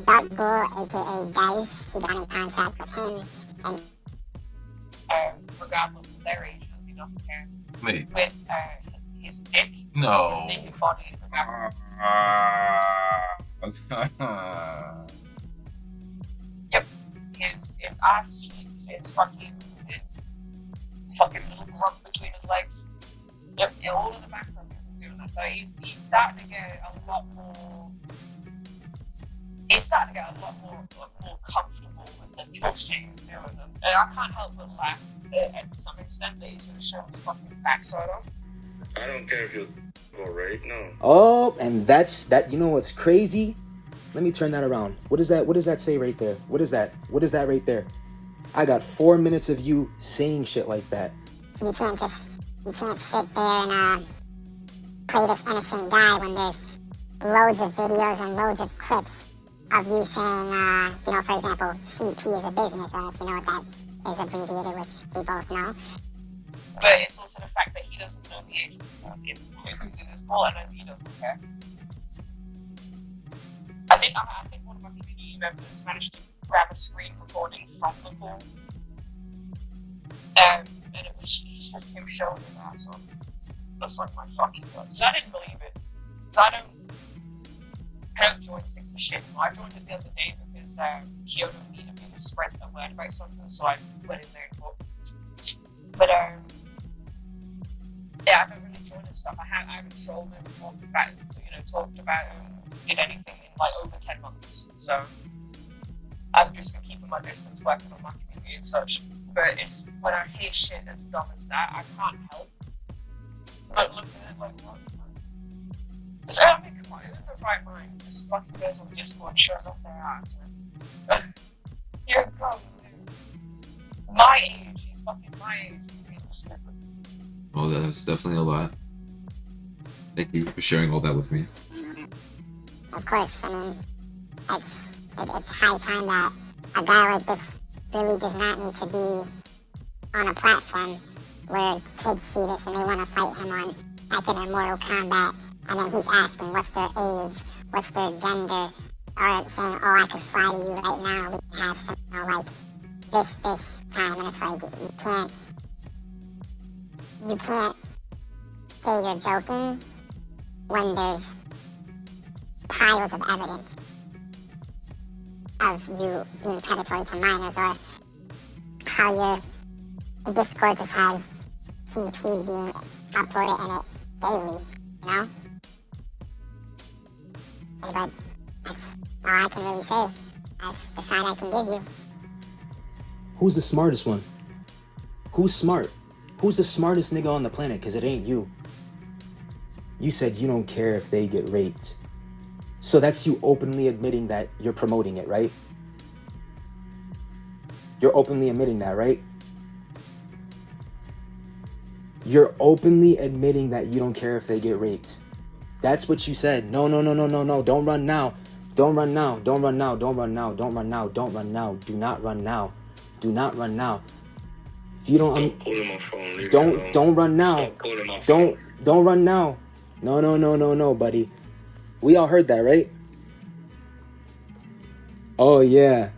Dark Bull, aka Dez, he got in contact with him. And regardless of their ages, he doesn't care. Wait. With his dick, No. his naked body. Yep. His ass cheeks, his fucking rump between his legs. Yep, all in the background he's been doing that. So he's starting to get a lot more. He's starting to get a lot more comfortable with the tricks he's doing. And I can't help but laugh at some extent that he's going to show his fucking backside on. I don't care if you're right, no. Oh, and that's that. You know what's crazy? Let me turn that around. What is that? What does that say right there? What is that? What is that right there? I got 4 minutes of you saying shit like that. You can't sit there and play this innocent guy when there's loads of videos and loads of clips of you saying, you know, for example, CP is a business, if you know what that is abbreviated, which we both know. But it's also the fact that he doesn't know the ages of who's in his ball, and he doesn't care. I think one of my community members managed to grab a screen recording from the pool, and it was just him showing his ass on. That's like my fucking god. So I didn't believe it. I don't join Six of Shit. I joined it the other day because Kyoto needed me to spread the word about something, so I put in there and talk. But yeah, I don't really join this stuff. I haven't trolled him, talked about did anything in like over 10 months. So I've just been keeping my distance, working on my community and such. But it's when I hear shit as dumb as that, I can't help but look at it like, what? Because I mean, come on, who's in the right mind? Just fucking goes on Discord showing off their ass, man. You're a grown dude. My age is he's fucking my age, he's being a stupid. Oh, that's definitely a lot. Thank you for sharing all that with me. Of course, I mean, it's high time that a guy like this really does not need to be on a platform where kids see this and they want to fight him on Tekken or Mortal Kombat, and then he's asking what's their age, what's their gender, or saying, oh, I could fly to you right now, we can have some, you know, like, this time, and it's like, you can't say you're joking when there's piles of evidence of you being predatory to minors, or how your Discord just has CP being uploaded in it daily, you know? But that's all I can really say. That's the side I can give you. Who's the smartest one? Who's smart? Who's the smartest nigga on the planet? Because it ain't you. You said you don't care if they get raped. So that's you openly admitting that you're promoting it, right? You're openly admitting that, right? You're openly admitting that you don't care if they get raped. That's what you said. No. Don't run now. Don't run now. Don't run now. Don't run now. Don't run now. Don't run now. Do not run now. Do not run now. If you don't don't run now. Don't run now. No, buddy. We all heard that, right? Oh yeah.